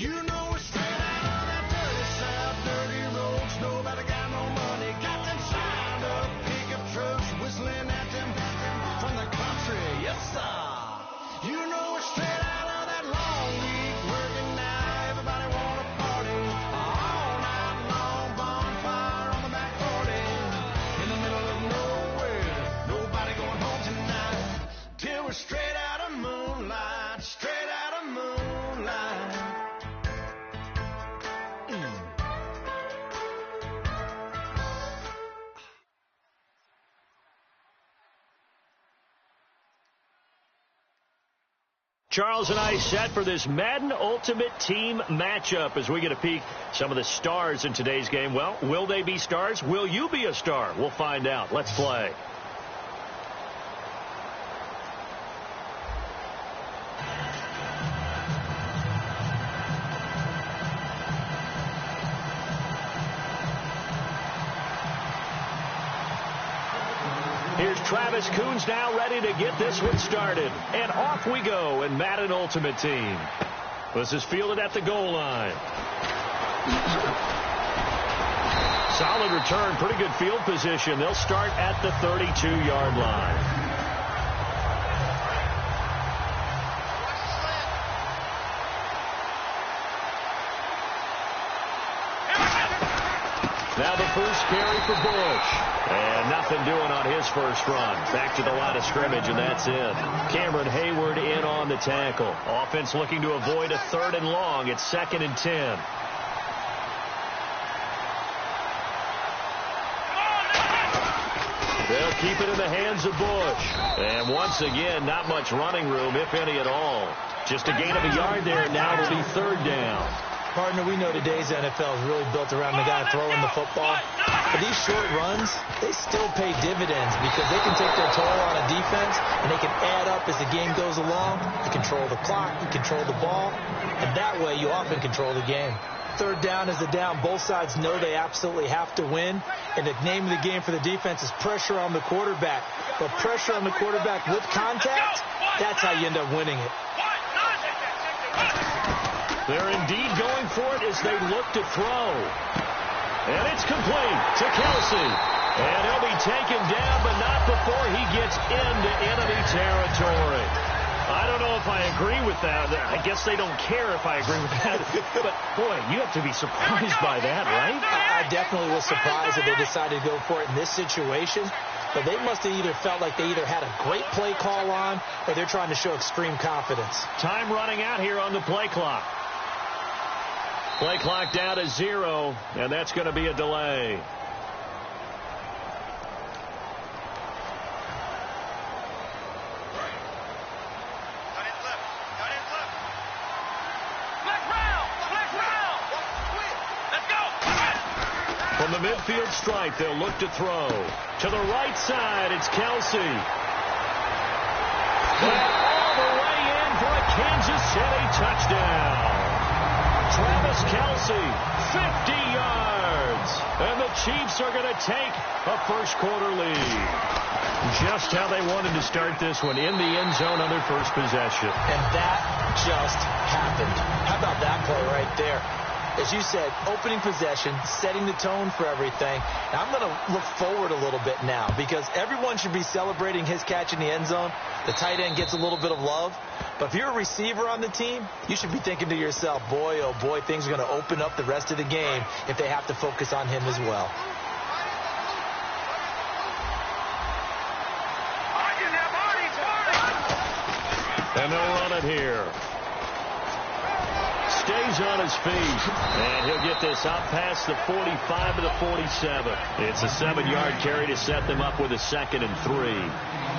You know we're straight out of that dirty south, dirty roads. Nobody got no money. Got them signed up pickup trucks whistling at them from the country. Yes, sir. You know we're straight out of that long week working now. Everybody wanna party all night long. Bonfire on the back 40 in the middle of nowhere. Nobody going home tonight till we're straight out of moonlight. Straight out of moonlight. Charles and I set for this Madden Ultimate Team matchup as we get a peek some of the stars in today's game. Well, will they be stars? Will you be a star? We'll find out. Let's play. Here's Travis Coons now ready to get this one started. And off we go in Madden Ultimate Team. This is fielded at the goal line. Solid return, pretty good field position. They'll start at the 32-yard line. Now the first carry for Bush. And nothing doing on his first run. Back to the line of scrimmage, and that's it. Cameron Hayward in on the tackle. Offense looking to avoid a 3rd and long. It's 2nd and 10. They'll keep it in the hands of Bush. And once again, not much running room, if any at all. Just a gain of a yard there. Now it'll be 3rd down. Partner, we know today's NFL is really built around the guy throwing the football. But these short runs, they still pay dividends because they can take their toll on a defense, and they can add up as the game goes along. You control the clock, you control the ball, and that way you often control the game. 3rd down is the down. Both sides know they absolutely have to win, and the name of the game for the defense is pressure on the quarterback. But pressure on the quarterback with contact, that's how you end up winning it. They're indeed going for it as they look to throw. And it's complete to Kelsey. And he'll be taken down, but not before he gets into enemy territory. I don't know if I agree with that. I guess they don't care if I agree with that. But, boy, you have to be surprised by that, right? I definitely was surprised that they decided to go for it in this situation. But they must have either felt like they either had a great play call on or they're trying to show extreme confidence. Time running out here on the play clock. Play clock down to 0, and that's going to be a delay. From the midfield stripe, they'll look to throw. To the right side, it's Kelsey. And all the way in for a Kansas City touchdown. Travis Kelsey, 50 yards. And the Chiefs are going to take a first-quarter lead. Just how they wanted to start this one, in the end zone on their first possession. And that just happened. How about that play right there? As you said, opening possession, setting the tone for everything. Now, I'm going to look forward a little bit now because everyone should be celebrating his catch in the end zone. The tight end gets a little bit of love. But if you're a receiver on the team, you should be thinking to yourself, boy, oh boy, things are going to open up the rest of the game if they have to focus on him as well. And they'll run it here. Stays on his feet. And he'll get this out past the 45 to the 47. It's a 7-yard carry to set them up with a 2nd and 3.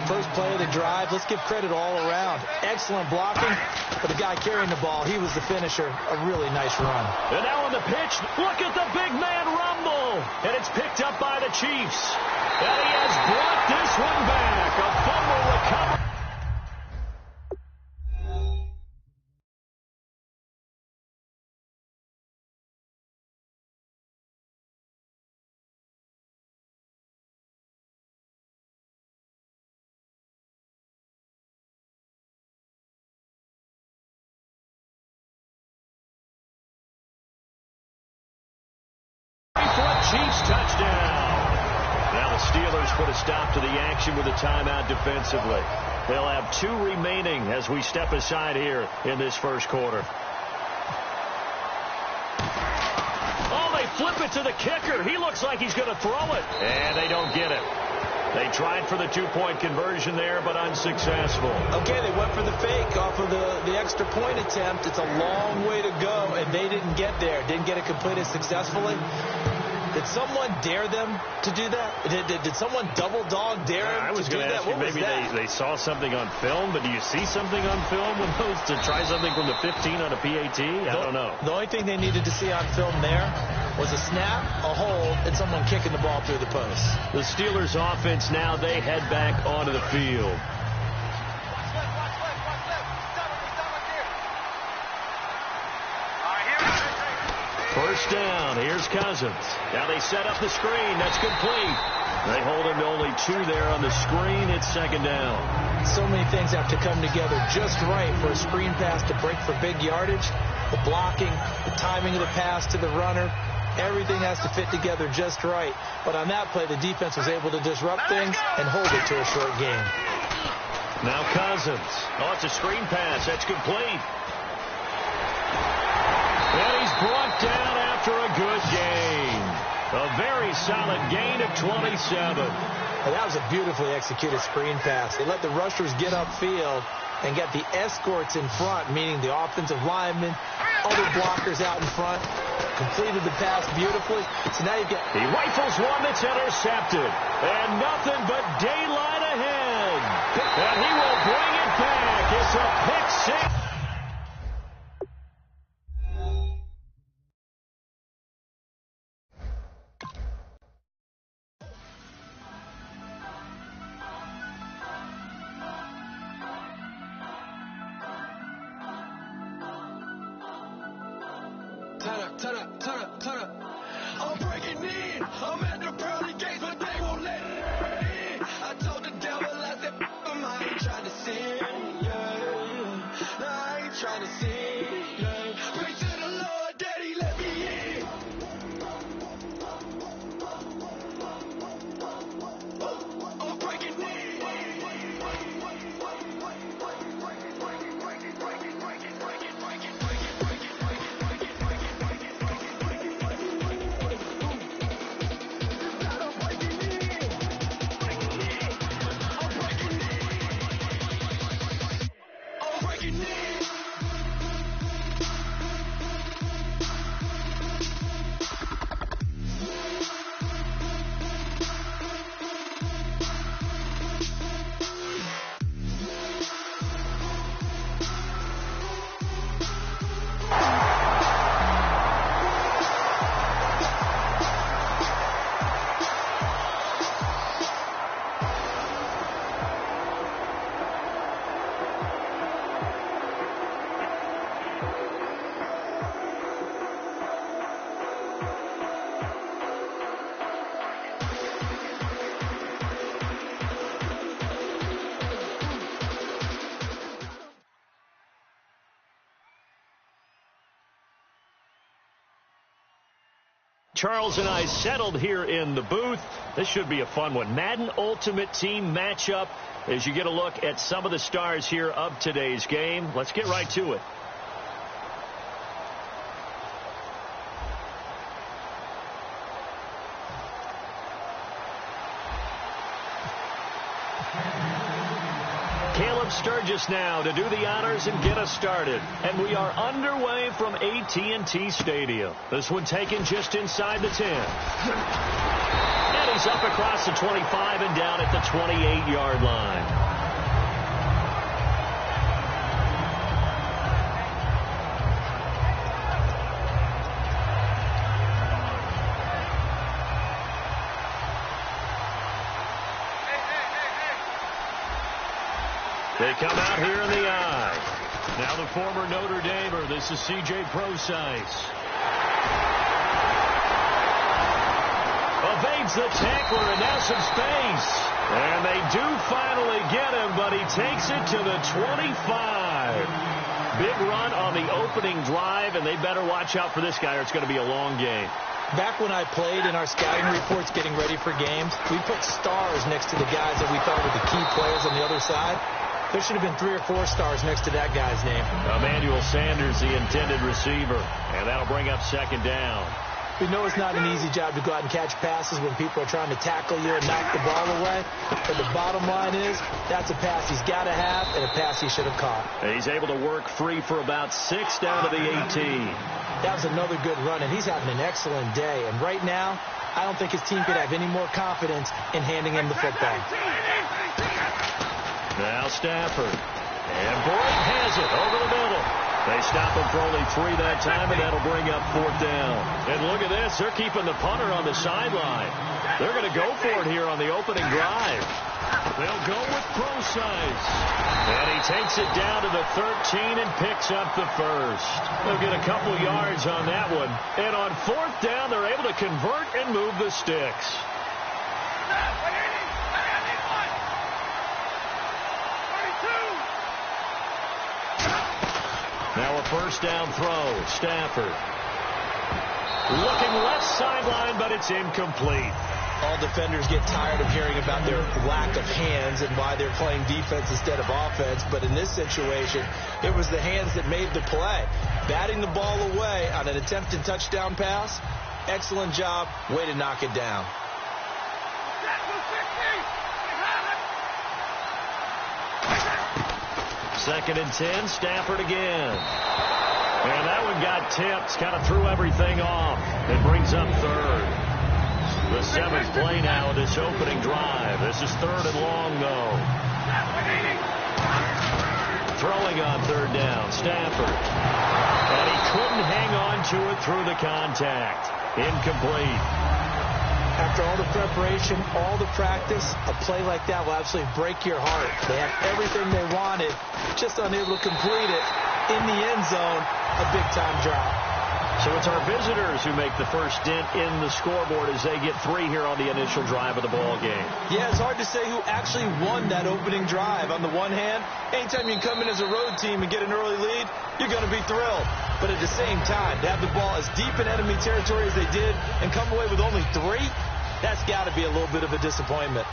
First play of the drive, let's give credit all around. Excellent blocking, but the guy carrying the ball, he was the finisher. A really nice run. And now on the pitch, look at the big man rumble. And it's picked up by the Chiefs. And he has brought this one back. A fumble recovery. Steelers put a stop to the action with a timeout defensively. They'll have 2 remaining as we step aside here in this first quarter. Oh, they flip it to the kicker. He looks like he's going to throw it. And they don't get it. They tried for the 2-point conversion there, but unsuccessful. Okay, they went for the fake off of the extra point attempt. It's a long way to go, and they didn't get there. Didn't get it completed successfully. Did someone dare them to do that? Did someone double dog dare them I was going to ask you, maybe they saw something on film, but do you see something on film when those to try something from the 15 on a PAT? I don't know. The only thing they needed to see on film there was a snap, a hold, and someone kicking the ball through the post. The Steelers offense now, they head back onto the field. First down. Here's Cousins. Now they set up the screen. That's complete. They hold him to only 2 there on the screen. It's second down. So many things have to come together just right for a screen pass to break for big yardage. The blocking, the timing of the pass to the runner, everything has to fit together just right. But on that play, the defense was able to disrupt things and hold it to a short game. Now Cousins. Oh, it's a screen pass. That's complete. And he's brought down after a good gain. A very solid gain of 27. Well, that was a beautifully executed screen pass. They let the rushers get upfield and get the escorts in front, meaning the offensive linemen, other blockers out in front. Completed the pass beautifully. So now you get... He rifles one that's intercepted. And nothing but daylight ahead. And he will bring it back. It's a pick six. Turn up. I'm breaking in. I'm at the pearly gates, but they won't let it in. I told the devil, I said, I ain't trying to sin, yeah. No, I ain't trying to sin, yeah. Pray to the Lord, Daddy, let me in. I'm breaking in. Charles and I settled here in the booth. This should be a fun one. Madden Ultimate Team matchup as you get a look at some of the stars here of today's game. Let's get right to it. Sturgis now to do the honors and get us started. And we are underway from AT&T Stadium. This one taken just inside the 10. And he's up across the 25 and down at the 28-yard line. They come out here in the eye. Now the former Notre Damer. This is C.J. Procise. Evades the tackler and now some space. And they do finally get him, but he takes it to the 25. Big run on the opening drive, and they better watch out for this guy or it's going to be a long game. Back when I played in our scouting reports getting ready for games, we put stars next to the guys that we thought were the key players on the other side. There should have been 3 or 4 stars next to that guy's name. Emmanuel Sanders, the intended receiver. And that'll bring up second down. We know it's not an easy job to go out and catch passes when people are trying to tackle you and knock the ball away. But the bottom line is, that's a pass he's got to have and a pass he should have caught. He's able to work free for about 6 down to the 18. That was another good run, and he's having an excellent day. And right now, I don't think his team could have any more confidence in handing him the football. Now Stafford. And Bright has it over the middle. They stop him for only 3 that time, and that'll bring up 4th down. And look at this. They're keeping the punter on the sideline. They're going to go for it here on the opening drive. They'll go with Procise. And he takes it down to the 13 and picks up the first. They'll get a couple yards on that one. And on 4th down, they're able to convert and move the sticks. Now a first down throw. Stafford. Looking left sideline, but it's incomplete. All defenders get tired of hearing about their lack of hands and why they're playing defense instead of offense. But in this situation, it was the hands that made the play. Batting the ball away on an attempted touchdown pass. Excellent job. Way to knock it down. Second and 10, Stafford again. And that one got tipped, kind of threw everything off. It brings up 3rd. The 7th play now of this opening drive. This is 3rd and long, though. Throwing on 3rd down, Stafford. And he couldn't hang on to it through the contact. Incomplete. After all the preparation, all the practice, a play like that will absolutely break your heart. They have everything they wanted, just unable to complete it. In the end zone, a big-time drop. So it's our visitors who make the first dent in the scoreboard as they get 3 here on the initial drive of the ball game. Yeah, it's hard to say who actually won that opening drive. On the one hand, anytime you can come in as a road team and get an early lead, you're going to be thrilled. But at the same time, to have the ball as deep in enemy territory as they did and come away with only 3, that's got to be a little bit of a disappointment.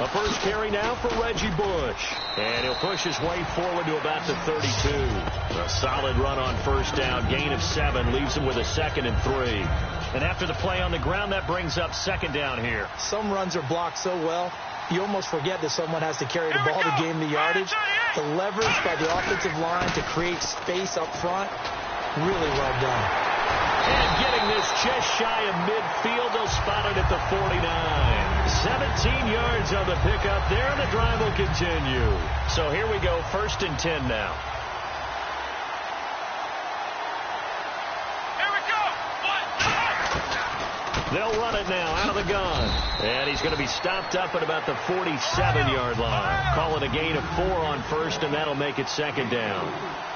A first carry now for Reggie Bush. And he'll push his way forward to about the 32. A solid run on first down. Gain of 7 leaves him with a 2nd and 3. And after the play on the ground, that brings up 2nd down here. Some runs are blocked so well, you almost forget that someone has to carry the ball to gain the yardage. The leverage by the offensive line to create space up front, really well done. And getting this just shy of midfield, they'll spot it at the 49. 17 yards on the pickup there, and the drive will continue. So here we go, 1st and 10 now. Here we go. They'll run it now out of the gun. And he's going to be stopped up at about the 47-yard line. Call it a gain of 4 on first, and that'll make it 2nd down.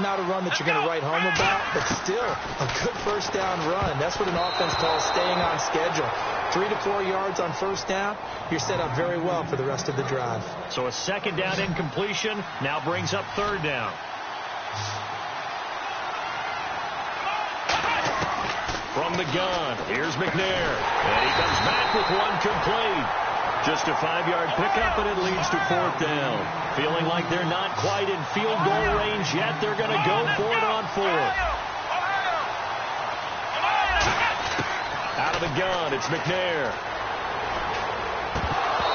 Not a run that you're going to write home about, but still a good first down run. That's what an offense calls staying on schedule. 3 to 4 yards on first down, you're set up very well for the rest of the drive. So a 2nd down incompletion now brings up 3rd down. From the gun, here's McNair. And he comes back with one complete. Just a 5-yard pickup, and it leads to 4th down. Feeling like they're not quite in field goal range yet, they're going to go for it on 4th. Out of the gun, it's McNair.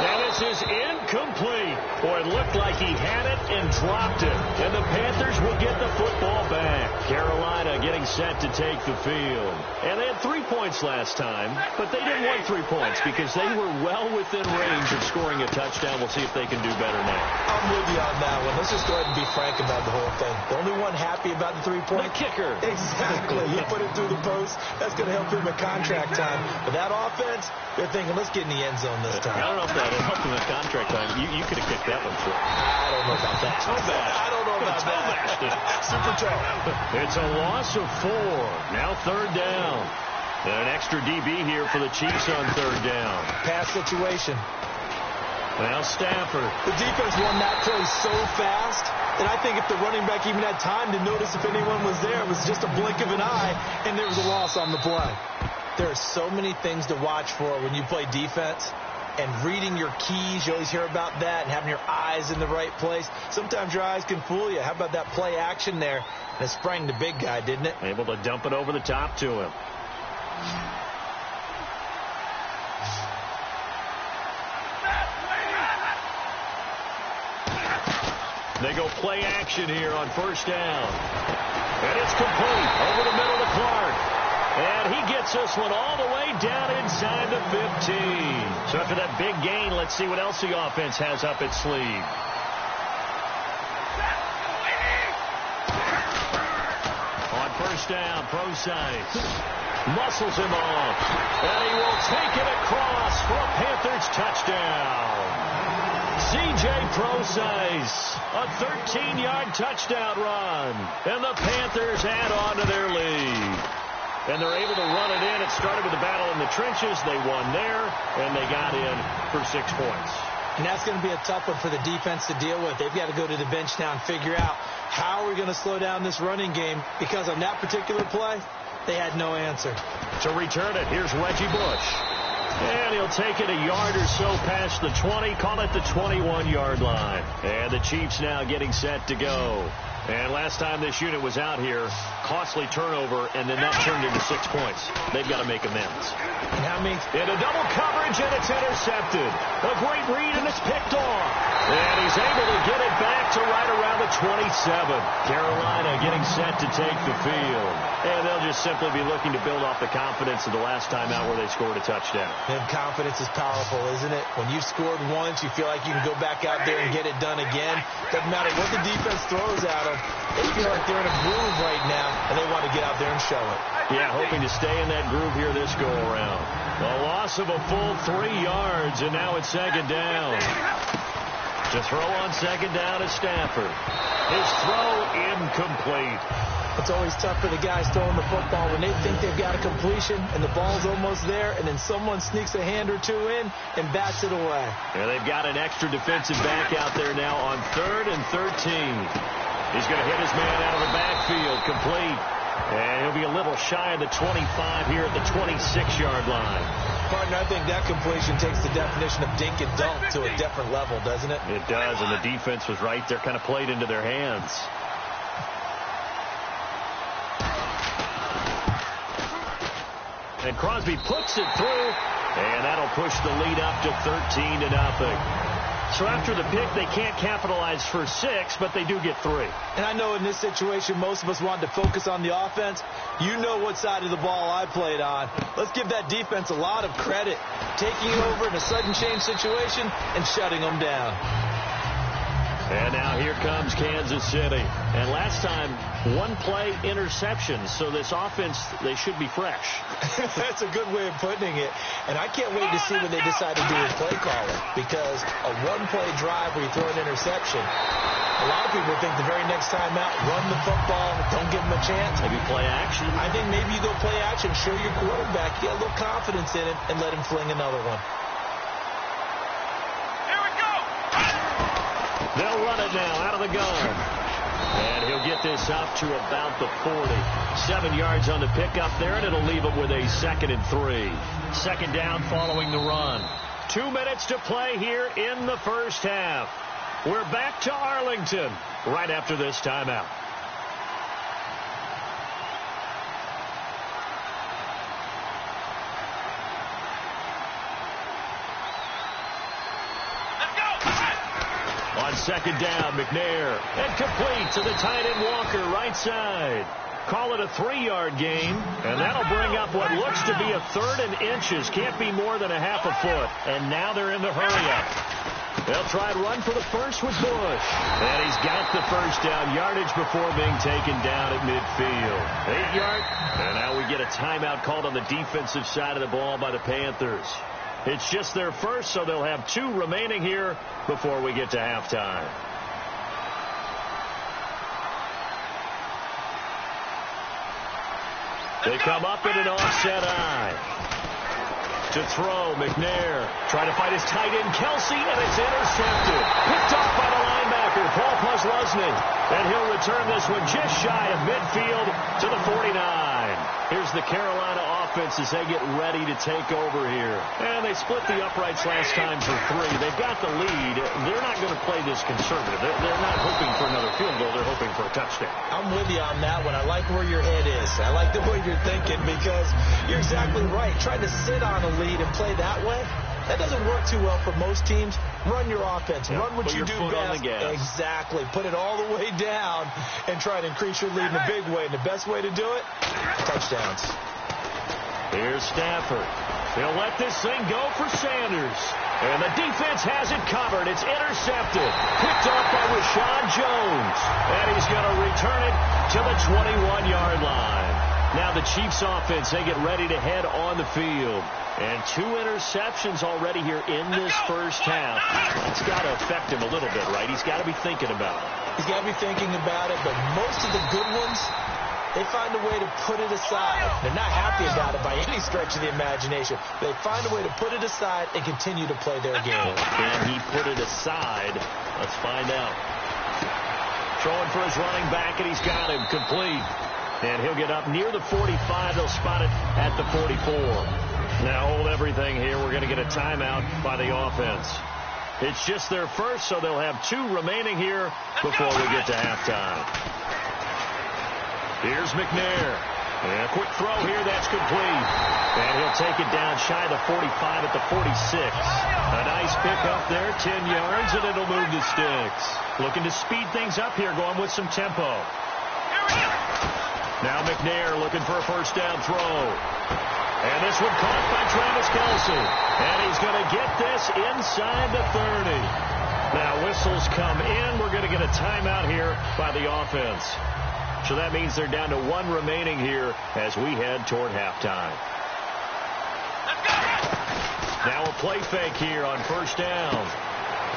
And this is incomplete. Boy, it looked like he had it and dropped it. And the Panthers will get the football back. Carolina getting set to take the field. And they had 3 points last time, but they didn't want 3 points because they were well within range of scoring a touchdown. We'll see if they can do better now. I'm with you on that one. Let's just go ahead and be frank about the whole thing. The only one happy about the 3-point. The kicker. Exactly. He put it through the post. That's going to help him at contract time. But that offense, they're thinking, let's get in the end zone this time. I don't know if that helped him at contract time. You could have kicked that one short. I don't know about that. So bad. I don't know about that. Super toe. It's a loss of 4. Now 3rd down. And an extra DB here for the Chiefs on 3rd down. Pass situation. Well, Stafford. The defense won that play so fast that I think if the running back even had time to notice if anyone was there, it was just a blink of an eye, and there was a loss on the play. There are so many things to watch for when you play defense. And reading your keys, you always hear about that, and having your eyes in the right place. Sometimes your eyes can fool you. How about that play action there? And it sprang the big guy, didn't it? Able to dump it over the top to him. They go play action here on first down. And it's complete over the middle to Clark. And he gets this one all the way down inside the 15. So after that big gain, let's see what else the offense has up its sleeve. On first down, Procise muscles him off. And he will take it across for a Panthers touchdown. C.J. Procise, a 13-yard touchdown run. And the Panthers add on to their lead. And they're able to run it in. It started with a battle in the trenches. They won there, and they got in for 6 points. And that's going to be a tough one for the defense to deal with. They've got to go to the bench now and figure out how are we going to slow down this running game, because on that particular play, they had no answer. To return it, here's Reggie Bush. And he'll take it a yard or so past the 20, call it the 21-yard line. And the Chiefs now getting set to go. And last time this unit was out here, costly turnover, and then that turned into 6 points. They've got to make amends. And how many? Into double coverage, and it's intercepted. A great read, and it's picked off. And he's able to get it back to right around the 27. Carolina getting set to take the field. And they'll just simply be looking to build off the confidence of the last time out where they scored a touchdown. And confidence is powerful, isn't it? When you've scored once, you feel like you can go back out there and get it done again. Doesn't matter what the defense throws at them. They feel like they're in a groove right now, and they want to get out there and show it. Yeah, hoping to stay in that groove here this go-around. A loss of a full 3 yards, and now it's second down. To throw on second down is Stafford. His throw incomplete. It's always tough for the guys throwing the football when they think they've got a completion and the ball's almost there, and then someone sneaks a hand or two in and bats it away. Yeah, they've got an extra defensive back out there now on 3rd and 13. He's going to hit his man out of the backfield, complete. And he'll be a little shy of the 25 here at the 26-yard line. Partner, I think that completion takes the definition of dink and dunk to a different level, doesn't it? It does, and the defense was right there, kind of played into their hands. And Crosby puts it through, and that'll push the lead up to 13-0. So after the pick, they can't capitalize for 6, but they do get 3. And I know in this situation, most of us wanted to focus on the offense. You know what side of the ball I played on. Let's give that defense a lot of credit, taking over in a sudden change situation and shutting them down. And now here comes Kansas City. And last time, 1-play interception. So this offense, they should be fresh. That's a good way of putting it. And I can't wait to see what they decide to do with play calling. Because a 1-play drive where you throw an interception, a lot of people think the very next time out, run the football, don't give them a chance. Maybe play action. I think maybe you go play action, show your quarterback, get a little confidence in it, and let him fling another one. They'll run it now out of the gun. And he'll get this up to about the 40. 7 yards on the pickup there, and it'll leave him with a 2nd and 3. Second down following the run. 2 minutes to play here in the first half. We're back to Arlington right after this timeout. On second down, McNair. And complete to the tight end Walker, right side. Call it a 3-yard gain, and that'll bring up what looks to be a 3rd and inches. Can't be more than a half a foot. And now they're in the hurry-up. They'll try and run for the first with Bush. And he's got the first down yardage before being taken down at midfield. 8-yard. And now we get a timeout called on the defensive side of the ball by the Panthers. It's just their first, so they'll have 2 remaining here before we get to halftime. They come up in an offset eye. To throw, McNair. Trying to fight his tight end, Kelsey, and it's intercepted. Picked off by the linebacker, Paul Posluszny. And he'll return this one just shy of midfield to the 49. Here's the Carolina offense as they get ready to take over here. And they split the uprights last time for 3. They've got the lead. They're not going to play this conservative. They're not hoping for another field goal. They're hoping for a touchdown. I'm with you on that one. I like where your head is. I like the way you're thinking because you're exactly right. Trying to sit on a lead and play that way, that doesn't work too well for most teams. Run your offense. Run what you do best. Exactly. Put it all the way down and try to increase your lead in a big way. And the best way to do it, touchdowns. Here's Stafford. He'll let this thing go for Sanders. And the defense has it covered. It's intercepted. Picked off by Rashad Jones. And he's going to return it to the 21-yard line. Now the Chiefs offense, they get ready to head on the field. And 2 interceptions already here in this first half. That's got to affect him a little bit, right? He's got to be thinking about it. He's got to be thinking about it, but most of the good ones, they find a way to put it aside. They're not happy about it by any stretch of the imagination. They find a way to put it aside and continue to play their game. Can he put it aside? Let's find out. Throwing for his running back, and he's got him complete. And he'll get up near the 45. They'll spot it at the 44. Now hold everything here. We're going to get a timeout by the offense. It's just their first, so they'll have 2 remaining here before we get to halftime. Here's McNair. And a quick throw here. That's complete. And he'll take it down shy of the 45 at the 46. A nice pickup there, 10 yards, and it'll move the sticks. Looking to speed things up here, going with some tempo. Now McNair looking for a first down throw. And this one caught by Travis Kelce. And he's going to get this inside the 30. Now whistles come in. We're going to get a timeout here by the offense. So that means they're down to 1 remaining here as we head toward halftime. Now a play fake here on first down.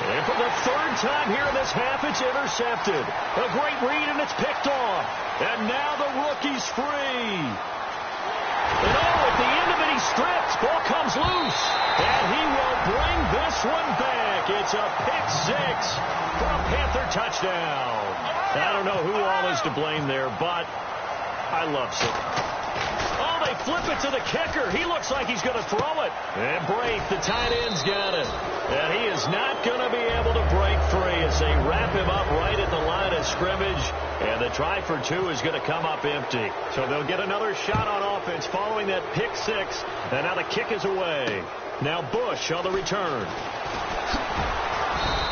And for the 3rd time here in this half, it's intercepted. A great read, and it's picked off. And now the rookie's free. And at the end of it, he strips. Ball comes loose. And he will bring this one back. It's a pick 6 for a Panther touchdown. I don't know who all is to blame there, but I love it. Oh, they flip it to the kicker. He looks like he's going to throw it. And Braith, the tight end's got it. And he is not going to be able to break free as they wrap him up right at the line of scrimmage. And the try for 2 is going to come up empty. So they'll get another shot on offense following that pick 6. And now the kick is away. Now Bush on the return.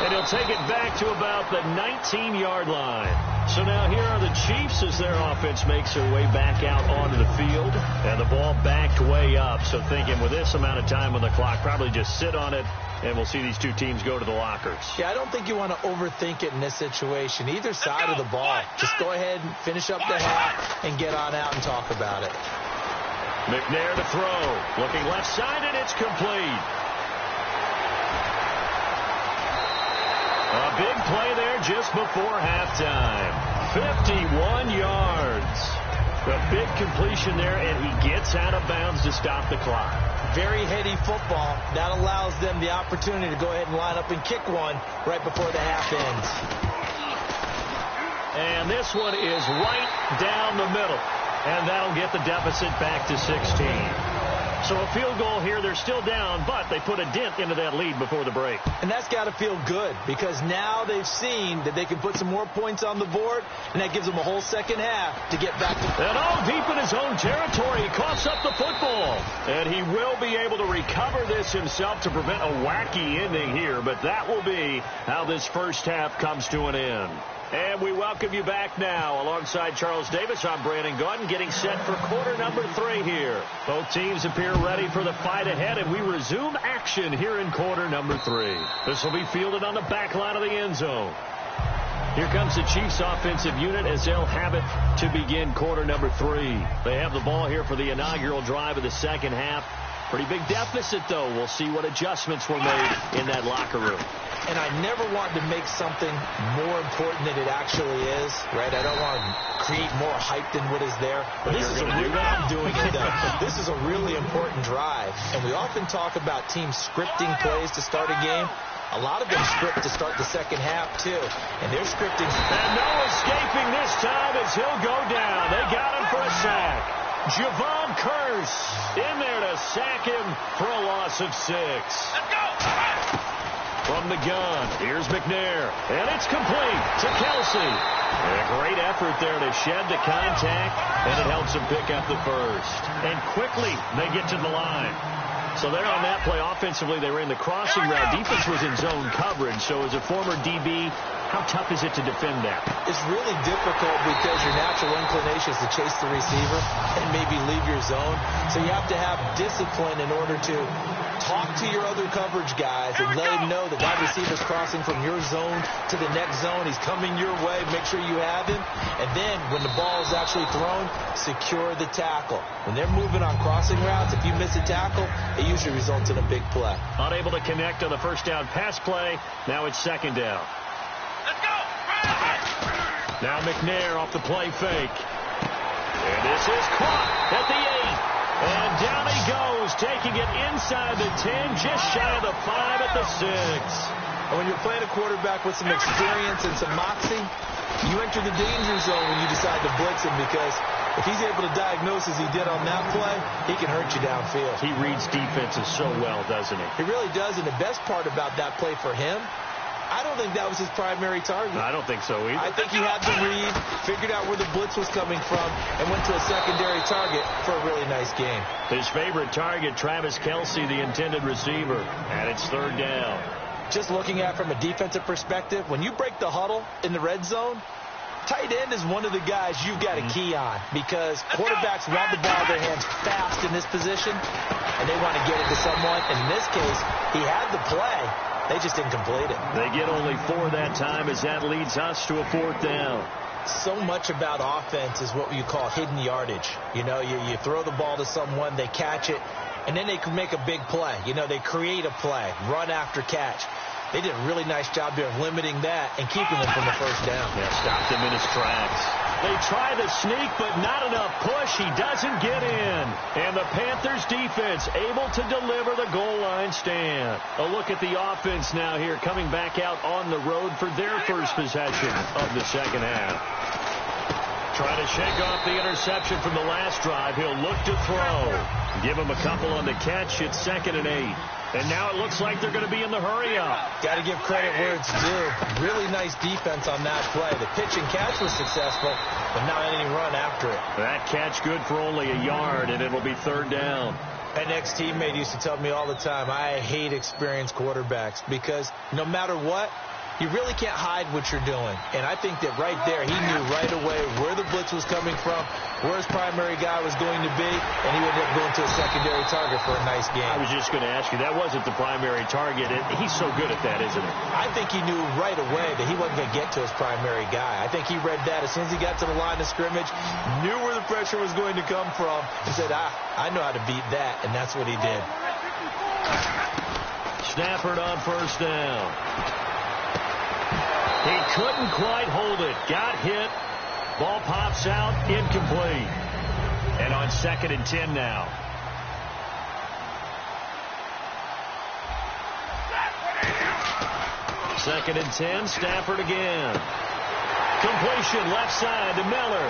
And he'll take it back to about the 19-yard line. So now here are the Chiefs as their offense makes their way back out onto the field. And the ball backed way up. So thinking with this amount of time on the clock, probably just sit on it. And we'll see these 2 teams go to the lockers. Yeah, I don't think you want to overthink it in this situation. Either side of the ball. Just go ahead and finish up the half and get on out and talk about it. McNair to throw. Looking left side, and it's complete. A big play there just before halftime. 51 yards. A big completion there, and he gets out of bounds to stop the clock. Very heady football. That allows them the opportunity to go ahead and line up and kick one right before the half ends. And this one is right down the middle. And that'll get the deficit back to 16. So a field goal here, they're still down, but they put a dent into that lead before the break. And that's got to feel good because now they've seen that they can put some more points on the board, and that gives them a whole second half to get back to... And deep in his own territory, he coughs up the football. And he will be able to recover this himself to prevent a wacky ending here, but that will be how this first half comes to an end. And we welcome you back now. Alongside Charles Davis, I'm Brandon Gordon, getting set for quarter number 3 here. Both teams appear ready for the fight ahead, and we resume action here in quarter number 3. This will be fielded on the back line of the end zone. Here comes the Chiefs offensive unit as they'll have it to begin quarter number 3. They have the ball here for the inaugural drive of the second half. Pretty big deficit, though. We'll see what adjustments were made in that locker room. and I never want to make something more important than it actually is, right? I don't want to create more hype than what is there. But this is I'm doing it. This is a really important drive, and we often talk about teams scripting plays to start a game. A lot of them script to start the second half, too. And they're scripting. And no escaping this time as he'll go down. They got him for a sack. Javon Curse in there to sack him for a loss of 6. Let's go! From the gun, here's McNair. And it's complete to Kelsey. And a great effort there to shed the contact, and it helps him pick up the first. And quickly, they get to the line. So there on that play, offensively, they ran the crossing route. Defense was in zone coverage. So as a former DB, how tough is it to defend that? It's really difficult because your natural inclination is to chase the receiver and maybe leave your zone. So you have to have discipline in order to talk to your other coverage guys and let him know that that receiver's crossing from your zone to the next zone. He's coming your way. Make sure you have him. And then when the ball is actually thrown, secure the tackle. When they're moving on crossing routes, if you miss a tackle, it usually results in a big play. Unable to connect on the first down pass play. Now it's second down. Let's go! Now McNair off the play fake. And this is caught at the 8. And down he goes, taking it inside the 10, just shy of the 5 at the 6. And when you're playing a quarterback with some experience and some moxie, you enter the danger zone when you decide to blitz him, because if he's able to diagnose as he did on that play, he can hurt you downfield. He reads defenses so well, doesn't he? He really does, and the best part about that play for him, I don't think that was his primary target. I don't think so either. I think he had the read, figured out where the blitz was coming from, and went to a secondary target for a really nice game. His favorite target, Travis Kelce, the intended receiver, and it's third down. Just looking at it from a defensive perspective, when you break the huddle in the red zone, tight end is one of the guys you've got to key on, because quarterbacks want the ball in their hands fast in this position, and they want to get it to someone. And in this case, he had the play. They just didn't complete it. They get only 4 that time as that leads us to a fourth down. So much about offense is what you call hidden yardage. You know, you throw the ball to someone, they catch it, and then they can make a big play. You know, they create a play, run after catch. They did a really nice job there of limiting that and keeping them from the first down. Yeah, stopped him in his tracks. They try the sneak, but not enough push. He doesn't get in. And the Panthers defense able to deliver the goal line stand. A look at the offense now here, coming back out on the road for their first possession of the second half. Trying to shake off the interception from the last drive. He'll look to throw. Give him a couple on the catch. It's 2nd and 8. And now it looks like they're going to be in the hurry-up. Got to give credit where it's due. Really nice defense on that play. The pitch and catch was successful, but not any run after it. That catch good for only a yard, and it'll be third down. An ex-teammate used to tell me all the time, I hate experienced quarterbacks, because no matter what, you really can't hide what you're doing. And I think that right there, he knew right away where the blitz was coming from, where his primary guy was going to be, and he ended up going to a secondary target for a nice game. I was just going to ask you, that wasn't the primary target. He's so good at that, isn't he? I think he knew right away that he wasn't going to get to his primary guy. I think he read that as soon as he got to the line of scrimmage, knew where the pressure was going to come from, and said, I know how to beat that, and that's what he did. Stafford on first down. He couldn't quite hold it. Got hit. Ball pops out. Incomplete. And on 2nd and 10 now. Second and 10. Stafford again. Completion left side to Miller.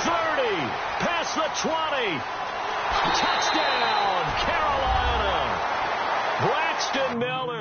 30. Past the 20. Touchdown, Carolina. Braxton Miller.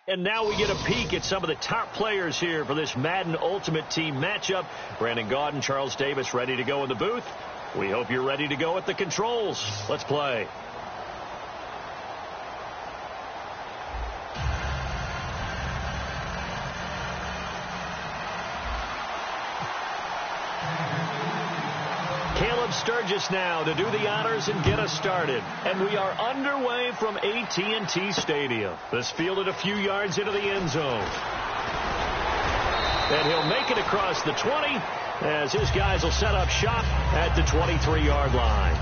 And now we get a peek at some of the top players here for this Madden Ultimate Team matchup. Brandon Gaudin, Charles Davis ready to go in the booth. We hope you're ready to go at the controls. Let's play. Sturgis now to do the honors and get us started. And we are underway from AT&T Stadium. This fielded a few yards into the end zone. And he'll make it across the 20 as his guys will set up shop at the 23-yard line.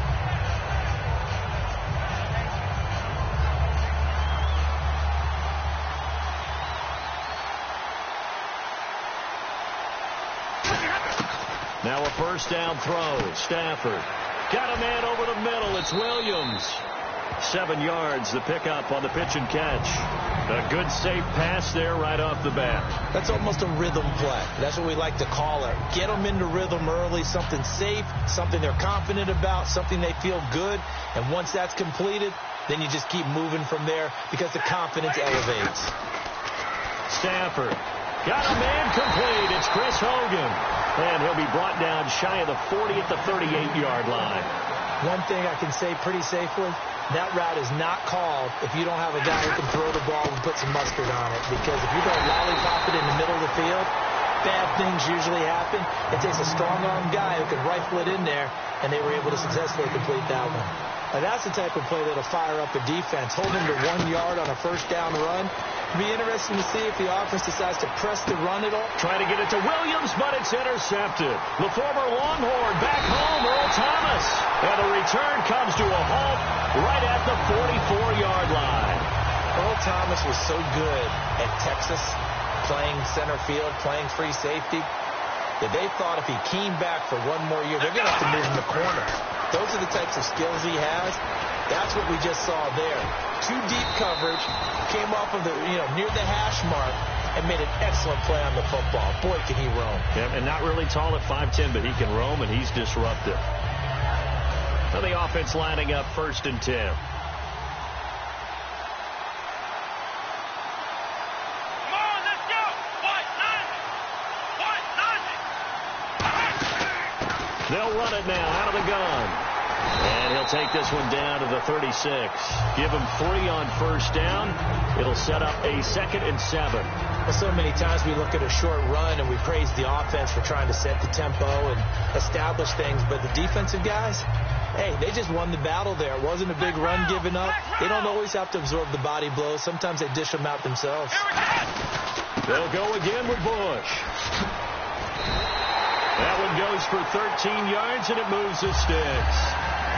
Now a first down throw. Stafford got a man over the middle. It's Williams. 7 yards, the pickup on the pitch and catch. A good safe pass there right off the bat. That's almost a rhythm play. That's what we like to call it. Get them into rhythm early, something safe, something they're confident about, something they feel good. And once that's completed, then you just keep moving from there because the confidence elevates. Stafford got a man complete. It's Chris Hogan. And he'll be brought down shy of the 40 at the 38-yard line. One thing I can say pretty safely, that route is not called if you don't have a guy who can throw the ball and put some mustard on it. Because if you don't lollipop it in the middle of the field, bad things usually happen. It takes a strong-arm guy who can rifle it in there, and they were able to successfully complete that one. Now, that's the type of play that'll fire up a defense. Hold him to 1 yard on a first down run. It'll be interesting to see if the offense decides to press the run at all. Trying to get it to Williams, but it's intercepted. The former Longhorn back home, Earl Thomas. And the return comes to a halt right at the 44-yard line. Earl Thomas was so good at Texas, playing center field, playing free safety, that they thought if he came back for one more year, they're going to have to move him to corner. Those are the types of skills he has. That's what we just saw there. 2 deep coverage, came off of the, near the hash mark, and made an excellent play on the football. Boy, can he roam. Yeah, and not really tall at 5'10", but he can roam, and he's disruptive. So the offense lining up 1st and 10. They'll run it now out of the gun. And he'll take this one down to the 36. Give him 3 on first down. It'll set up a 2nd and 7. So many times we look at a short run and we praise the offense for trying to set the tempo and establish things. But the defensive guys, hey, they just won the battle there. It wasn't a big run given up. They don't always have to absorb the body blows. Sometimes they dish them out themselves. They'll go again with Bush. That one goes for 13 yards, and it moves the sticks.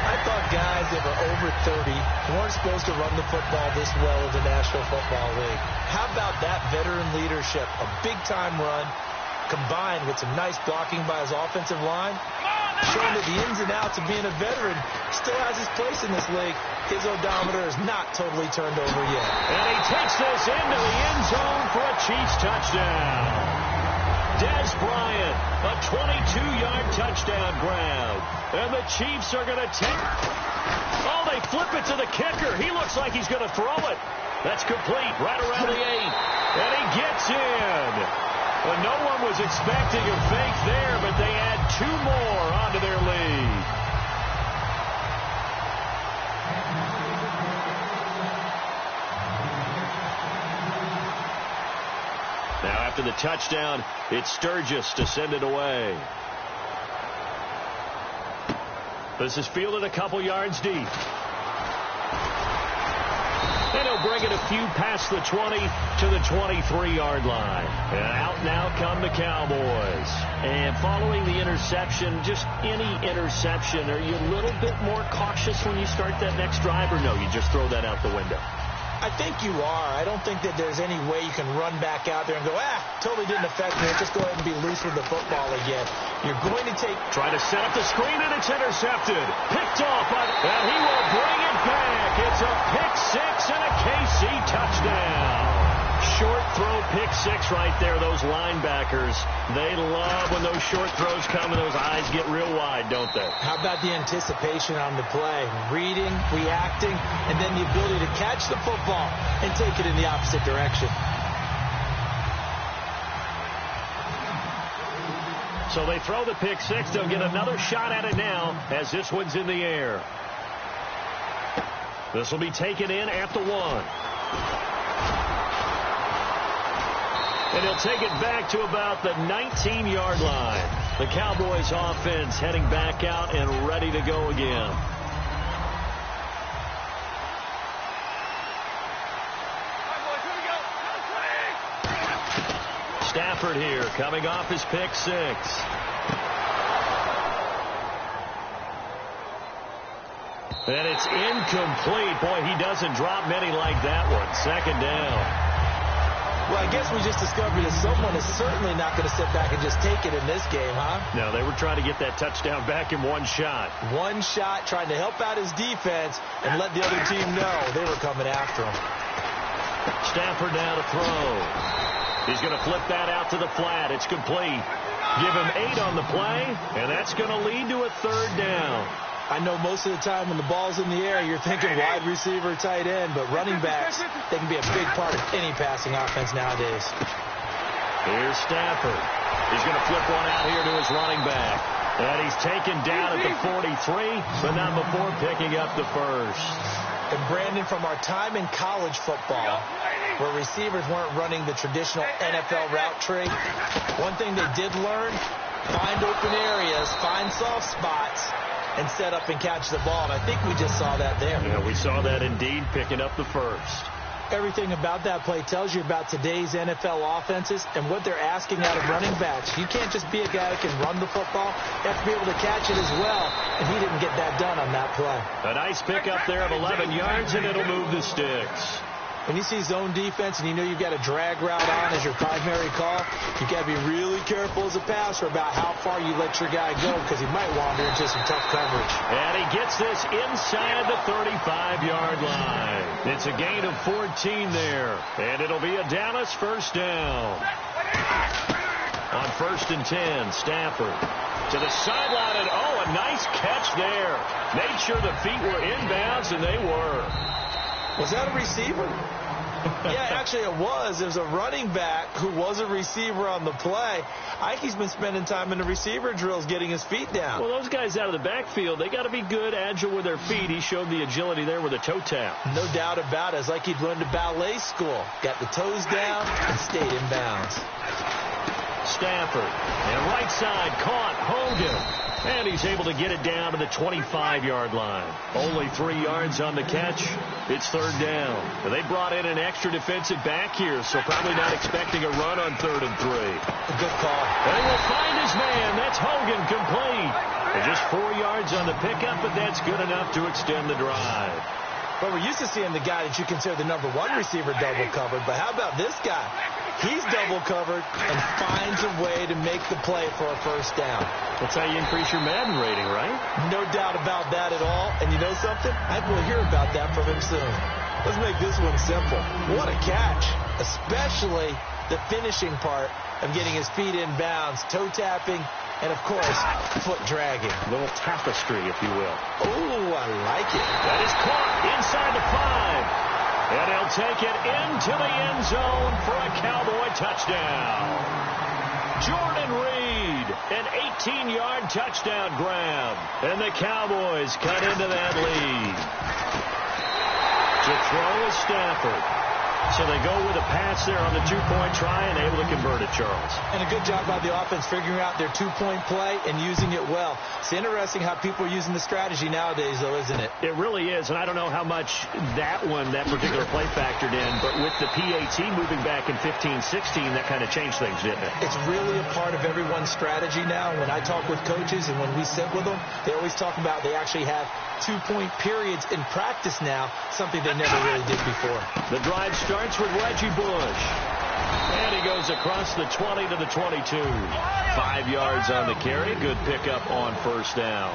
I thought guys that were over 30 weren't supposed to run the football this well in the National Football League. How about that veteran leadership? A big-time run combined with some nice blocking by his offensive line, showing that the ins and outs of being a veteran still has his place in this league. His odometer is not totally turned over yet. And he takes this into the end zone for a Chiefs touchdown. Dez Bryant, a 22-yard touchdown grab. And the Chiefs are going to take... Oh, they flip it to the kicker. He looks like he's going to throw it. That's complete right around the 8. And he gets in. Well, no one was expecting a fake there, but they add 2 more onto their lead. Now, after the touchdown, it's Sturgis to send it away. This is fielded a couple yards deep. And he'll bring it a few past the 20 to the 23-yard line. And out now come the Cowboys. And following the interception, just any interception, are you a little bit more cautious when you start that next drive, or no, you just throw that out the window? I think you are. I don't think that there's any way you can run back out there and go, totally didn't affect me. Just go ahead and be loose with the football again. You're going to take... Try to set up the screen, and it's intercepted. Picked off, and he will bring it back. It's a pick 6 and a KC touchdown. Short throw pick 6 right there. Those linebackers, they love when those short throws come and those eyes get real wide, don't they? How about the anticipation on the play? Reading, reacting, and then the ability to catch the football and take it in the opposite direction. So they throw the pick six. They'll get another shot at it now as this one's in the air. This will be taken in at the 1. And he'll take it back to about the 19-yard line. The Cowboys offense heading back out and ready to go again. Stafford here coming off his pick six. And it's incomplete. Boy, he doesn't drop many like that one. Second down. Well, I guess we just discovered that someone is certainly not going to sit back and just take it in this game, huh? No, they were trying to get that touchdown back in one shot. One shot, trying to help out his defense and let the other team know they were coming after him. Stafford now to throw. He's going to flip that out to the flat. It's complete. Give him 8 on the play, and that's going to lead to a third down. I know most of the time when the ball's in the air, you're thinking wide receiver, tight end, but running backs, they can be a big part of any passing offense nowadays. Here's Stafford. He's going to flip one out here to his running back. And he's taken down at the 43, but not before picking up the first. And Brandon, from our time in college football, where receivers weren't running the traditional NFL route tree, one thing they did learn, find open areas, find soft spots, and set up and catch the ball. And I think we just saw that there. Yeah, we saw that indeed, picking up the first. Everything about that play tells you about today's NFL offenses and what they're asking out of running backs. You can't just be a guy that can run the football. You have to be able to catch it as well, and he didn't get that done on that play. A nice pickup there of 11 yards, and it'll move the sticks. When you see zone defense and you know you've got a drag route on as your primary call, you've got to be really careful as a passer about how far you let your guy go because he might wander into some tough coverage. And he gets this inside the 35-yard line. It's a gain of 14 there, and it'll be a Dallas first down. On 1st and 10, Stafford to the sideline, and a nice catch there. Made sure the feet were inbounds, and they were. Was that a receiver? Yeah, actually it was. There's a running back who was a receiver on the play. Ike's been spending time in the receiver drills getting his feet down. Well, those guys out of the backfield, they got to be good, agile with their feet. He showed the agility there with a toe tap. No doubt about it. It's like he'd run to ballet school. Got the toes down and stayed in bounds. Stafford, and right side caught Hogan. And he's able to get it down to the 25-yard line. Only 3 yards on the catch. It's third down. And they brought in an extra defensive back here, so probably not expecting a run on 3rd and 3. A good call. And he will find his man. That's Hogan, complete. And just 4 yards on the pickup, but that's good enough to extend the drive. But we're used to seeing the guy that you consider the number 1 receiver double covered. But how about this guy? He's double covered and finds a way to make the play for a first down. That's how you increase your Madden rating, right? No doubt about that at all. And you know something? I will hear about that from him soon. Let's make this one simple. What a catch, especially the finishing part of getting his feet in bounds, toe tapping, and, of course, foot dragging. A little tapestry, if you will. Oh, I like it. That is caught inside the 5. And he'll take it into the end zone for a Cowboy touchdown. Jordan Reed, an 18-yard touchdown grab. And the Cowboys cut into that lead. To throw is Stafford. So they go with a pass there on the 2-point try and able to convert it, Charles. And a good job by the offense figuring out their 2-point play and using it well. It's interesting how people are using the strategy nowadays, though, isn't it? It really is, and I don't know how much that particular play factored in, but with the PAT moving back in 15-16, that kind of changed things, didn't it? It's really a part of everyone's strategy now. When I talk with coaches and when we sit with them, they always talk about they actually have 2-point periods in practice now, something they never really did before. The drive starts with Reggie Bush. And he goes across the 20 to the 22. 5 yards on the carry. Good pickup on first down.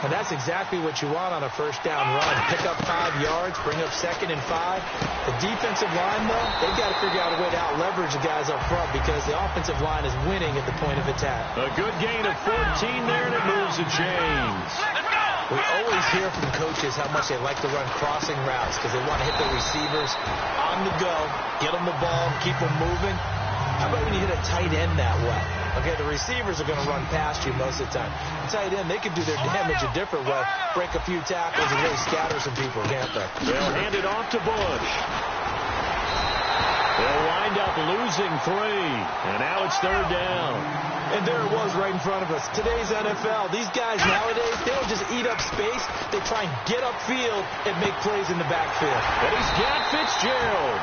And that's exactly what you want on a first down run. Pick up 5 yards, bring up 2nd and 5. The defensive line, though, they've got to figure out a way to out-leverage the guys up front because the offensive line is winning at the point of attack. A good gain of 14 there, and it moves the chains. We always hear from coaches how much they like to run crossing routes because they want to hit the receivers on the go, get them the ball, keep them moving. How about when you hit a tight end that way? Okay, the receivers are going to run past you most of the time. The tight end, they can do their damage a different way, break a few tackles and really scatter some people, can't they? They'll hand it off to Bush. They'll wind up losing 3, and now it's 3rd down. And there it was right in front of us. Today's NFL, these guys nowadays, they don't just eat up space. They try and get upfield and make plays in the backfield. And he's got Fitzgerald.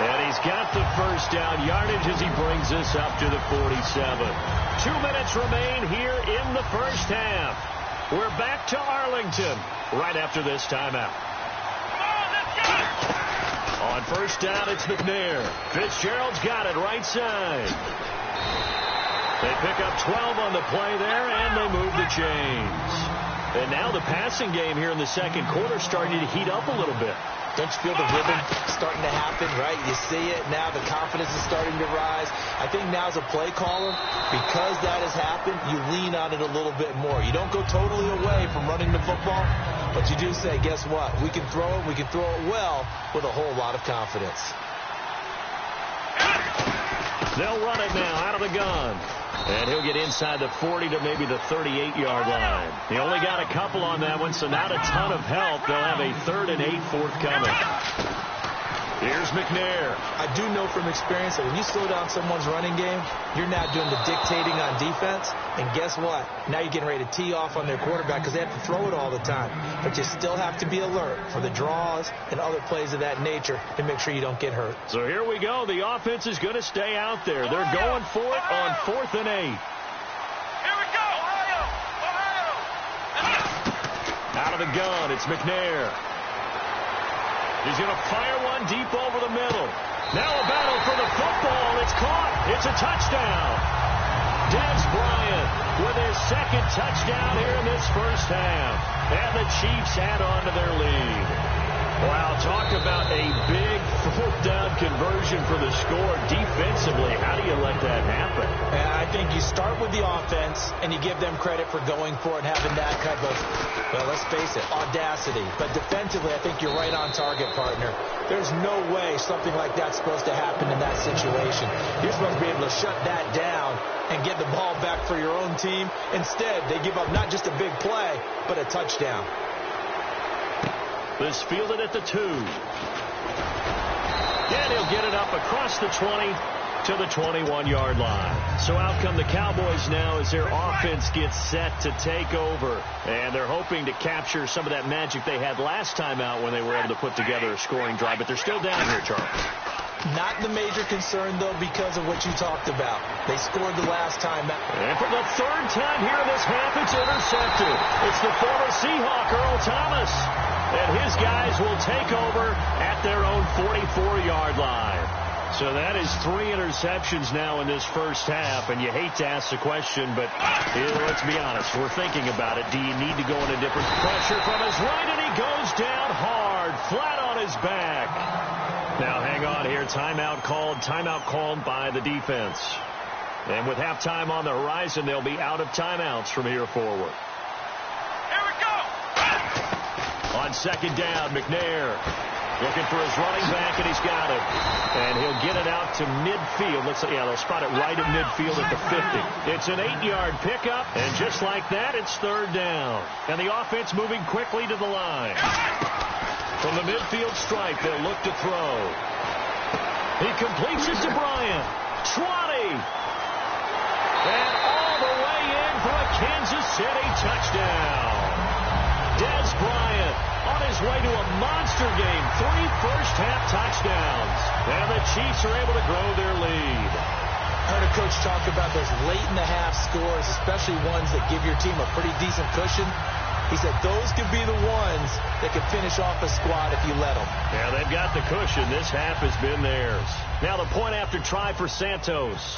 And he's got the first down yardage as he brings us up to the 47. 2 minutes remain here in the first half. We're back to Arlington right after this timeout. On first down, it's McNair. Fitzgerald's got it right side. They pick up 12 on the play there, and they move the chains. And now the passing game here in the second quarter starting to heat up a little bit. Don't you feel the rhythm starting to happen, right? You see it now. The confidence is starting to rise. I think now as a play caller, because that has happened, you lean on it a little bit more. You don't go totally away from running the football, but you do say, guess what? We can throw it. We can throw it well with a whole lot of confidence. They'll run it now out of the gun. And he'll get inside the 40 to maybe the 38-yard line. He only got a couple on that one, so not a ton of help. They'll have a 3rd and 8 forthcoming. Here's McNair. I do know from experience that when you slow down someone's running game, you're now doing the dictating on defense. And guess what? Now you're getting ready to tee off on their quarterback because they have to throw it all the time. But you still have to be alert for the draws and other plays of that nature to make sure you don't get hurt. So here we go. The offense is going to stay out there. They're going for it on 4th and 8. Here we go, Ohio! Out of the gun, it's McNair. He's going to fire one deep over the middle. Now a battle for the football. It's caught. It's a touchdown. Dez Bryant with his 2nd touchdown here in this first half. And the Chiefs add on to their lead. Wow, talk about a big 4th down conversion for the score. Defensively, how do you let that happen? And I think you start with the offense, and you give them credit for going for it and having that type of, well, let's face it, audacity. But defensively, I think you're right on target, partner. There's no way something like that's supposed to happen in that situation. You're supposed to be able to shut that down and get the ball back for your own team. Instead, they give up not just a big play, but a touchdown. This fielded at the 2. And he'll get it up across the 20 to the 21-yard line. So out come the Cowboys now as their offense gets set to take over. And they're hoping to capture some of that magic they had last time out when they were able to put together a scoring drive. But they're still down here, Charles. Not the major concern, though, because of what you talked about. They scored the last time out. And for the 3rd time here in this half, it's intercepted. It's the former Seahawk, Earl Thomas. And his guys will take over at their own 44-yard line. So that is 3 interceptions now in this first half. And you hate to ask the question, but let's be honest. We're thinking about it. Do you need to go in a different pressure from his right? And he goes down hard, flat on his back. Now hang on here. Timeout called by the defense. And with halftime on the horizon, they'll be out of timeouts from here forward. Here we go! On 2nd down, McNair looking for his running back, and he's got it. And he'll get it out to midfield. They'll spot it right at midfield at the 50. It's an 8-yard pickup, and just like that, it's 3rd down. And the offense moving quickly to the line. From the midfield stripe, they'll look to throw. He completes it to Bryant. 20. And all the way in for a Kansas City touchdown. Dez Bryant on his way to a monster game. 3 first-half touchdowns. And the Chiefs are able to grow their lead. I heard a coach talk about those late-in-the-half scores, especially ones that give your team a pretty decent cushion. He said those could be the ones that could finish off a squad if you let them. Yeah, they've got the cushion. This half has been theirs. Now the point after try for Santos.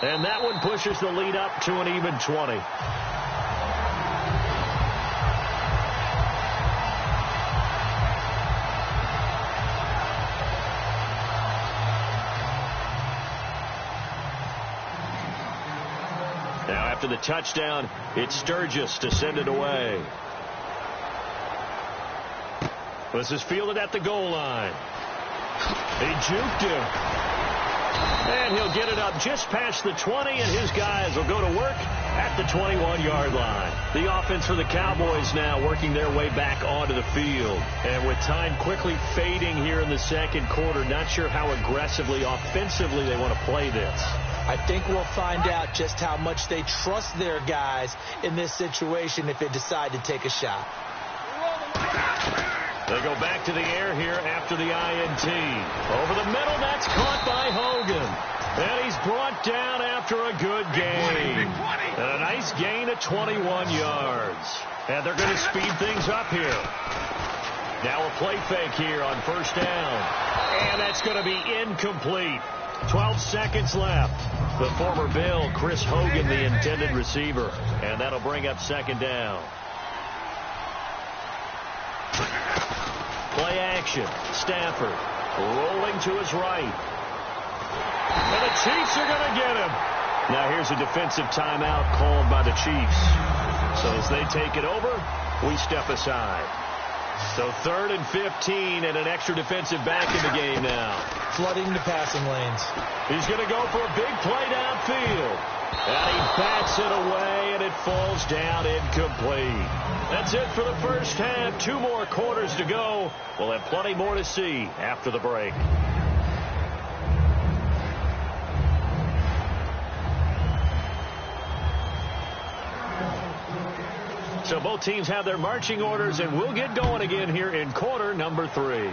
And that one pushes the lead up to an even 20. Now after the touchdown, it's Sturgis to send it away. This is fielded at the goal line. He juked him. And he'll get it up just past the 20, and his guys will go to work at the 21-yard line. The offense for the Cowboys now working their way back onto the field. And with time quickly fading here in the second quarter, not sure how aggressively, offensively they want to play this. I think we'll find out just how much they trust their guys in this situation if they decide to take a shot. They go back to the air here after the INT. Over the middle, that's caught by Hogan. And he's brought down after a good gain. And a nice gain of 21 yards. And they're going to speed things up here. Now a play fake here on first down. And that's going to be incomplete. 12 seconds left. The former Bill, Chris Hogan, the intended receiver. And that'll bring up second down. Play action. Stafford rolling to his right. And the Chiefs are going to get him. Now here's a defensive timeout called by the Chiefs. So as they take it over, we step aside. So 3rd and 15 and an extra defensive back in the game now. Flooding the passing lanes. He's going to go for a big play downfield. And he bats it away, and it falls down incomplete. That's it for the first half. 2 more quarters to go. We'll have plenty more to see after the break. So both teams have their marching orders, and we'll get going again here in quarter number 3.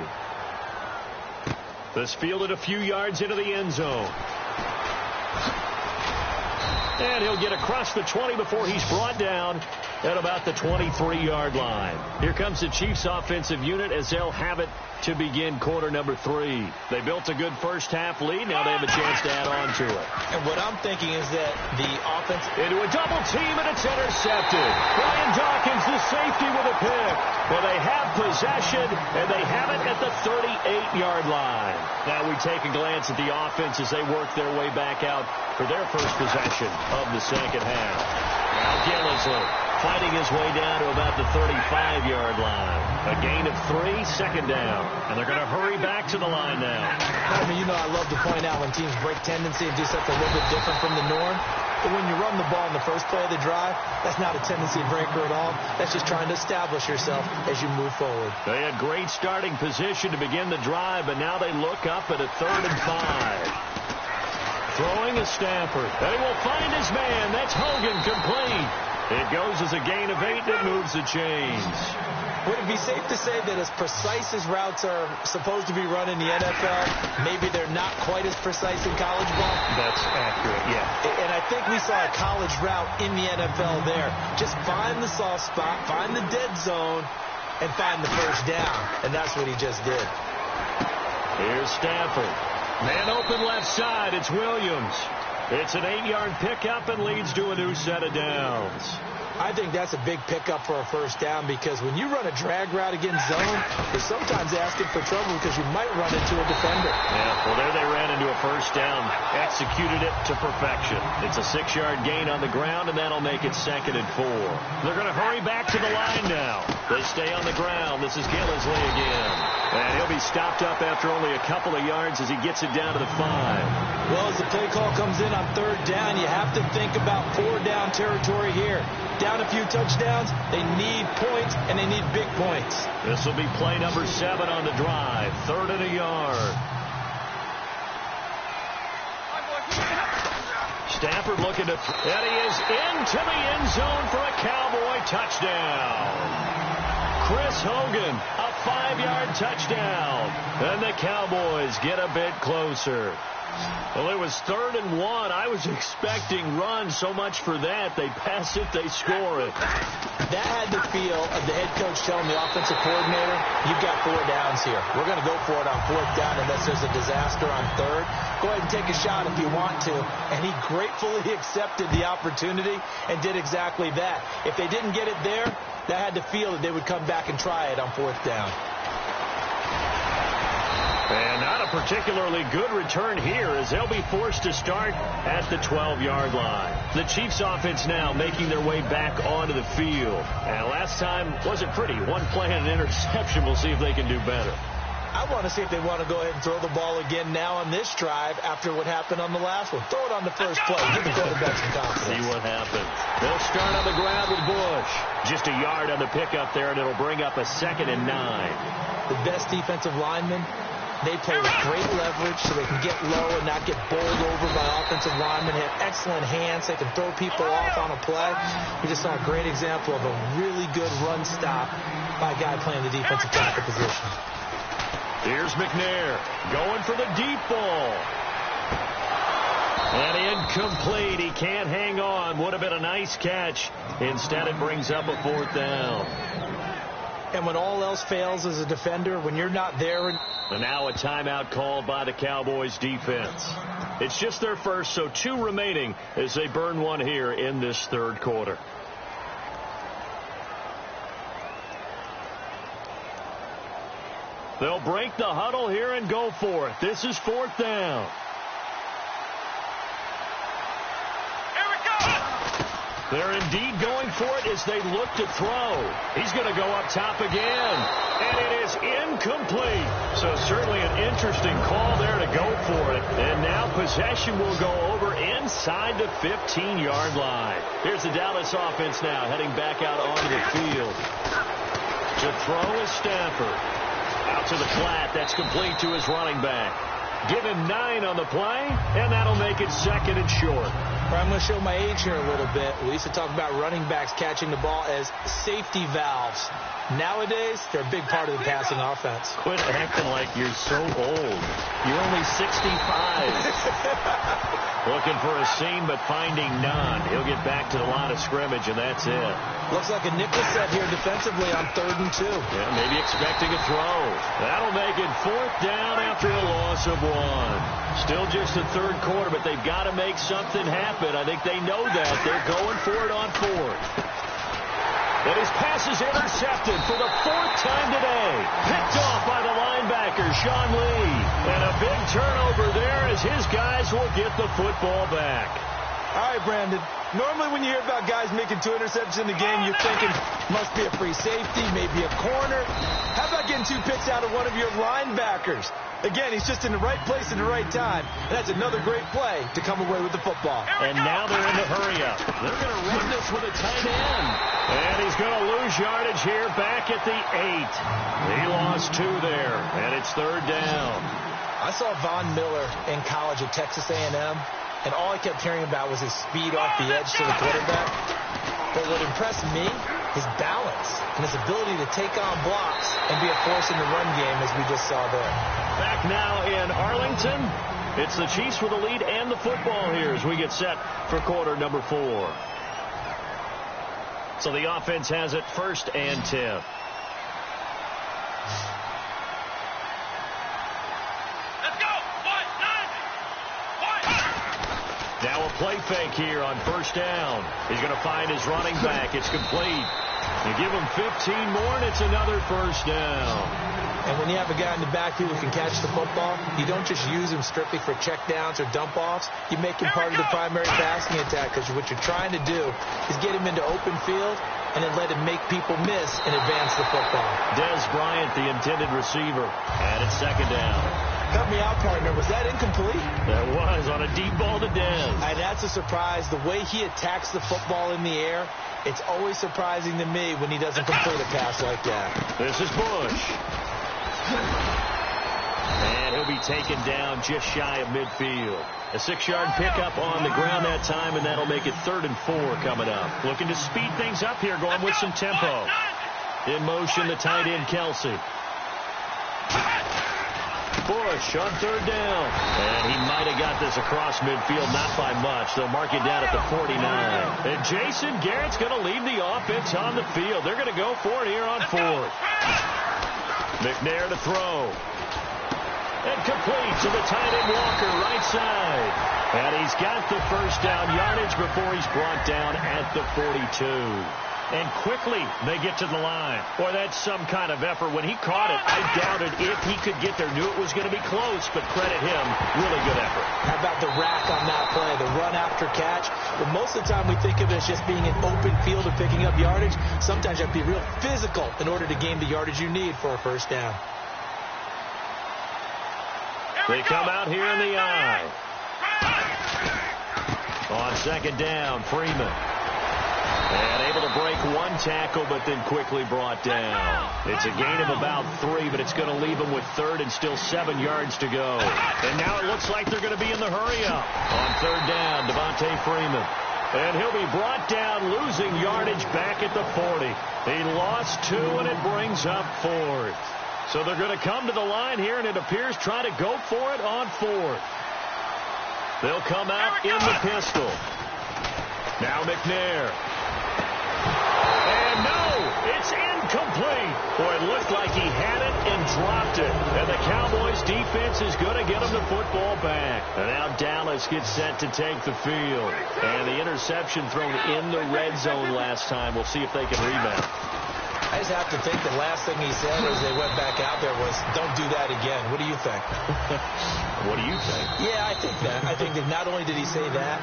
This fielded a few yards into the end zone. And he'll get across the 20 before he's brought down at about the 23-yard line. Here comes the Chiefs offensive unit as they'll have it to begin quarter number 3. They built a good first half lead. Now they have a chance to add on to it. And what I'm thinking is that the offense into a double team, and it's intercepted. Brian Dawkins, the safety, with a pick. Well, they have possession, and they have it at the 38-yard line. Now we take a glance at the offense as they work their way back out for their first possession of the second half. Now Gillisley fighting his way down to about the 35-yard line. A gain of 3, second down. And they're going to hurry back to the line now. I mean, I love to point out when teams break tendency and do something a little bit different from the norm. But when you run the ball in the first play of the drive, that's not a tendency breaker at all. That's just trying to establish yourself as you move forward. They had great starting position to begin the drive, but now they look up at a 3rd and 5. Throwing is Stafford. And he will find his man. That's Hogan, complete. It goes as a gain of 8 that moves the chains. Would it be safe to say that as precise as routes are supposed to be run in the NFL, maybe they're not quite as precise in college ball? That's accurate, yeah. And I think we saw a college route in the NFL there. Just find the soft spot, find the dead zone, and find the first down. And that's what he just did. Here's Stafford. Man open left side. It's Williams. It's an 8-yard pickup and leads to a new set of downs. I think that's a big pickup for a first down because when you run a drag route against zone, you're sometimes asking for trouble because you might run into a defender. Yeah, well, there they ran into a first down, executed it to perfection. It's a 6-yard gain on the ground, and that'll make it 2nd and 4. They're going to hurry back to the line now. They stay on the ground. This is Gillisley again. And he'll be stopped up after only a couple of yards as he gets it down to the 5. Well, as the play call comes in on 3rd down, you have to think about 4-down territory here. Down a few touchdowns, they need points, and they need big points. This will be play number 7 on the drive. 3rd and a yard. Stafford looking to... And he is into the end zone for a Cowboy touchdown. Chris Hogan, a 5-yard touchdown. And the Cowboys get a bit closer. Well, it was 3rd and 1. I was expecting runs, so much for that. They pass it, they score it. That had the feel of the head coach telling the offensive coordinator, you've got 4 downs here. We're going to go for it on 4th down unless there's a disaster on 3rd. Go ahead and take a shot if you want to. And he gratefully accepted the opportunity and did exactly that. If they didn't get it there, that had the feel that they would come back and try it on 4th down. And not a particularly good return here as they'll be forced to start at the 12-yard line. The Chiefs offense now making their way back onto the field. And last time wasn't pretty. 1 play and an interception. We'll see if they can do better. I want to see if they want to go ahead and throw the ball again now on this drive after what happened on the last one. Throw it on the first play. Give the quarterback some confidence. See what happens. They'll start on the ground with Bush. Just a yard on the pickup there, and it'll bring up a 2nd and 9. The best defensive linemen, they play with great leverage so they can get low and not get bowled over by offensive linemen. They have excellent hands. They can throw people off on a play. We just saw a great example of a really good run stop by a guy playing the defensive tackle position. Here's McNair going for the deep ball. And incomplete. He can't hang on. Would have been a nice catch. Instead, it brings up a 4th down. And when all else fails as a defender, when you're not there. And now a timeout called by the Cowboys defense. It's just their first, so 2 remaining as they burn one here in this 3rd quarter. They'll break the huddle here and go for it. This is 4th down. Here we go! They're indeed going for it as they look to throw. He's going to go up top again. And it is incomplete. So certainly an interesting call there to go for it. And now possession will go over inside the 15-yard line. Here's the Dallas offense now heading back out onto the field. To throw is Stafford. Out to the flat. That's complete to his running back. Give him 9 on the play, and that'll make it 2nd and short. I'm going to show my age here a little bit. We used to talk about running backs catching the ball as safety valves. Nowadays, they're a big part of the passing offense. Quit acting like you're so old. You're only 65. Looking for a seam, but finding none. He'll get back to the line of scrimmage, and that's it. Looks like a nickel set here defensively on 3rd and 2. Yeah, maybe expecting a throw. That'll make it 4th down after a loss of 1. Still just the 3rd quarter, but they've got to make something happen. I think they know that. They're going for it on 4th. And his pass is intercepted for the 4th time today. Picked off by the linebacker, Sean Lee. And a big turnover there as his guys will get the football back. All right, Brandon. Normally when you hear about guys making 2 interceptions in the game, you're thinking must be a free safety, maybe a corner. How about getting 2 picks out of one of your linebackers? Again, he's just in the right place at the right time. And that's another great play to come away with the football. And now they're in the hurry-up. They're going to run this with a tight end. And he's going to lose yardage here back at the 8. He lost 2 there, and it's 3rd down. I saw Von Miller in college at Texas A&M, and all I kept hearing about was his speed off the edge to the quarterback. But what impressed me, his balance and his ability to take on blocks and be a force in the run game, as we just saw there. Back now in Arlington. It's the Chiefs with the lead and the football here as we get set for quarter number 4. So the offense has it 1st and 10. Now a play fake here on 1st down. He's going to find his running back. It's complete. You give him 15 more, and it's another 1st down. And when you have a guy in the backfield who can catch the football, you don't just use him strictly for checkdowns or dump-offs. You make him part of the primary passing attack, because what you're trying to do is get him into open field and then let him make people miss and advance the football. Des Bryant, the intended receiver, and it's 2nd down. Cut me out, partner. Was that incomplete? That was on a deep ball to Des. And that's a surprise. The way he attacks the football in the air, it's always surprising to me when he doesn't complete a pass like that. This is Bush. And he'll be taken down just shy of midfield. A 6-yard pickup on the ground that time, and that'll make it 3rd and 4 coming up. Looking to speed things up here, going with some tempo. In motion, the tight end, Kelsey. Bush on 3rd down. And he might have got this across midfield, not by much. They'll mark it down at the 49. And Jason Garrett's going to lead the offense on the field. They're going to go for it here on 4th. McNair to throw. And complete to the tight end Walker, right side. And he's got the 1st down yardage before he's brought down at the 42. And quickly they get to the line. Boy, that's some kind of effort. When he caught it, I doubted if he could get there. Knew it was going to be close, but credit him. Really good effort. How about the rack on that play, the run after catch? But most of the time we think of it as just being an open field and picking up yardage. Sometimes you have to be real physical in order to gain the yardage you need for a 1st down. They come out here in the I. On second down, Freeman. And able to break one tackle, but then quickly brought down. It's a gain of about 3, but it's going to leave them with third and still 7 yards to go. And now it looks like they're going to be in the hurry-up. On third down, Devontae Freeman. And he'll be brought down, losing yardage back at the 40. He lost 2, and it brings up 4th. So they're going to come to the line here, and it appears try to go for it on 4th. They'll come out in the pistol. Now McNair. And no, it's incomplete. Boy, it looked like he had it and dropped it. And the Cowboys defense is going to get him the football back. And now Dallas gets set to take the field. And the interception thrown in the red zone last time. We'll see if they can rebound. I just have to think the last thing he said as they went back out there was, don't do that again. What do you think? What do you think? Yeah, I think that. I think that not only did he say that,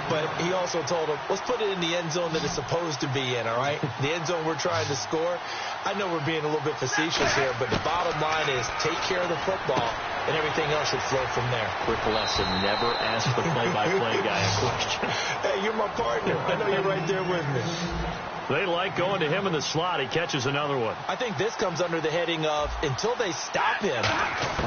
but he also told him, let's put it in the end zone that it's supposed to be in, all right? The end zone we're trying to score. I know we're being a little bit facetious here, but the bottom line is take care of the football, and everything else should flow from there. Quick lesson, never ask the play-by-play guy a question. Hey, you're my partner. I know you're right there with me. They like going to him in the slot. He catches another one. I think this comes under the heading of, until they stop him,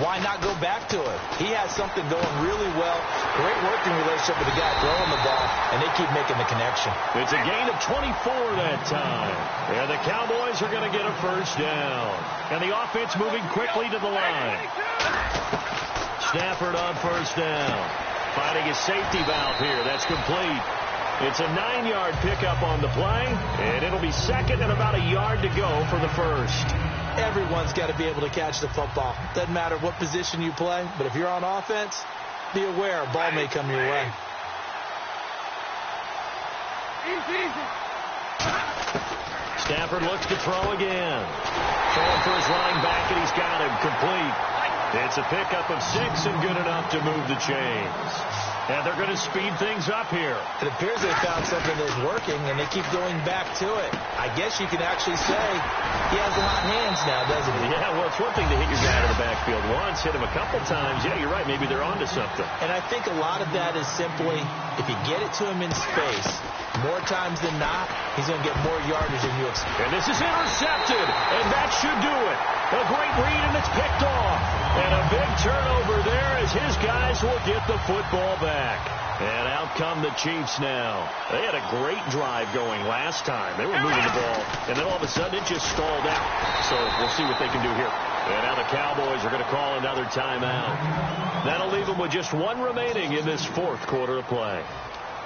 why not go back to it? He has something going really well. Great working relationship with the guy throwing the ball, and they keep making the connection. It's a gain of 24 that time. And the Cowboys are going to get a first down. And the offense moving quickly to the line. Stafford on first down. Finding his safety valve here. That's complete. It's a 9-yard pickup on the play, and it'll be second and about a yard to go for the first. Everyone's got to be able to catch the football. Doesn't matter what position you play, but if you're on offense, be aware a ball may come your way. Stafford looks to throw again. Throwing for his running back, and he's got him complete. It's a pickup of 6 and good enough to move the chains. And they're going to speed things up here. It appears they found something that's working, and they keep going back to it. I guess you can actually say he has the hot hands now, doesn't he? Yeah, well, it's one thing to hit your guy out of the backfield once, hit him a couple times. Yeah, you're right. Maybe they're onto something. And I think a lot of that is simply if you get it to him in space, more times than not, he's going to get more yardage than you expect. And this is intercepted, and that should do it. A great read, and it's picked off. And a big turnover there as his guys will get the football back. And out come the Chiefs now. They had a great drive going last time. They were moving the ball, and then all of a sudden it just stalled out. So we'll see what they can do here. And now the Cowboys are going to call another timeout. That'll leave them with just 1 remaining in this 4th quarter of play.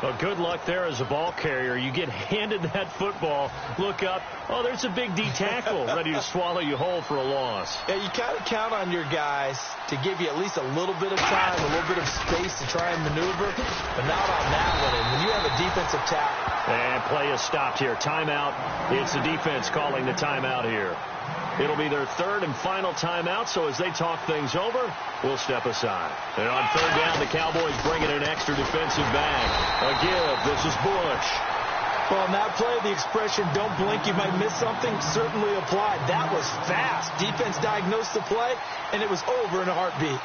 Well, good luck there as a ball carrier. You get handed that football, look up, oh, there's a big D tackle ready to swallow you whole for a loss. Yeah, you kind of count on your guys to give you at least a little bit of time, a little bit of space to try and maneuver, but not on that one. And when you have a defensive tackle. And play is stopped here. Timeout. It's the defense calling the timeout here. It'll be their 3rd and final timeout, so as they talk things over, we'll step aside. And on 3rd down, the Cowboys bringing an extra defensive back. A give. This is Bush. Well, on that play, the expression, don't blink, you might miss something, certainly applied. That was fast. Defense diagnosed the play, and it was over in a heartbeat.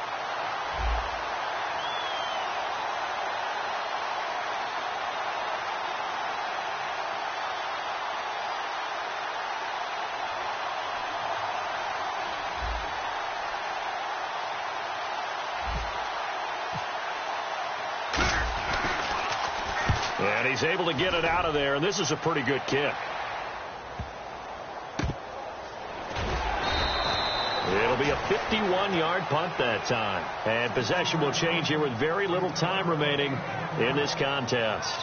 And he's able to get it out of there, and this is a pretty good kick. It'll be a 51-yard punt that time. And possession will change here with very little time remaining in this contest.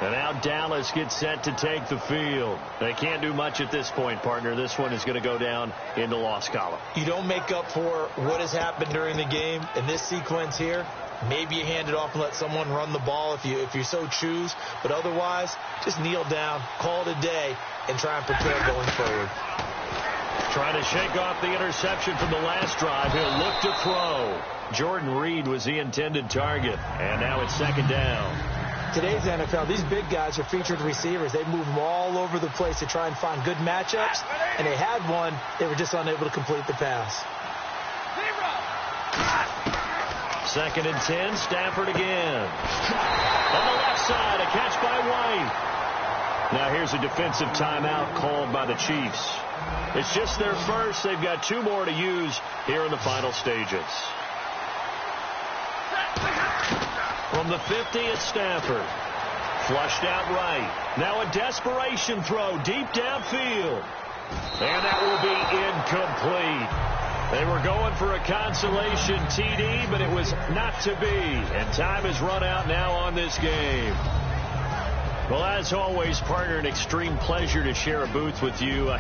And now Dallas gets set to take the field. They can't do much at this point, partner. This one is going to go down in the loss column. You don't make up for what has happened during the game in this sequence here. Maybe you hand it off and let someone run the ball if you so choose. But otherwise, just kneel down, call it a day, and try and prepare going forward. Trying to shake off the interception from the last drive. He'll look to throw. Jordan Reed was the intended target. And now it's 2nd down. Today's NFL, these big guys are featured receivers. They move them all over the place to try and find good matchups. And they had one. They were just unable to complete the pass. 2nd and 10, Stafford again. On the left side, a catch by White. Now here's a defensive timeout called by the Chiefs. It's just their first. They've got 2 more to use here in the final stages. From the 50, it's Stafford. Flushed out right. Now a desperation throw deep downfield. And that will be incomplete. They were going for a consolation TD, but it was not to be. And time has run out now on this game. Well, as always, partner, an extreme pleasure to share a booth with you.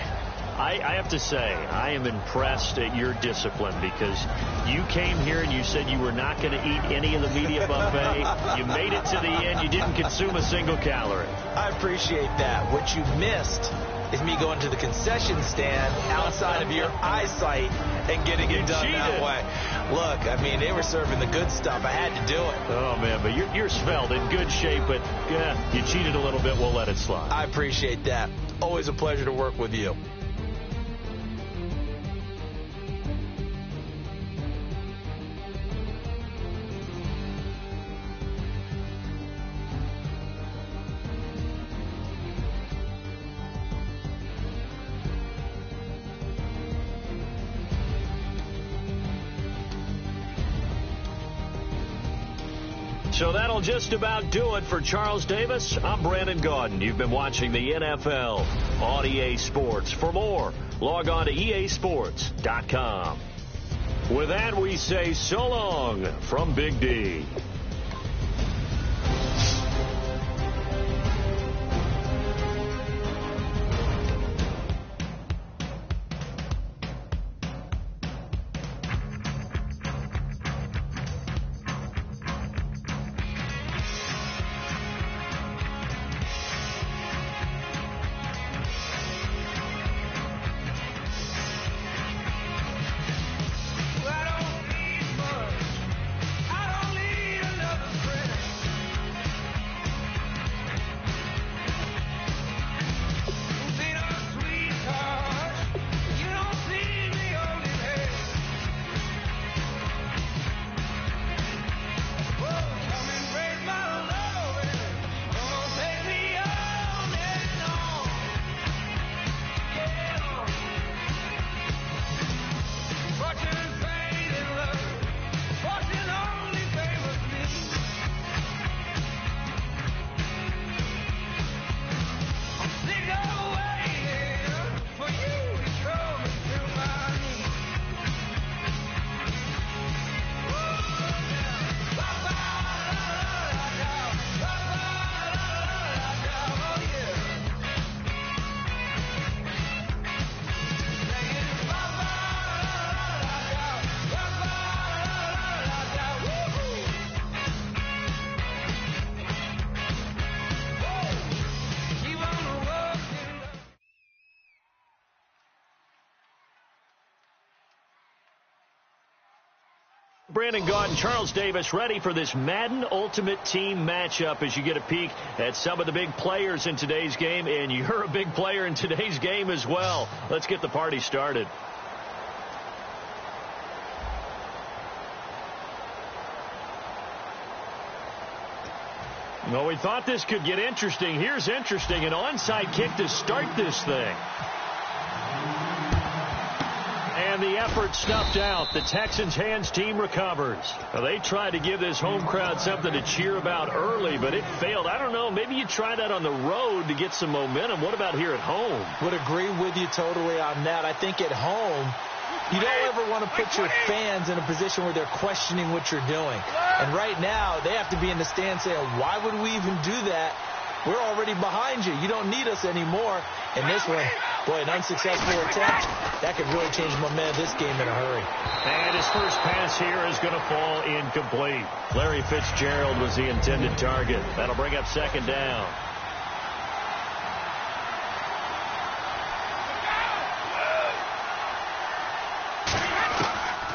I have to say, I am impressed at your discipline because you came here and you said you were not going to eat any of the media buffet. You made it to the end. You didn't consume a single calorie. I appreciate that. What you missed is me going to the concession stand outside of your eyesight and getting it done that way. Look, I mean, they were serving the good stuff. I had to do it. Oh, man, but you're svelte, in good shape, but yeah, you cheated a little bit. We'll let it slide. I appreciate that. Always a pleasure to work with you. So that'll just about do it for Charles Davis. I'm Brandon Gaudin. You've been watching the NFL on EA Sports. For more, log on to easports.com. With that, we say so long from Big D. Brandon Gaudin, Charles Davis, ready for this Madden Ultimate Team matchup as you get a peek at some of the big players in today's game, and you're a big player in today's game as well. Let's get the party started. Well, we thought this could get interesting. Here's interesting, an onside kick to start this thing. And the effort snuffed out. The Texans' hands team recovers. Well, they tried to give this home crowd something to cheer about early, but it failed. I don't know. Maybe you try that on the road to get some momentum. What about here at home? Would agree with you totally on that. I think at home, you don't ever want to put your fans in a position where they're questioning what you're doing. And right now, they have to be in the stand saying, why would we even do that? We're already behind you. You don't need us anymore. And this one, boy, an unsuccessful attempt. That could really change the momentum of this game in a hurry. And his first pass here is going to fall incomplete. Larry Fitzgerald was the intended target. That'll bring up second down.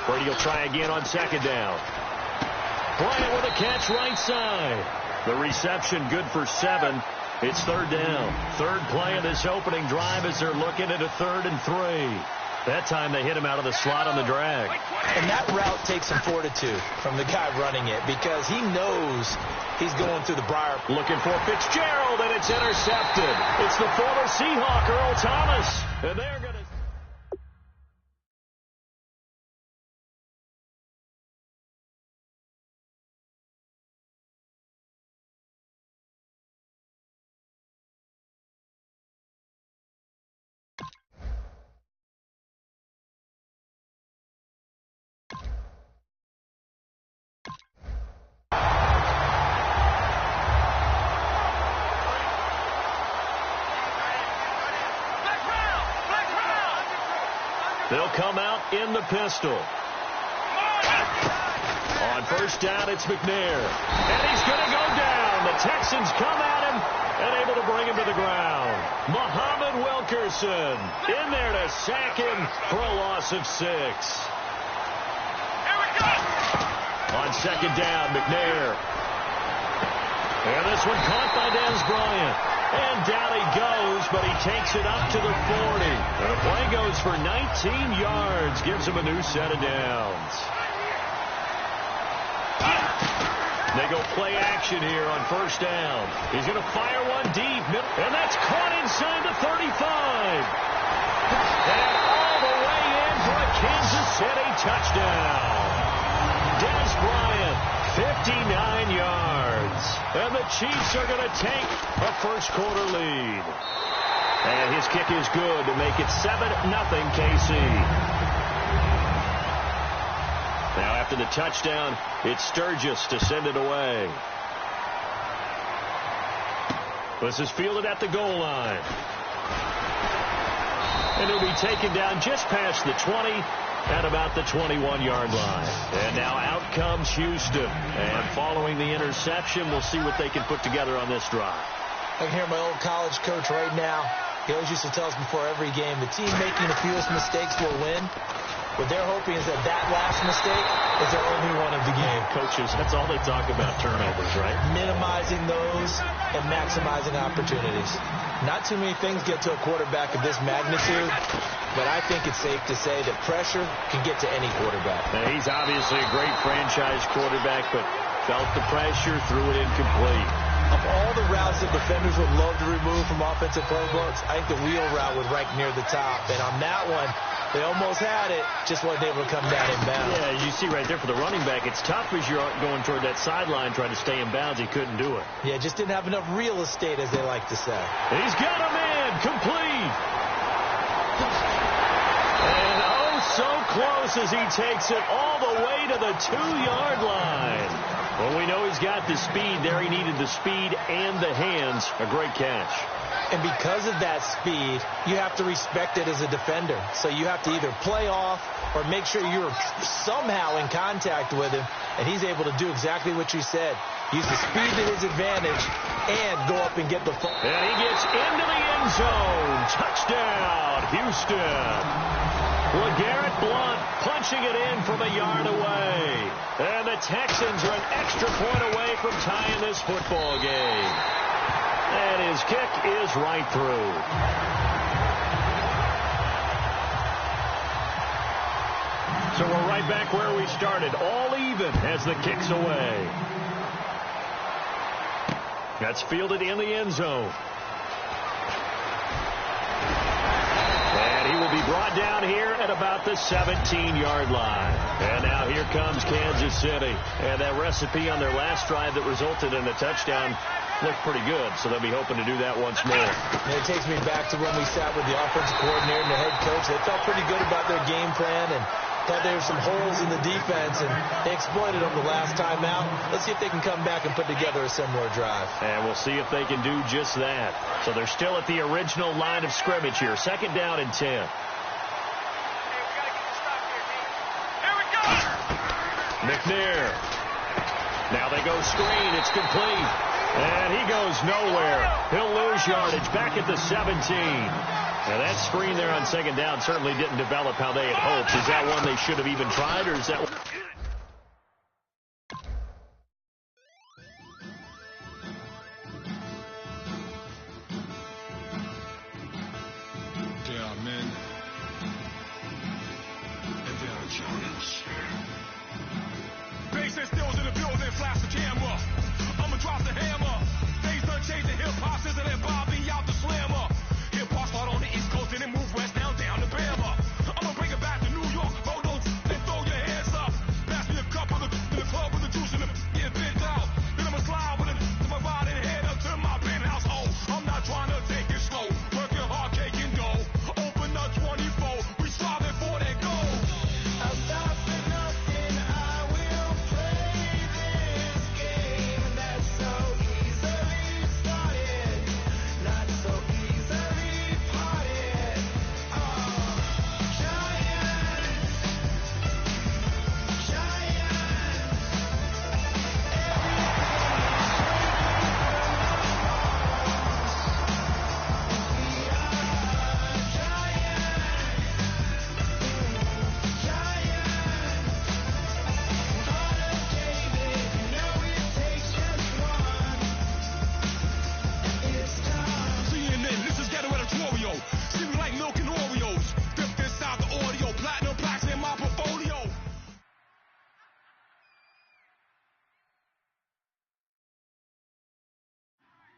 Brady will try again on second down. Bryant with a catch right side. The reception good for 7. It's third down. Third play of this opening drive as they're looking at a 3rd and 3. That time they hit him out of the slot on the drag. And that route takes some fortitude from the guy running it because he knows he's going through the briar. Looking for Fitzgerald, and it's intercepted. It's the former Seahawk, Earl Thomas. And they're going to... They'll come out in the pistol. On first down, it's McNair. And he's going to go down. The Texans come at him and able to bring him to the ground. Muhammad Wilkerson in there to sack him for a loss of 6. On second down, McNair. And this one caught by Dez Bryant. And down he goes, but he takes it up to the 40. And the play goes for 19 yards, gives him a new set of downs. They go play action here on first down. He's going to fire one deep, and that's caught inside the 35. And all the way in for a Kansas City touchdown. Dez Bryant, 59 yards. And the Chiefs are going to take a first-quarter lead. And his kick is good to make it 7-0 KC. Now after the touchdown, it's Sturgis to send it away. This is fielded at the goal line. And he'll be taken down just past the 20 at about the 21-yard line. And now out comes Houston. And following the interception, we'll see what they can put together on this drive. I can hear my old college coach right now. He always used to tell us before every game, the team making the fewest mistakes will win. What they're hoping is that last mistake is their only one of the game. Coaches, that's all they talk about, turnovers, right? Minimizing those and maximizing opportunities. Not too many things get to a quarterback of this magnitude, but I think it's safe to say that pressure can get to any quarterback. Now, he's obviously a great franchise quarterback, but felt the pressure, threw it incomplete. Of all the routes that defenders would love to remove from offensive playbooks, I think the wheel route would rank near the top. And on that one, they almost had it, just wasn't able to come down in bounds. Yeah, you see right there for the running back, it's tough as you're going toward that sideline trying to stay in bounds. He couldn't do it. Yeah, just didn't have enough real estate, as they like to say. He's got a man, complete. And oh, so close as he takes it all the way to the 2-yard line. Well, we know he's got the speed there. He needed the speed and the hands. A great catch. And because of that speed, you have to respect it as a defender. So you have to either play off or make sure you're somehow in contact with him. And he's able to do exactly what you said. Use the speed to his advantage and go up and get the ball. And he gets into the end zone. Touchdown, Houston. LeGarrette Blount punching it in from a yard away. And the Texans are an extra point away from tying this football game. And his kick is right through. So we're right back where we started. All even as the kick's away. That's fielded in the end zone. And he will be brought down here at about the 17-yard line. And now here comes Kansas City. And that recipe on their last drive that resulted in a touchdown looked pretty good, so they'll be hoping to do that once more. And it takes me back to when we sat with the offensive coordinator and the head coach. They felt pretty good about their game plan and thought there were some holes in the defense, and they exploited them the last time out. Let's see if they can come back and put together a similar drive. And we'll see if they can do just that. So they're still at the original line of scrimmage here. Second down and 10. McNair. Now they go screen. It's complete. And he goes nowhere. He'll lose yardage back at the 17. Now that screen there on second down certainly didn't develop how they had hoped. Is that one they should have even tried, or is that... Yeah, man.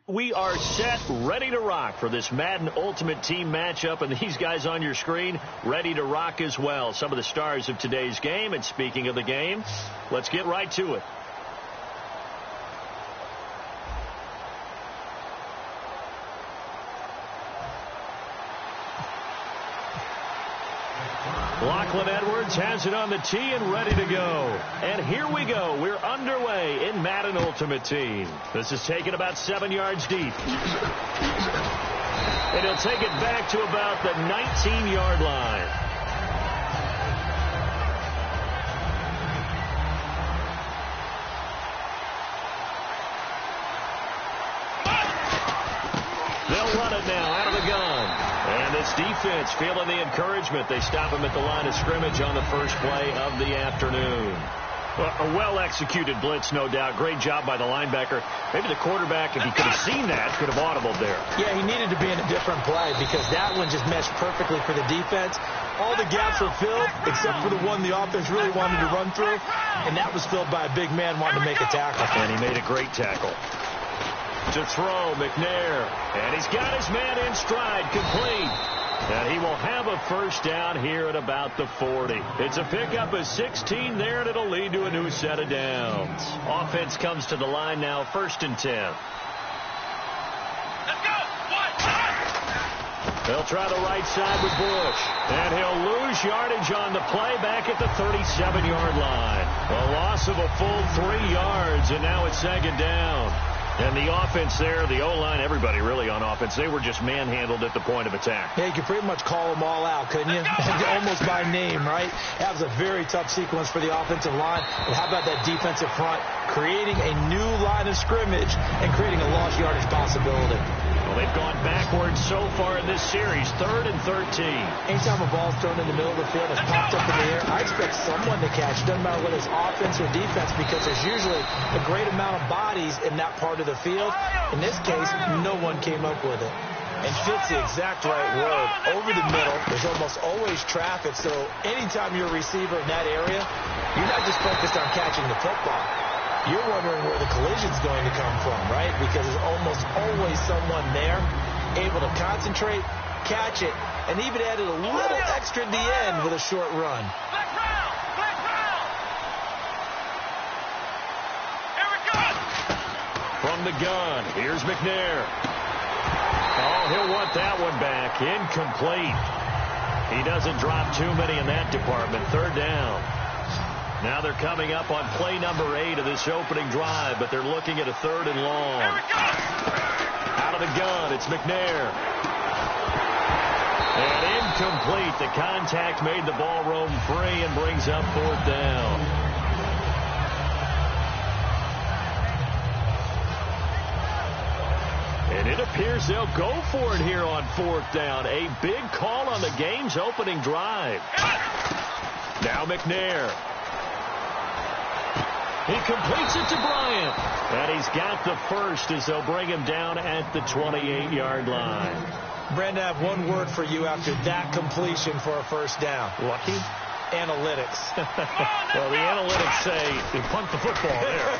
We are set, ready to rock for this Madden Ultimate Team matchup, and these guys on your screen ready to rock as well. Some of the stars of today's game, and speaking of the game, let's get right to it. Lachlan Edwards has it on the tee and ready to go. And here we go. We're underway in Madden Ultimate Team. This is taken about 7 yards deep. And he'll take it back to about the 19-yard line. They'll run it now out of the gun. And this defense feeling the encouragement. They stop him at the line of scrimmage on the first play of the afternoon. Well, a well-executed blitz, no doubt. Great job by the linebacker. Maybe the quarterback, if he could have seen that, could have audibled there. Yeah, he needed to be in a different play because that one just meshed perfectly for the defense. All the gaps were filled except for the one the offense really wanted to run through, and that was filled by a big man wanting to make a tackle. And he made a great tackle. To throw, McNair. And he's got his man in stride, complete. And he will have a first down here at about the 40. It's a pickup of 16 there, and it'll lead to a new set of downs. Offense comes to the line now, 1st and 10. Let's go! They'll try the right side with Bush. And he'll lose yardage on the play back at the 37-yard line. A loss of a full 3 yards, and now it's 2nd down. And the offense there, the O-line, everybody really on offense, they were just manhandled at the point of attack. Yeah, you could pretty much call them all out, couldn't you? Almost by name, right? That was a very tough sequence for the offensive line. And how about that defensive front creating a new line of scrimmage and creating a lost yardage possibility? Well, they've gone backwards so far in this series, 3rd and 13. Anytime a ball's thrown in the middle of the field, it's popped up in the air, I expect someone to catch. Doesn't matter whether it's offense or defense, because there's usually a great amount of bodies in that part of the field. In this case, no one came up with it. And fits the exact right word. Over the middle, there's almost always traffic, so anytime you're a receiver in that area, you're not just focused on catching the football. You're wondering where the collision's going to come from, right? Because there's almost always someone there able to concentrate, catch it, and even added a little extra at the end with a short run. Black round! Black round! Here we go! From the gun, here's McNair. Oh, he'll want that one back. Incomplete. He doesn't drop too many in that department. 3rd down. Now they're coming up on play number 8 of this opening drive, but they're looking at a 3rd and long. Out of the gun, it's McNair. And incomplete. The contact made the ball roam free and brings up 4th down. And it appears they'll go for it here on 4th down. A big call on the game's opening drive. Now McNair. He completes it to Bryant. And he's got the first as they'll bring him down at the 28-yard line. Brandon, I have one word for you after that completion for a first down. Lucky? Analytics. Well, the analytics say they punt the football there.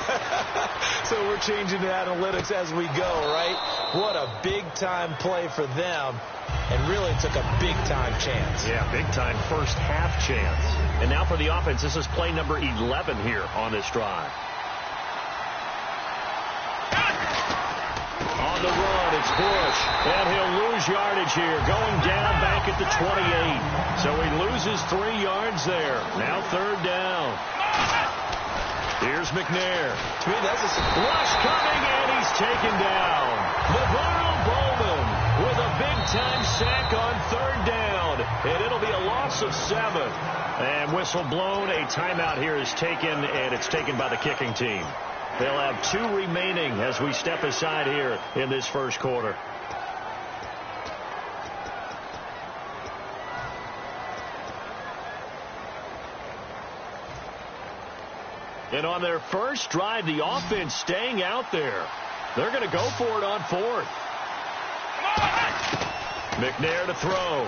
So we're changing to analytics as we go, right? What a big-time play for them. And really took a big-time chance. Yeah, big-time first half chance. And now for the offense, this is play number 11 here on this drive. On the run, it's Bush. And he'll lose yardage here, going down back at the 28. So he loses 3 yards there. Now 3rd down. Here's McNair. To me, that's a rush coming, and he's taken down. Navarro Bowman with a big-time sack on 3rd down. And it'll be a loss of 7. And whistle blown. A timeout here is taken, and it's taken by the kicking team. They'll have 2 remaining as we step aside here in this first quarter. And on their first drive, the offense staying out there. They're going to go for it on 4th. McNair to throw.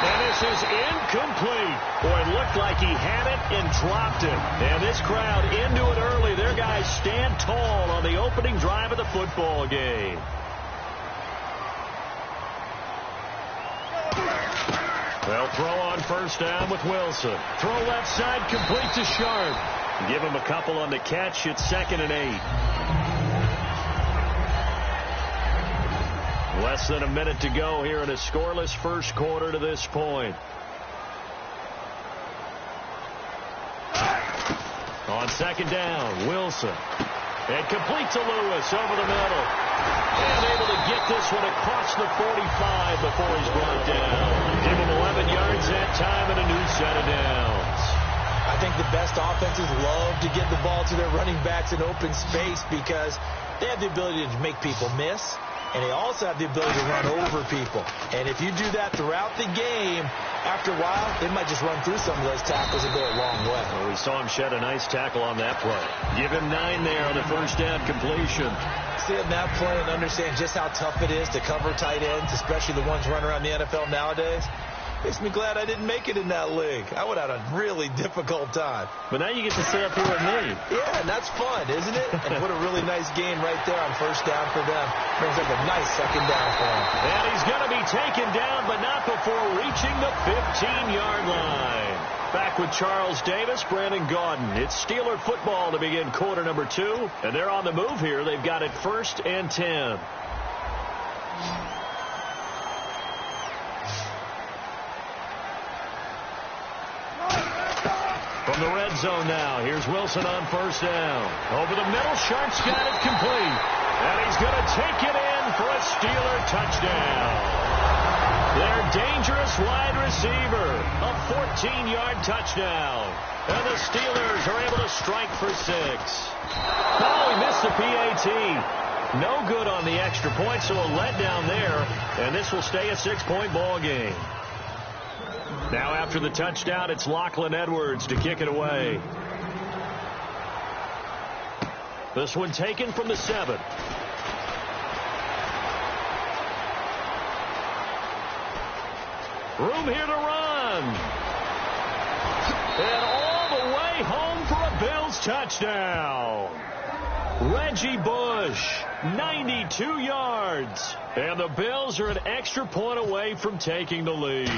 And this is incomplete. Boy, it looked like he had it and dropped it. And this crowd into it early. Their guys stand tall on the opening drive of the football game. They'll throw on first down with Wilson. Throw left side, complete to Sharp. Give him a couple on the catch. It's 2nd and 8. Less than a minute to go here in a scoreless first quarter to this point. On 2nd down, Wilson. And complete to Lewis over the middle. And able to get this one across the 45 before he's brought down. Give him 11 yards that time and a new set of downs. I think the best offenses love to get the ball to their running backs in open space because they have the ability to make people miss, and they also have the ability to run over people. And if you do that throughout the game, after a while, they might just run through some of those tackles and go a long way. Well, we saw him shed a nice tackle on that play. Give him 9 there on the first down completion. Seeing that play and understand just how tough it is to cover tight ends, especially the ones running around the NFL nowadays, makes me glad I didn't make it in that league. I would have had a really difficult time. But now you get to sit up here with me. Yeah, and that's fun, isn't it? And what a really nice game right there on first down for them. Brings up a nice 2nd down for him. And he's going to be taken down, but not before reaching the 15-yard line. Back with Charles Davis, Brandon Gaudin. It's Steeler football to begin quarter number 2. And they're on the move here. They've got it 1st and 10. From the red zone now, here's Wilson on first down. Over the middle, Sharp's got it complete. And he's going to take it in for a Steeler touchdown. Their dangerous wide receiver, a 14-yard touchdown. And the Steelers are able to strike for 6. Oh, he missed the PAT. No good on the extra point, so a letdown there. And this will stay a 6-point ball game. Now after the touchdown, it's Lachlan Edwards to kick it away. This one taken from the 7. Room here to run. And all the way home for a Bills touchdown. Reggie Bush, 92 yards. And the Bills are an extra point away from taking the lead.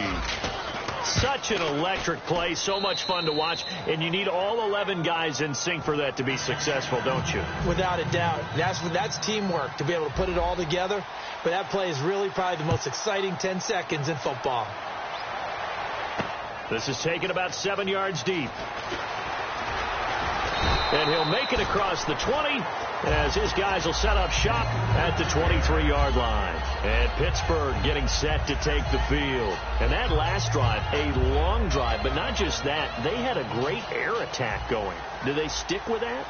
Such an electric play, so much fun to watch, and you need all 11 guys in sync for that to be successful, don't you? Without a doubt. That's teamwork, to be able to put it all together. But that play is really probably the most exciting 10 seconds in football. This is taken about 7 yards deep. And he'll make it across the 20 as his guys will set up shop at the 23-yard line. And Pittsburgh getting set to take the field. And that last drive, a long drive, but not just that. They had a great air attack going. Do they stick with that?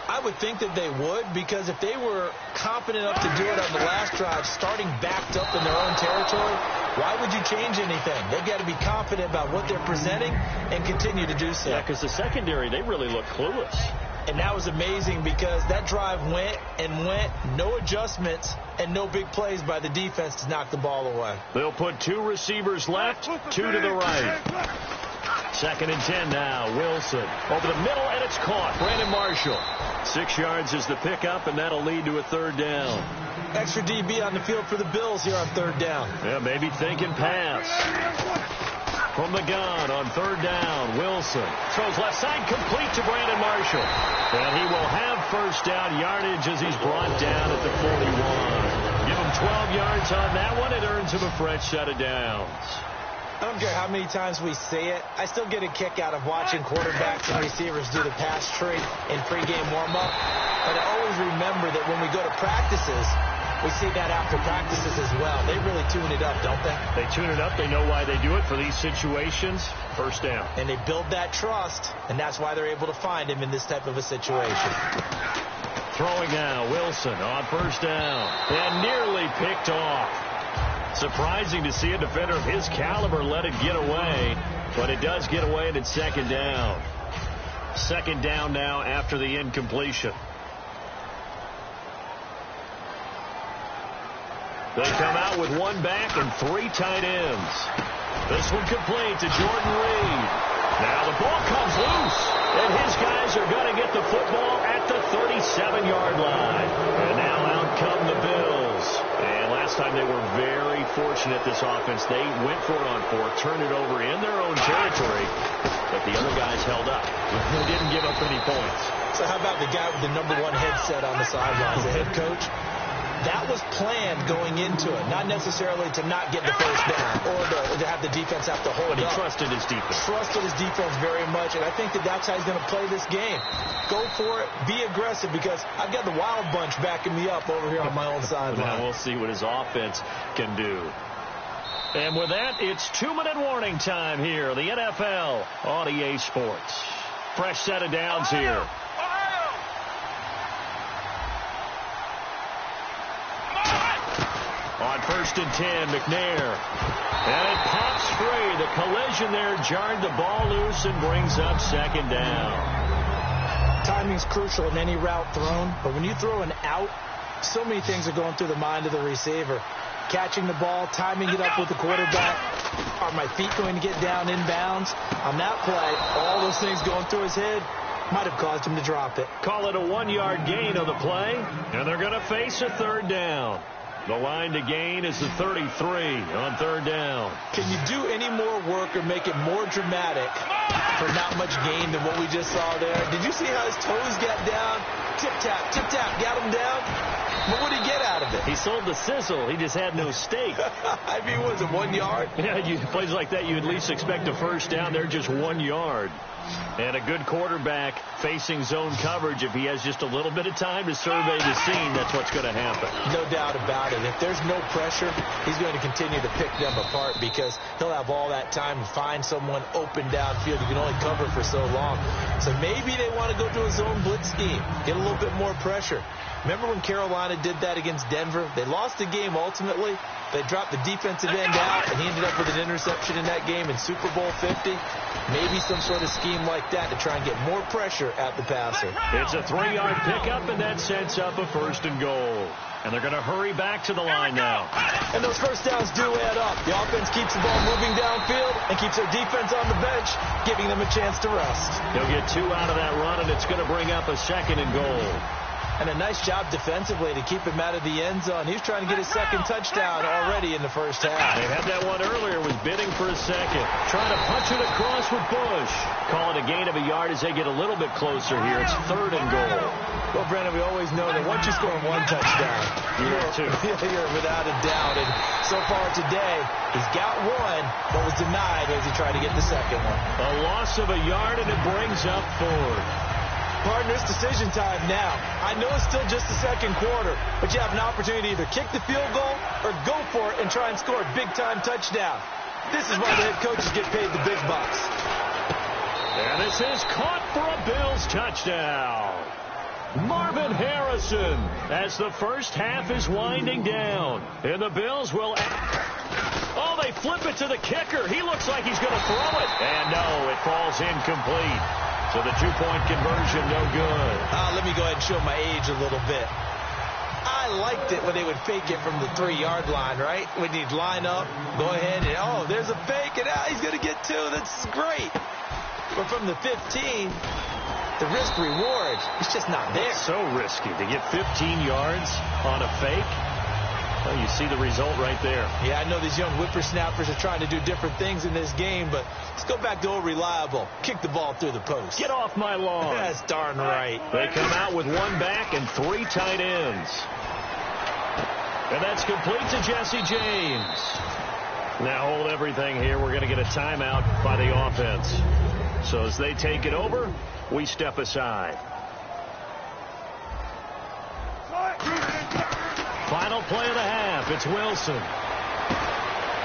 I would think that they would, because if they were confident enough to do it on the last drive, starting backed up in their own territory, why would you change anything? They've got to be confident about what they're presenting and continue to do so. Yeah, because the secondary, they really look clueless. And that was amazing because that drive went and went, no adjustments, and no big plays by the defense to knock the ball away. They'll put 2 receivers left, 2 to the right. 2nd and 10 now. Wilson over the middle, and it's caught. Brandon Marshall. 6 yards is the pickup, and that'll lead to a 3rd down. Extra DB on the field for the Bills here on 3rd down. Yeah, maybe thinking pass. From the gun on 3rd down, Wilson throws left side, complete to Brandon Marshall. And he will have first down yardage as he's brought down at the 41. Give him 12 yards on that one. It earns him a fresh set of downs. I don't care how many times we say it, I still get a kick out of watching quarterbacks and receivers do the pass tree in pregame warm-up. But I always remember that when we go to practices, we see that after practices as well. They really tune it up, don't they? They tune it up. They know why they do it for these situations. First down. And they build that trust, and that's why they're able to find him in this type of a situation. Throwing now, Wilson on first down. And nearly picked off. Surprising to see a defender of his caliber let it get away, but it does get away, and it's 2nd down. 2nd down now after the incompletion. They come out with 1 back and 3 tight ends. This one complete to Jordan Reed. Now the ball comes loose, and his guys are going to get the football at the 37-yard line. And now out come the Bills. And last time they were very fortunate, this offense. They went for it on fourth, turned it over in their own territory, but the other guys held up. They didn't give up any points. So how about the guy with the number one headset on the sidelines, the head coach? That was planned going into it, not necessarily to not get the first down or to have the defense have to hold But he up. trusted his defense. Trusted his defense very much, and I think that's how he's going to play this game. Go for it. Be aggressive, because I've got the wild bunch backing me up over here on my own sideline. Now we'll see what his offense can do. And with that, it's 2-minute warning time here. The NFL on EA Sports. Fresh set of downs here. On 1st and 10, McNair. And it pops free. The collision there jarred the ball loose and brings up 2nd down. Timing's crucial in any route thrown, but when you throw an out, so many things are going through the mind of the receiver. Catching the ball, timing it up with the quarterback. Are my feet going to get down inbounds? On that play, all those things going through his head might have caused him to drop it. Call it a 1-yard gain on the play, and they're going to face a 3rd down. The line to gain is the 33 on 3rd down. Can you do any more work or make it more dramatic for not much gain than what we just saw there? Did you see how his toes got down? Tip-tap, got him down. But what did he get out of it? He sold the sizzle. He just had no steak. I mean, was it 1 yard? Yeah, plays like that, you at least expect a first down. They're just 1 yard. And a good quarterback facing zone coverage, if he has just a little bit of time to survey the scene, that's what's going to happen. No doubt about it. If there's no pressure, he's going to continue to pick them apart, because he'll have all that time to find someone open downfield. You can only cover for so long. So maybe they want to go to a zone blitz scheme, get a little bit more pressure. Remember when Carolina did that against Denver? They lost the game ultimately. They dropped the defensive end out, and he ended up with an interception in that game in Super Bowl 50. Maybe some sort of scheme like that to try and get more pressure at the passer. It's a 3-yard pickup, and that sets up a 1st and goal. And they're going to hurry back to the line now. And those first downs do add up. The offense keeps the ball moving downfield and keeps their defense on the bench, giving them a chance to rest. They'll get 2 out of that run, and it's going to bring up a 2nd and goal. And a nice job defensively to keep him out of the end zone. He was trying to get his 2nd touchdown already in the first half. They had that one earlier, was bidding for a 2nd. Trying to punch it across with Bush. Call it a gain of a yard as they get a little bit closer here. It's 3rd and goal. Well, Brandon, we always know that once you score 1 touchdown, you're without a doubt. And so far today, he's got 1, but was denied as he tried to get the 2nd one. A loss of a yard, and it brings up 4th. Partners, decision time now. I know it's still just the 2nd quarter, but you have an opportunity to either kick the field goal or go for it and try and score a big-time touchdown. This is why the head coaches get paid the big bucks. And this is caught for a Bills touchdown. Marvin Harrison, as the first half is winding down. And the Bills will... Oh, they flip it to the kicker. He looks like he's going to throw it. And no, it falls incomplete. So the 2-point conversion, no good. Let me go ahead and show my age a little bit. I liked it when they would fake it from the 3-yard line, right? When he'd line up, go ahead, and, oh, there's a fake, and he's going to get 2. That's great. But from the 15, the risk-reward is just not there. It's so risky to get 15 yards on a fake. Well, you see the result right there. Yeah, I know these young whippersnappers are trying to do different things in this game, but let's go back to old reliable. Kick the ball through the post. Get off my lawn. That's darn right. They come out with 1 back and 3 tight ends. And that's complete to Jesse James. Now hold everything here. We're going to get a timeout by the offense. So as they take it over, we step aside. Final play of the half. It's Wilson.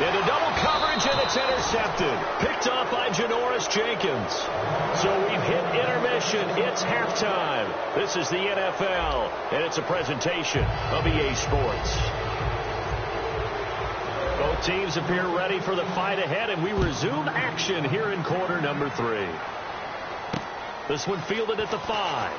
Into double coverage, and it's intercepted. Picked off by Janoris Jenkins. So we've hit intermission. It's halftime. This is the NFL, and it's a presentation of EA Sports. Both teams appear ready for the fight ahead, and we resume action here in quarter number 3. This one fielded at the 5.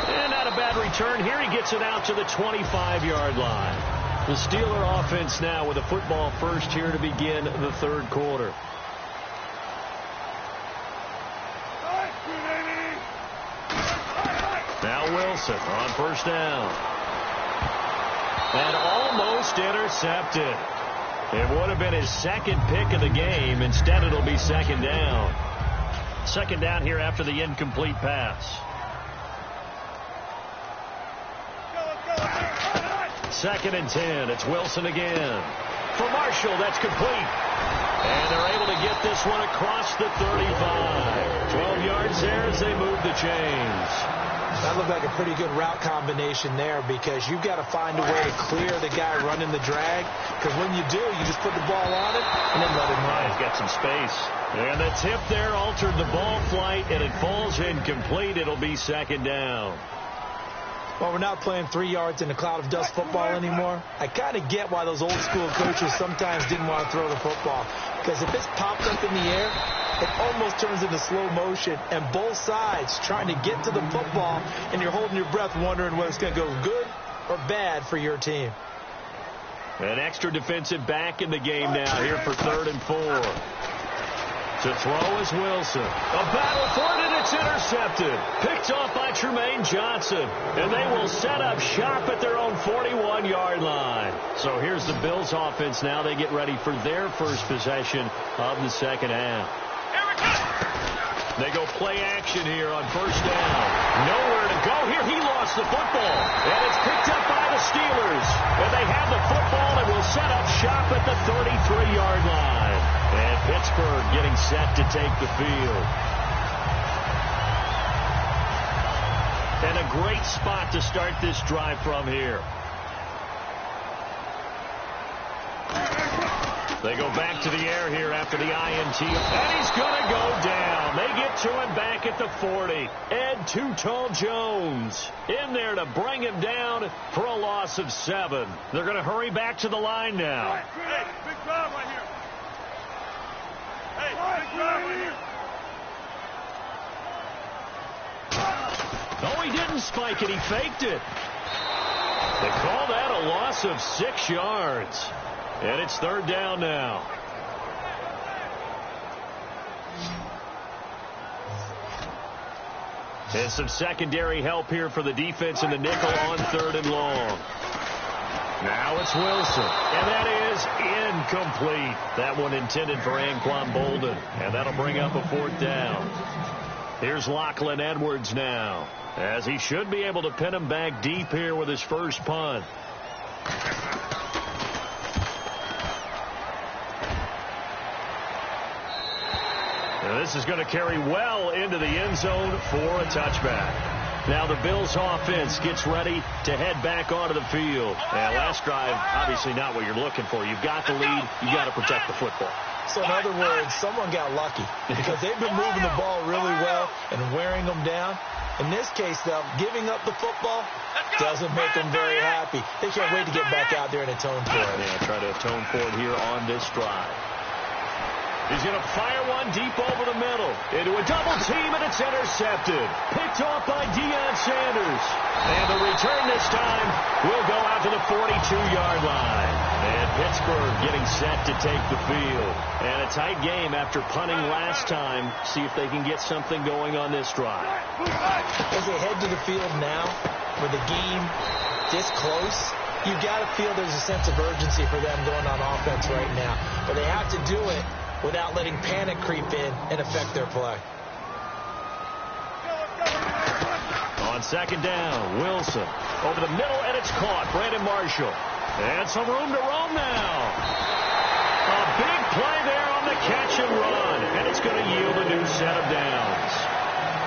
And not a bad return here. He gets it out to the 25-yard line. The Steeler offense now with a football first here to begin the third quarter. Now Wilson on first down. And almost intercepted. It would have been his second pick of the game. Instead, it'll be second down. Second down here after the incomplete pass. Second and 10. It's Wilson again. For Marshall, that's complete. And they're able to get this one across the 35. 12 yards there as they move the chains. That looked like a pretty good route combination there, because you've got to find a way to clear the guy running the drag. Because when you do, you just put the ball on it and then let him run. He's got some space. And the tip there altered the ball flight, and it falls incomplete. It'll be second down. Well, we're not playing 3 yards in a cloud of dust football anymore. I kind of get why those old school coaches sometimes didn't want to throw the football. Because if it's popped up in the air, it almost turns into slow motion, and both sides trying to get to the football, and you're holding your breath wondering whether it's going to go good or bad for your team. An extra defensive back in the game now here for 3rd and 4. To throw is Wilson. A battle for it, and it's intercepted. Picked off by Tremaine Johnson. And they will set up shop at their own 41-yard line. So here's the Bills offense now. They get ready for their first possession of the second half. They go play action here on first down. Nowhere to go here. He lost the football. And it's picked up by the Steelers. And they have the football and will set up shop at the 33-yard line. And Pittsburgh getting set to take the field. And a great spot to start this drive from here. They go back to the air here after the INT. And he's going to go down. They get to him back at the 40. Ed Too-Tall Jones in there to bring him down for a loss of 7. They're going to hurry back to the line now. Hey, big drive right here. Hey, big drive right here. Oh, he didn't spike it. He faked it. They call that a loss of 6 yards. And it's 3rd down now. And some secondary help here for the defense in the nickel on 3rd and long. Now it's Wilson. And that is incomplete. That one intended for Anquan Bolden. And that'll bring up a 4th down. Here's Lachlan Edwards now, as he should be able to pin him back deep here with his first punt. And this is going to carry well into the end zone for a touchback. Now the Bills offense gets ready to head back onto the field. And last drive, obviously not what you're looking for. You've got the lead. You've got to protect the football. So in other words, someone got lucky, because they've been moving the ball really well and wearing them down. In this case, though, giving up the football doesn't make them very happy. They can't wait to get back out there and atone for it. Yeah, try to atone for it here on this drive. He's going to fire one deep over the middle. Into a double team, and it's intercepted. Picked off by Deion Sanders. And the return this time will go out to the 42-yard line. And Pittsburgh getting set to take the field. And a tight game after punting last time. See if they can get something going on this drive. As they head to the field now, with the game this close, you got to feel there's a sense of urgency for them going on offense right now. But they have to do it without letting panic creep in and affect their play. On second down, Wilson over the middle, and it's caught. Brandon Marshall. And some room to roam now. A big play there on the catch and run, and it's going to yield a new set of downs.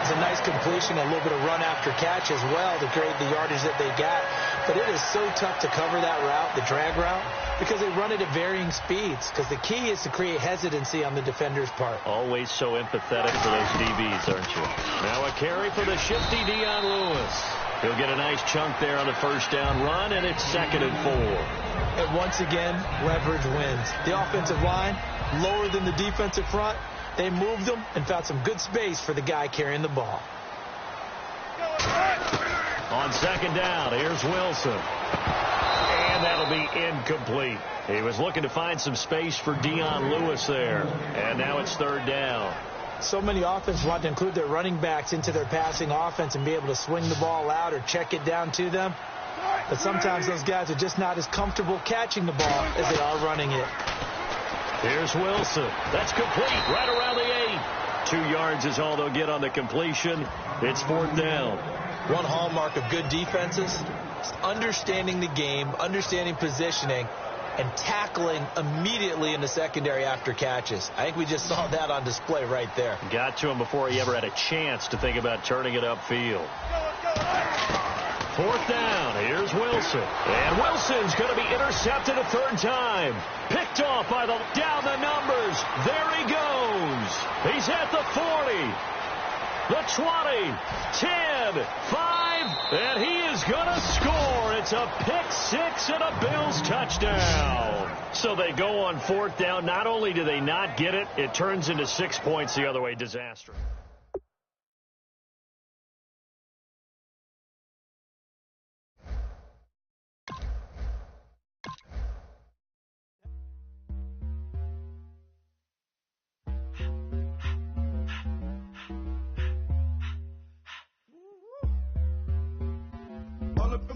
It's a nice completion, a little bit of run after catch as well to create the yardage that they got. But it is so tough to cover that route, the drag route, because they run it at varying speeds. Because the key is to create hesitancy on the defender's part. Always so empathetic for those DBs, aren't you? Now a carry for the shifty Dion Lewis. He'll get a nice chunk there on the first down run, and it's 2nd and 4. And once again, leverage wins. The offensive line, lower than the defensive front. They moved them and found some good space for the guy carrying the ball. On second down, here's Wilson. And that'll be incomplete. He was looking to find some space for Dion Lewis there. And now it's third down. So many offenses want to include their running backs into their passing offense and be able to swing the ball out or check it down to them. But sometimes those guys are just not as comfortable catching the ball as they are running it. Here's Wilson. That's complete right around the 8. 2 yards is all they'll get on the completion. It's fourth down. One hallmark of good defenses is understanding the game, understanding positioning, and tackling immediately in the secondary after catches. I think we just saw that on display right there. Got to him before he ever had a chance to think about turning it upfield. Fourth down. Here's Wilson. And Wilson's going to be intercepted a third time. Picked off by the down the numbers. There he goes. He's at the 40. The 20, 10, 5, and he is going to score. It's a pick six and a Bills touchdown. So they go on fourth down. Not only do they not get it, it turns into 6 points the other way. Disaster.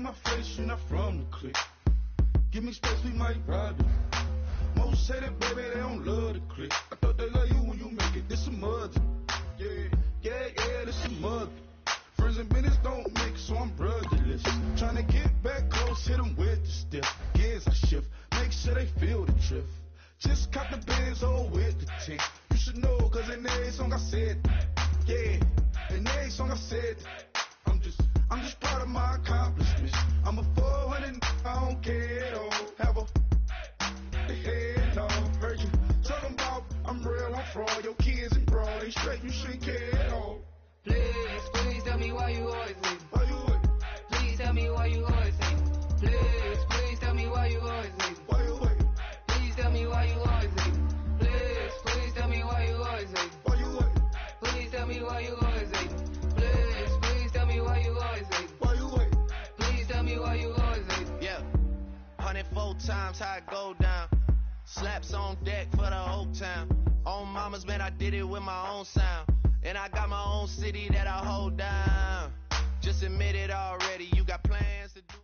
My face, you're not from the clique. Give me space, we might ride it. Most say that, baby, they don't love the clique. I thought they love you when you make it. This some mud. Yeah, this some mud. Friends and business don't mix, so I'm brotherless. Trying to get back close, hit them with the stiff. Gears I shift, make sure they feel the drift. Just caught the Benz, oh, with the tick. You should know, cause in every song I said, yeah, in every song I said, I'm just proud of my accomplishments. I'm a 400, I don't care at all. Have a head dog. Heard you talking about I'm real, I'm fraud. Your kids and broad, they straight, you shouldn't care at all. Please tell me why you always leave. Why you would? Please tell me why you always leave. Please tell me why you always leave. Why you would? Please tell me why you always leave. Please tell me why you always leave. Why you would? Please tell me why you always leave. Please tell me why you always leave. Why you would? Please tell me why you always leave. Yeah, 104 times how it go down. Slaps on deck for the whole town. On mamas, man, I did it with my own sound. And I got my own city that I hold down. Just admit it already, you got plans to do.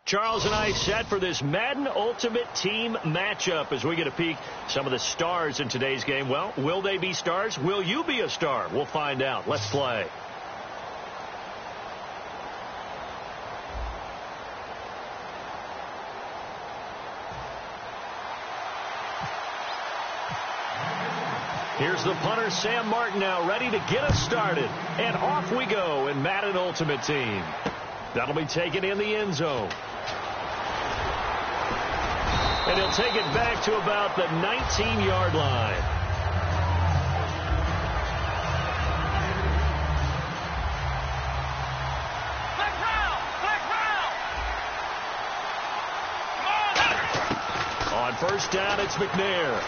Charles and I set for this Madden Ultimate Team matchup as we get a peek some of the stars in today's game. Well, will they be stars? Will you be a star? We'll find out. Let's play. Here's the punter, Sam Martin, now ready to get us started. And off we go in Madden Ultimate Team. That'll be taken in the end zone. And he'll take it back to about the 19-yard line. On first down, it's McNair.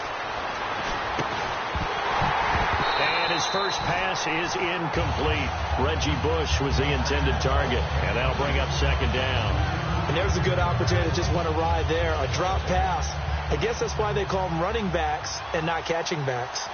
And his first pass is incomplete. Reggie Bush was the intended target. And that'll bring up second down. And there's a good opportunity to just want to ride there. A drop pass. I guess that's why they call them running backs and not catching backs.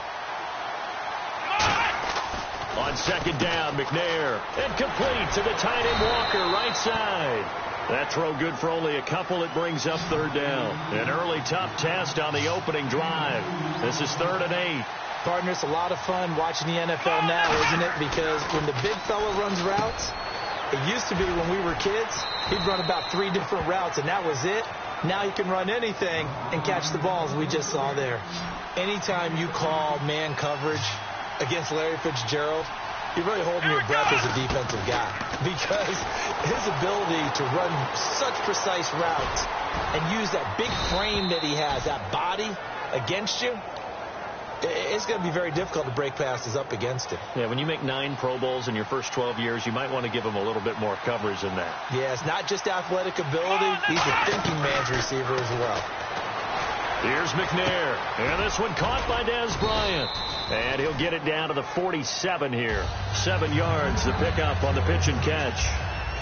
On second down, McNair. And complete to the tight end Walker, right side. That throw good for only a couple. It brings up third down. An early tough test on the opening drive. This is 3rd and 8. Partner, it's a lot of fun watching the NFL now, isn't it? Because when the big fella runs routes, it used to be when we were kids, he'd run about 3 different routes, and that was it. Now he can run anything and catch the balls we just saw there. Anytime you call man coverage against Larry Fitzgerald, you're really holding your breath as a defensive guy because his ability to run such precise routes and use that big frame that he has, that body against you, it's going to be very difficult to break passes up against him. Yeah, when you make 9 Pro Bowls in your first 12 years, you might want to give him a little bit more coverage than that. Yeah, it's not just athletic ability. He's a thinking man's receiver as well. Here's McNair. And this one caught by Des Bryant. And he'll get it down to the 47 here. 7 yards to pick up on the pitch and catch.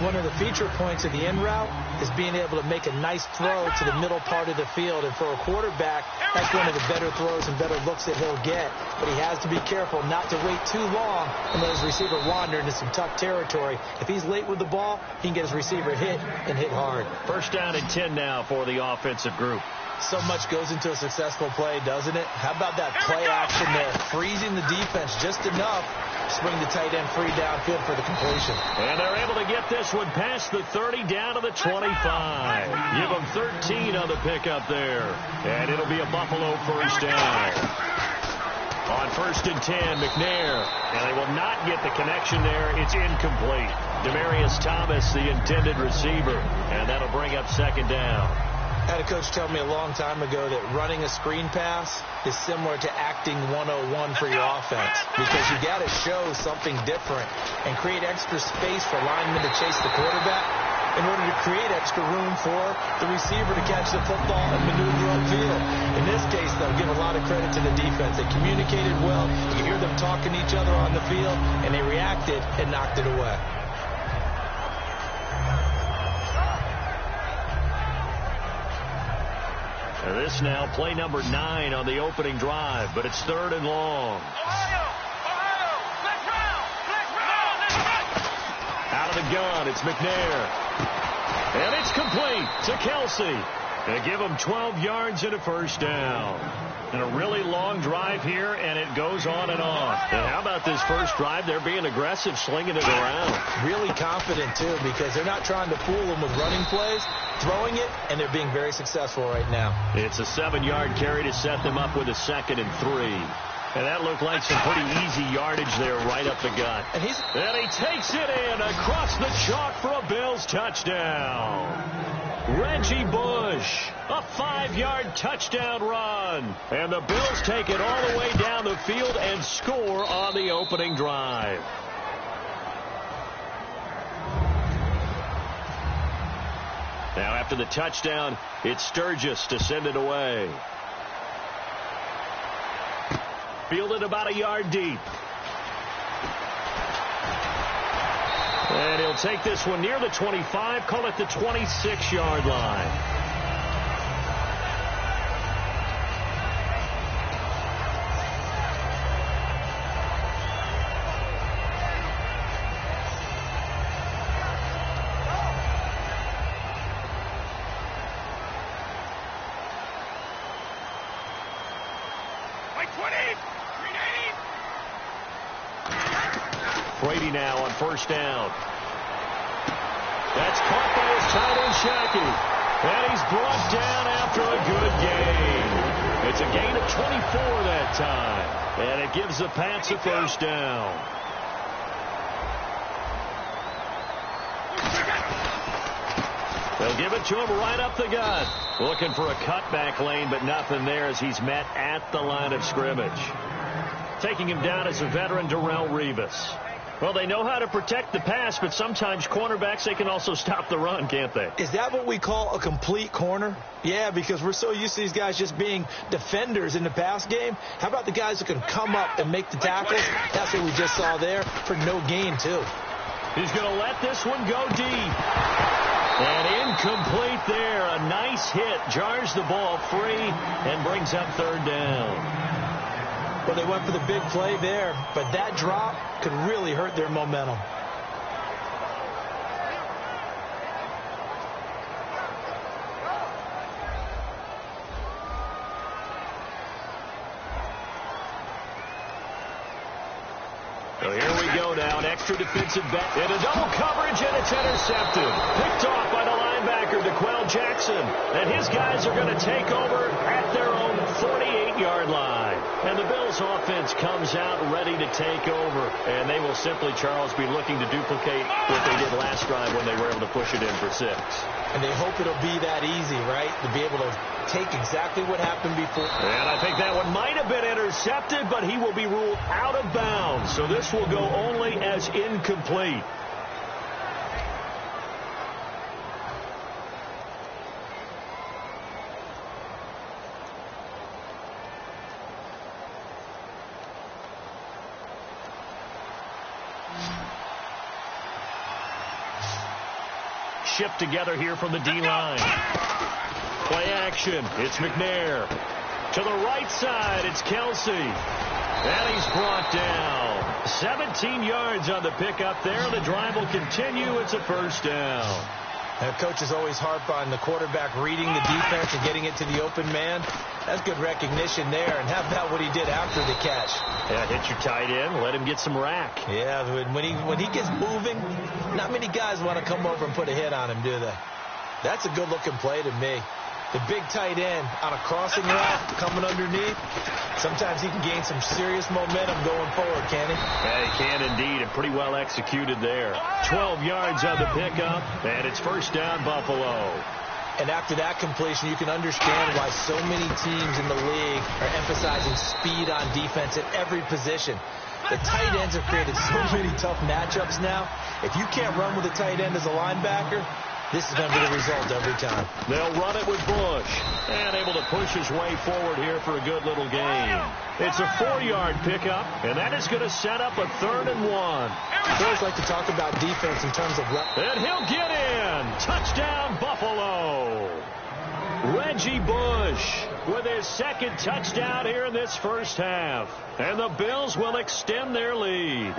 One of the feature points of the in route is being able to make a nice throw to the middle part of the field. And for a quarterback, that's one of the better throws and better looks that he'll get. But he has to be careful not to wait too long and let his receiver wander into some tough territory. If he's late with the ball, he can get his receiver hit and hit hard. First down and 10 now for the offensive group. So much goes into a successful play, doesn't it? How about that play action there? Freezing the defense just enough to swing the tight end free downfield for the completion. And they're able to get this one past the 30 down to the 25. Give them 13 on the pickup there. And it'll be a Buffalo first down. On first and 10, McNair. And they will not get the connection there. It's incomplete. Demaryius Thomas, the intended receiver. And that'll bring up second down. I had a coach tell me a long time ago that running a screen pass is similar to acting 101 for your offense, because you got to show something different and create extra space for linemen to chase the quarterback in order to create extra room for the receiver to catch the football and maneuver upfield. In this case, though, give a lot of credit to the defense. They communicated well. You hear them talking to each other on the field, and they reacted and knocked it away. This now play number 9 on the opening drive, but it's third and long. Out of the gun, it's McNair. And it's complete to Kelsey. They give him 12 yards and a first down. And a really long drive here, and it goes on and on. And how about this first drive? They're being aggressive, slinging it around. Really confident, too, because they're not trying to fool them with running plays, throwing it, and they're being very successful right now. It's a 7-yard carry to set them up with a 2nd and 3. And that looked like some pretty easy yardage there right up the gut. And he takes it in across the chalk for a Bills touchdown. Reggie Bush, a 5-yard touchdown run. And the Bills take it all the way down the field and score on the opening drive. Now after the touchdown, it's Sturgis to send it away. Fielded about a yard deep. And he'll take this one near the 25, call it the 26-yard line. Brady now on first down. That's caught by his tight end, Shackey. And he's brought down after a good gain. It's a gain of 24 that time. And it gives the Pats a first down. They'll give it to him right up the gut. Looking for a cutback lane, but nothing there as he's met at the line of scrimmage. Taking him down is a veteran, Darrelle Revis. Well, they know how to protect the pass, but sometimes cornerbacks, they can also stop the run, can't they? Is that what we call a complete corner? Yeah, because we're so used to these guys just being defenders in the pass game. How about the guys that can come up and make the tackles? That's what we just saw there for no gain, too. He's going to let this one go deep. And incomplete there. A nice hit. Jars the ball free and brings up third down. Well, they went for the big play there, but that drop could really hurt their momentum. So here we go now, an extra defensive back. In a double coverage, and it's intercepted. Picked off by the linebacker, DeQuell Jackson. And his guys are going to take over at their own 48-yard line. And the Bills offense comes out ready to take over. And they will simply, Charles, be looking to duplicate what they did last drive when they were able to push it in for 6. And they hope it'll be that easy, right? To be able to take exactly what happened before. And I think that one might have been intercepted, but he will be ruled out of bounds. So this will go only as incomplete. shift together here from the D-line. Play action. It's McNair. To the right side, it's Kelsey. And he's brought down. 17 yards on the pickup there. The drive will continue. It's a first down. Coaches always harp on the quarterback reading the defense and getting it to the open man. That's good recognition there. And how about what he did after the catch? Yeah, hit your tight end. Let him get some rack. Yeah, when he gets moving, not many guys want to come over and put a hit on him, do they? That's a good-looking play to me. The big tight end on a crossing route coming underneath. Sometimes he can gain some serious momentum going forward, can he? Yeah, he can indeed, and pretty well executed there. 12 yards on the pickup, and it's first down, Buffalo. And after that completion, you can understand why so many teams in the league are emphasizing speed on defense at every position. The tight ends have created so many tough matchups now. If you can't run with a tight end as a linebacker, this is going to be the result every time. They'll run it with Bush. And able to push his way forward here for a good little gain. It's a 4-yard pickup, and that is going to set up a 3rd and 1. I always like to talk about defense in terms of... And he'll get in. Touchdown, Buffalo. Reggie Bush with his second touchdown here in this first half. And the Bills will extend their lead.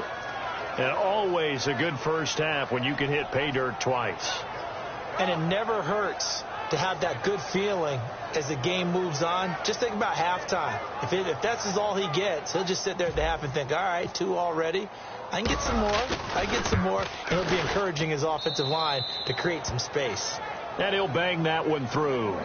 And always a good first half when you can hit pay dirt twice. And it never hurts to have that good feeling as the game moves on. Just think about halftime. If that's all he gets, he'll just sit there at the half and think, all right, 2 already. I can get some more. And he'll be encouraging his offensive line to create some space. And he'll bang that one through.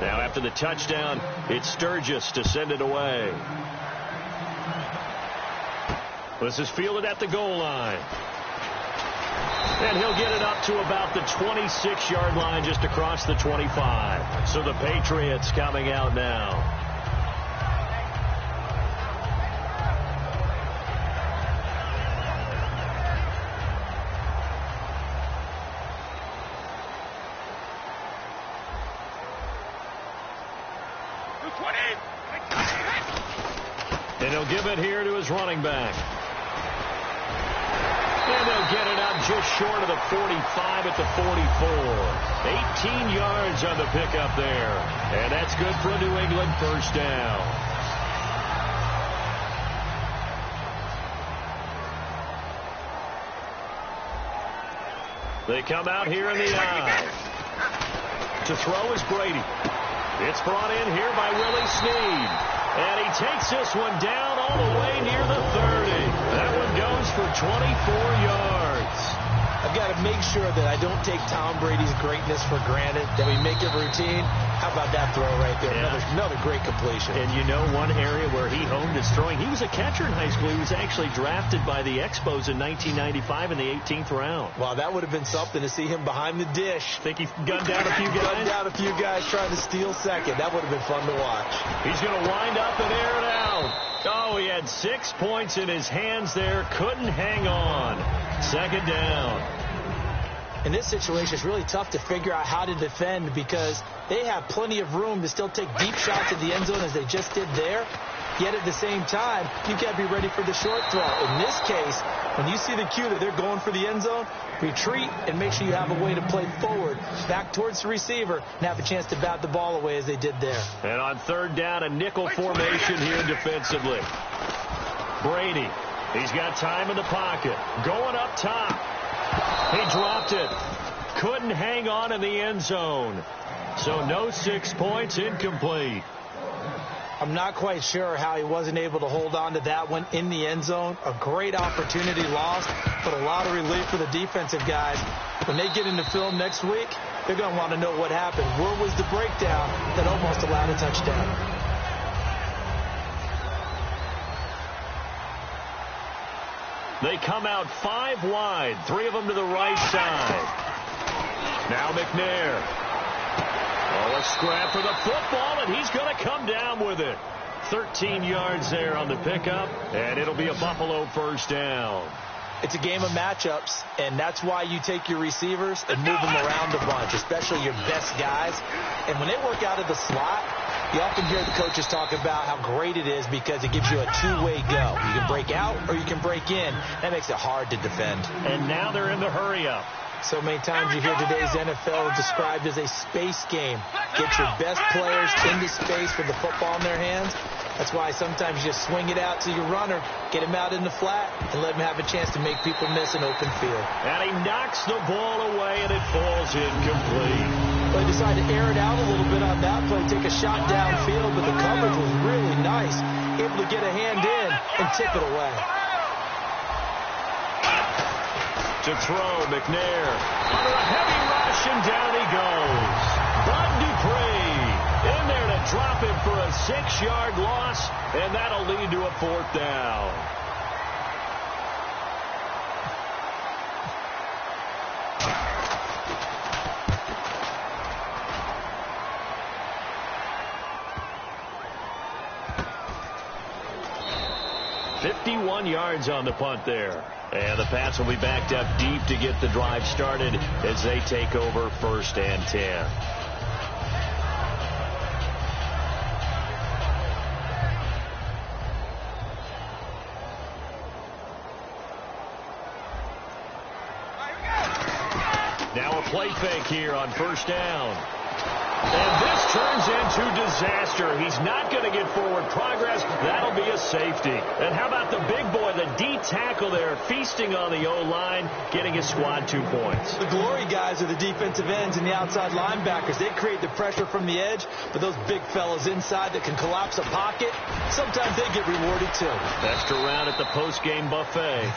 Now after the touchdown, it's Sturgis to send it away. This is fielded at the goal line. And he'll get it up to about the 26-yard line just across the 25. So the Patriots coming out now. And he'll give it here to his running back. And they'll get it up just short of the 45 at the 44. 18 yards on the pickup there. And that's good for a New England first down. They come out here in the eye. To throw is Brady. It's brought in here by Willie Snead. And he takes this one down all the way near the 30. That one goes for 24 yards. I've got to make sure that I don't take Tom Brady's greatness for granted, that we make it routine. How about that throw right there? Yeah. Another great completion. And you know one area where he honed his throwing, he was a catcher in high school. He was actually drafted by the Expos in 1995 in the 18th round. Wow, that would have been something to see him behind the dish. Think he gunned down a few guys? Gunned down a few guys trying to steal second. That would have been fun to watch. He's going to wind up and air it out. Oh, he had 6 points in his hands there. Couldn't hang on. Second down. In this situation, it's really tough to figure out how to defend because they have plenty of room to still take deep shots at the end zone as they just did there. Yet at the same time, you got to be ready for the short throw. In this case, when you see the cue that they're going for the end zone, retreat and make sure you have a way to play forward, back towards the receiver, and have a chance to bat the ball away as they did there. And on third down, a nickel formation here defensively. Brady, he's got time in the pocket. Going up top. He dropped it. Couldn't hang on in the end zone. So no 6 points, incomplete. I'm not quite sure how he wasn't able to hold on to that one in the end zone. A great opportunity lost, but a lot of relief for the defensive guys. When they get into film next week, they're going to want to know what happened. Where was the breakdown that almost allowed a touchdown? They come out 5 wide, 3 of them to the right side. Now McNair. Oh, a scrap for the football, and he's going to come down with it. 13 yards there on the pickup, and it'll be a Buffalo first down. It's a game of matchups, and that's why you take your receivers and move them around a bunch, especially your best guys. And when they work out of the slot, you often hear the coaches talk about how great it is because it gives you a two-way go. You can break out or you can break in. That makes it hard to defend. And now they're in the hurry-up. So many times you hear today's NFL described as a space game. Get your best players into space with the football in their hands. That's why sometimes you just swing it out to your runner, get him out in the flat, and let him have a chance to make people miss an open field. And he knocks the ball away, and it falls incomplete. They decided to air it out a little bit on that play, take a shot downfield, but the coverage was really nice. Able to get a hand in and tip it away. To throw, McNair under a heavy rush, and down he goes. Bud Dupree in there to drop him for a 6-yard loss, and that'll lead to a 4th down. "51 yards on the punt there. And the Pats will be backed up deep to get the drive started as they take over 1st and 10. Now a play fake here on 1st down. And this turns into disaster. He's not going to get forward progress. That'll be a safety. And how about the big boy, the D tackle there, feasting on the O-line, getting his squad 2 points. The glory guys are the defensive ends and the outside linebackers. They create the pressure from the edge, but those big fellas inside that can collapse a pocket, sometimes they get rewarded too. Extra round at the post-game buffet.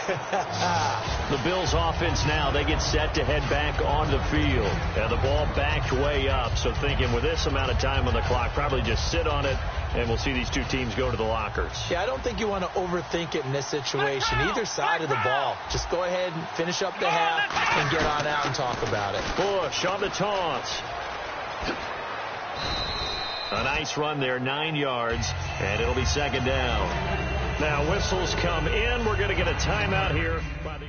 The Bills offense now, they get set to head back on the field. And the ball backed way up, so thinking with this amount of time on the clock, probably just sit on it, and we'll see these two teams go to the lockers. Yeah, I don't think you want to overthink it in this situation. Either side of the ball. Just go ahead and finish up the half and get on out and talk about it. Bush on the taunts. A nice run there, 9 yards, and it'll be 2nd down. Now whistles come in. We're going to get a timeout here by the...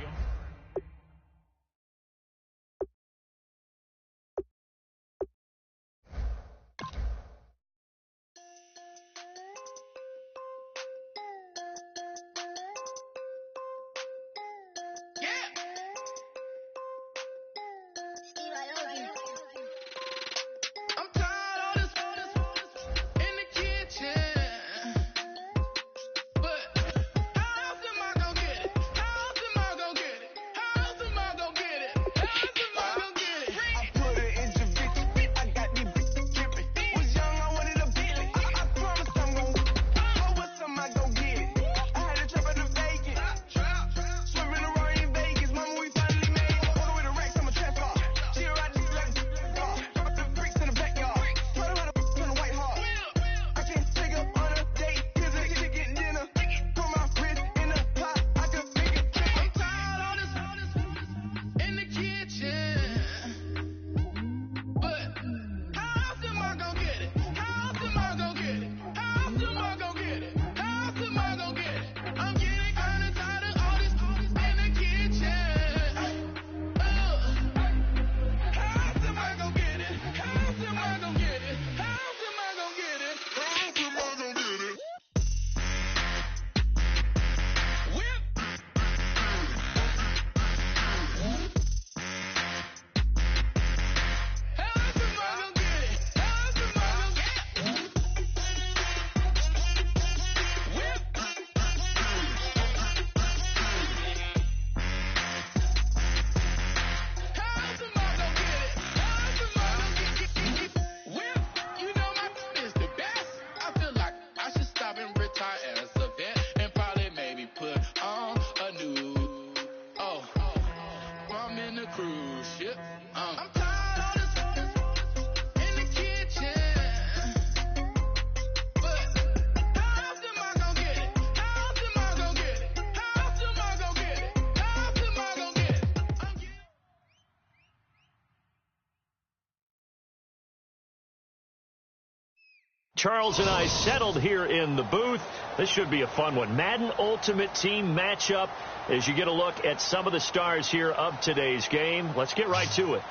Charles and I settled here in the booth. This should be a fun one. Madden Ultimate Team matchup as you get a look at some of the stars here of today's game. Let's get right to it.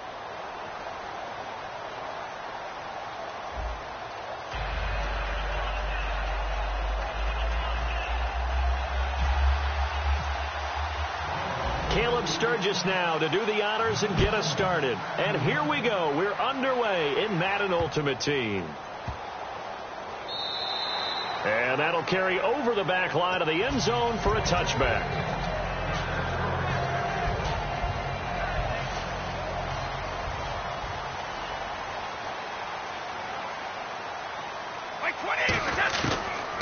Caleb Sturgis now to do the honors and get us started. And here we go. We're underway in Madden Ultimate Team. And that'll carry over the back line of the end zone for a touchback.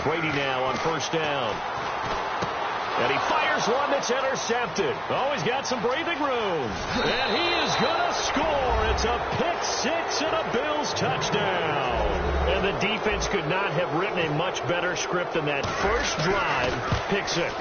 Brady now on first down. And he fires one that's intercepted. Oh, he's got some breathing room. And he is going to score. It's a pick six and a Bills touchdown. And the defense could not have written a much better script than that first drive, pick six.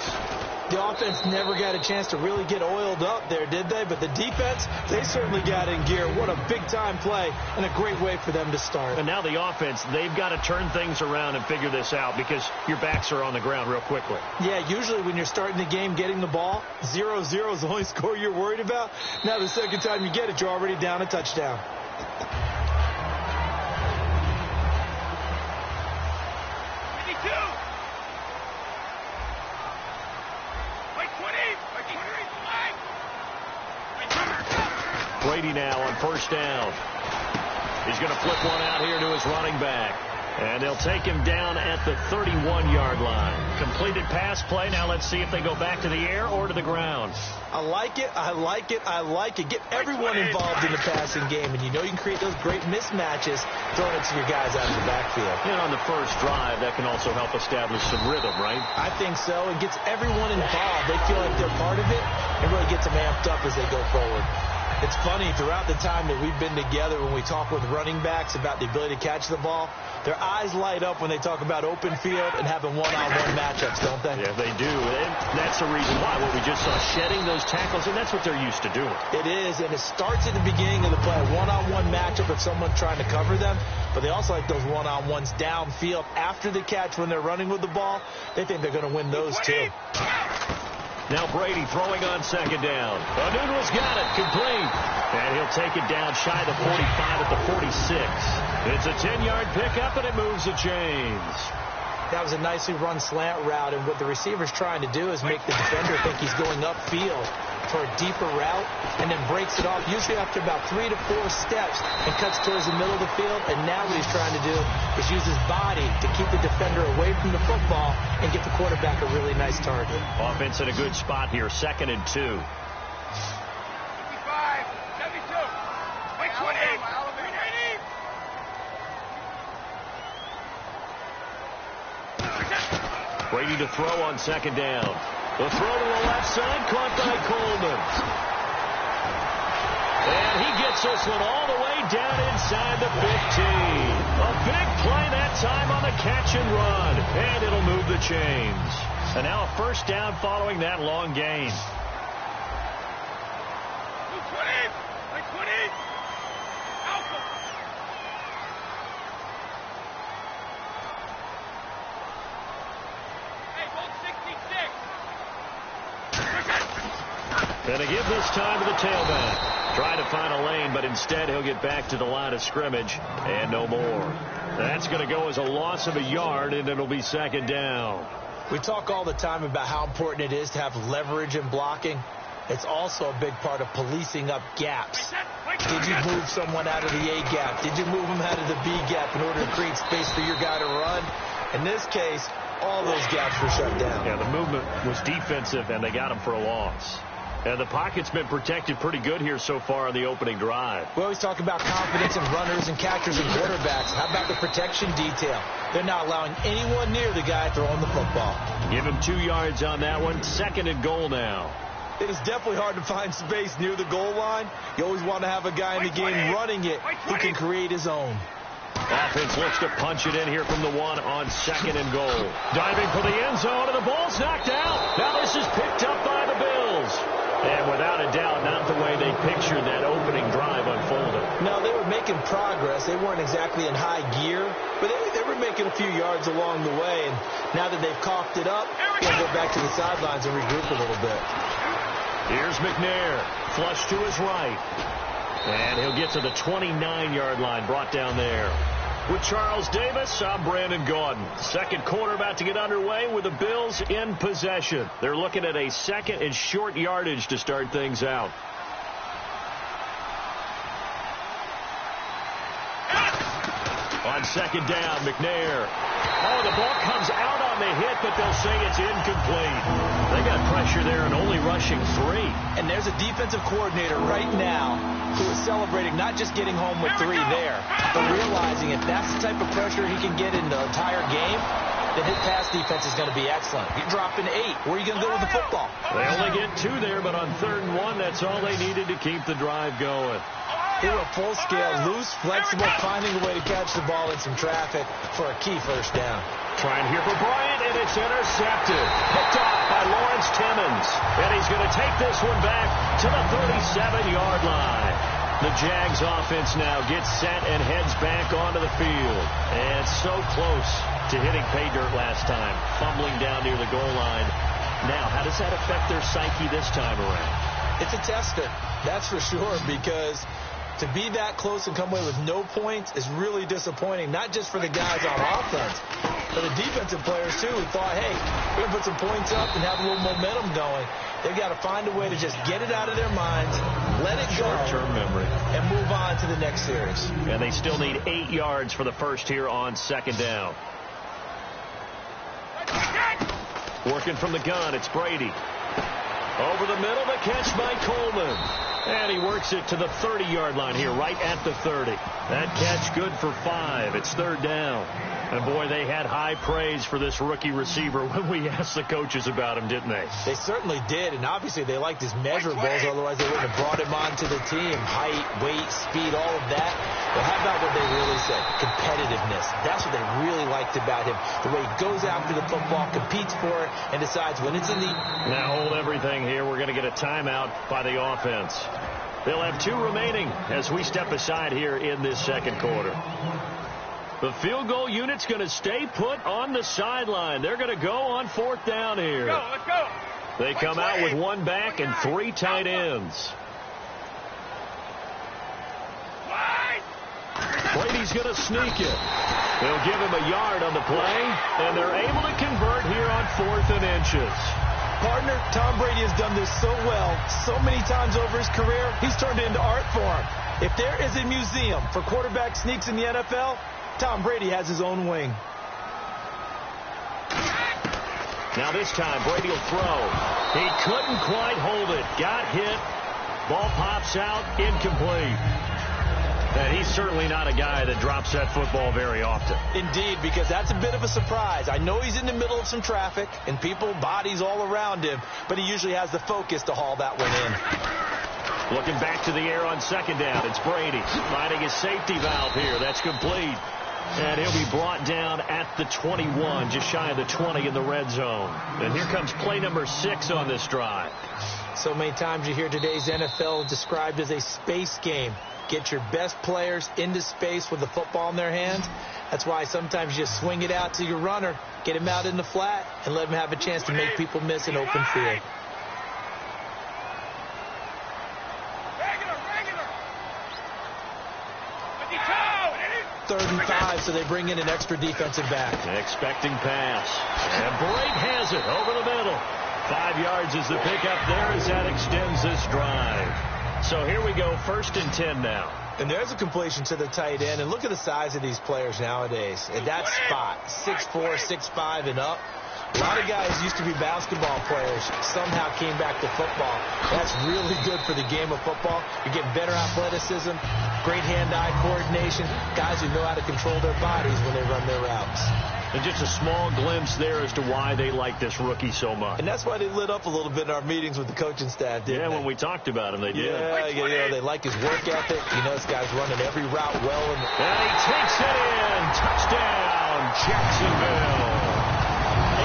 The offense never got a chance to really get oiled up there, did they? But the defense, they certainly got in gear. What a big-time play and a great way for them to start. And now the offense, they've got to turn things around and figure this out because your backs are on the ground real quickly. Yeah, usually when you're starting the game getting the ball, 0-0 is the only score you're worried about. Now the second time you get it, you're already down a touchdown. Brady now on first down. He's going to flip one out here to his running back. And they'll take him down at the 31-yard line. Completed pass play. Now let's see if they go back to the air or to the ground. I like it. I like it. I like it. Get everyone involved in the passing game. And you know you can create those great mismatches throwing it to your guys out of the backfield. And on the first drive, that can also help establish some rhythm, right? I think so. It gets everyone involved. They feel like they're part of it and really gets them amped up as they go forward. It's funny, throughout the time that we've been together, when we talk with running backs about the ability to catch the ball, their eyes light up when they talk about open field and having one-on-one matchups, don't they? Yeah, they do. And that's the reason why. What we just saw, shedding those tackles, and that's what they're used to doing. It is, and it starts at the beginning of the play, a one-on-one matchup if someone's trying to cover them, but they also like those one-on-ones downfield after the catch when they're running with the ball. They think they're going to win those too. Now Brady throwing on second down. O'Neill's got it, complete. And he'll take it down shy of the 45 at the 46. It's a 10-yard pickup, and it moves the chains. That was a nicely run slant route, and what the receiver's trying to do is make the defender think he's going upfield for a deeper route, and then breaks it off, usually after about 3 to 4 steps, and cuts towards the middle of the field. And now what he's trying to do is use his body to keep the defender away from the football and get the quarterback a really nice target. Offense in a good spot here, 2nd and 2. 55, 72, wait, 20, 390. Brady to throw on second down. The throw to the left side, caught by Coleman. And he gets this one all the way down inside the 15. A big play that time on the catch and run. And it'll move the chains. And now a first down following that long gain. 220, wait, 20. Alpha. And to give this time to the tailback. Try to find a lane, but instead he'll get back to the line of scrimmage and no more. That's going to go as a loss of a yard, and it'll be second down. We talk all the time about how important it is to have leverage in blocking. It's also a big part of policing up gaps. Did you move someone out of the A gap? Did you move them out of the B gap in order to create space for your guy to run? In this case, all those gaps were shut down. Yeah, the movement was defensive, and they got him for a loss. And the pocket's been protected pretty good here so far on the opening drive. We always talk about confidence in runners and catchers and quarterbacks. How about the protection detail? They're not allowing anyone near the guy throwing the football. Give him 2 yards on that one. 2nd and goal now. It is definitely hard to find space near the goal line. You always want to have a guy in the game running it who can create his own. Offense looks to punch it in here from the 1 on 2nd and goal. Diving for the end zone, and the ball's knocked out. Now this is picked up by the Bills. And without a doubt, not the way they pictured that opening drive unfolding. No, they were making making progress. They weren't exactly in high gear, but they were making a few yards along the way. And now that they've coughed it up, they'll go back to the sidelines and regroup a little bit. Here's McNair, flush to his right. And he'll get to the 29-yard line, brought down there. With Charles Davis, I'm Brandon Gaudin. Second quarter about to get underway with the Bills in possession. They're looking at a second and short yardage to start things out. On second down, McNair. Oh, the ball comes out on the hit, but they'll say it's incomplete. They got pressure there and only rushing 3. And there's a defensive coordinator right now who is celebrating not just getting home with 3 there, but realizing if that's the type of pressure he can get in the entire game, then his pass defense is going to be excellent. You're dropping 8. Where are you going to go with the football? They only get 2 there, but on 3rd and 1, that's all they needed to keep the drive going. They were full-scale, loose, flexible, finding a way to catch the ball in some traffic for a key first down. Trying here for Bryant, and it's intercepted. Picked off by Lawrence Timmons. And he's going to take this one back to the 37-yard line. The Jags offense now gets set and heads back onto the field. And so close to hitting pay dirt last time, fumbling down near the goal line. Now, how does that affect their psyche this time around? It's a tester, that's for sure, because to be that close and come away with no points is really disappointing, not just for the guys on offense, but the defensive players, too, who thought, hey, we're going to put some points up and have a little momentum going. They've got to find a way to just get it out of their minds, let it go, short-term memory, and move on to the next series. And they still need 8 yards for the first here on second down. Working from the gun, it's Brady. Over the middle, the catch by Coleman. And he works it to the 30-yard line here, right at the 30. That catch good for 5. It's 3rd down. And, boy, they had high praise for this rookie receiver when we asked the coaches about him, didn't they? They certainly did, and obviously they liked his measurables, otherwise they wouldn't have brought him onto the team. Height, weight, speed, all of that. But how about what they really said? Competitiveness. That's what they really liked about him. The way he goes after the football, competes for it, and decides when it's in the... Now hold everything here. We're going to get a timeout by the offense. They'll have 2 remaining as we step aside here in this second quarter. The field goal unit's going to stay put on the sideline. They're going to go on 4th down here. Let's go. They come out with 1 back and 3 tight ends. Brady's going to sneak it. They'll give him a yard on the play, and they're able to convert here on 4th and inches. Partner, Tom Brady has done this so well, so many times over his career, he's turned it into art form. If there is a museum for quarterback sneaks in the NFL, Tom Brady has his own wing. Now this time, Brady will throw. He couldn't quite hold it. Got hit. Ball pops out. Incomplete. And he's certainly not a guy that drops that football very often. Indeed, because that's a bit of a surprise. I know he's in the middle of some traffic and people, bodies all around him, but he usually has the focus to haul that one in. Looking back to the air on second down, it's Brady finding his safety valve here. That's complete. And he'll be brought down at the 21, just shy of the 20 in the red zone. And here comes play number 6 on this drive. So many times you hear today's NFL described as a space game. Get your best players into space with the football in their hands. That's why sometimes you just swing it out to your runner, get him out in the flat, and let him have a chance to make people miss an open field. Third and 5, so they bring in an extra defensive back. Expecting pass. And Brate has it over the middle. 5 yards is the pickup there as that extends this drive. So here we go, 1st and 10 now. And there's a completion to the tight end. And look at the size of these players nowadays. At that spot, 6'4", 6'5", and up. A lot of guys used to be basketball players, somehow came back to football. That's really good for the game of football. You're getting better athleticism, great hand-eye coordination, guys who know how to control their bodies when they run their routes. And just a small glimpse there as to why they like this rookie so much. And that's why they lit up a little bit in our meetings with the coaching staff, didn't they? Yeah, when we talked about him, they did. Yeah, they like his work ethic. You know, this guy's running every route well. And he takes it in. Touchdown, Jacksonville.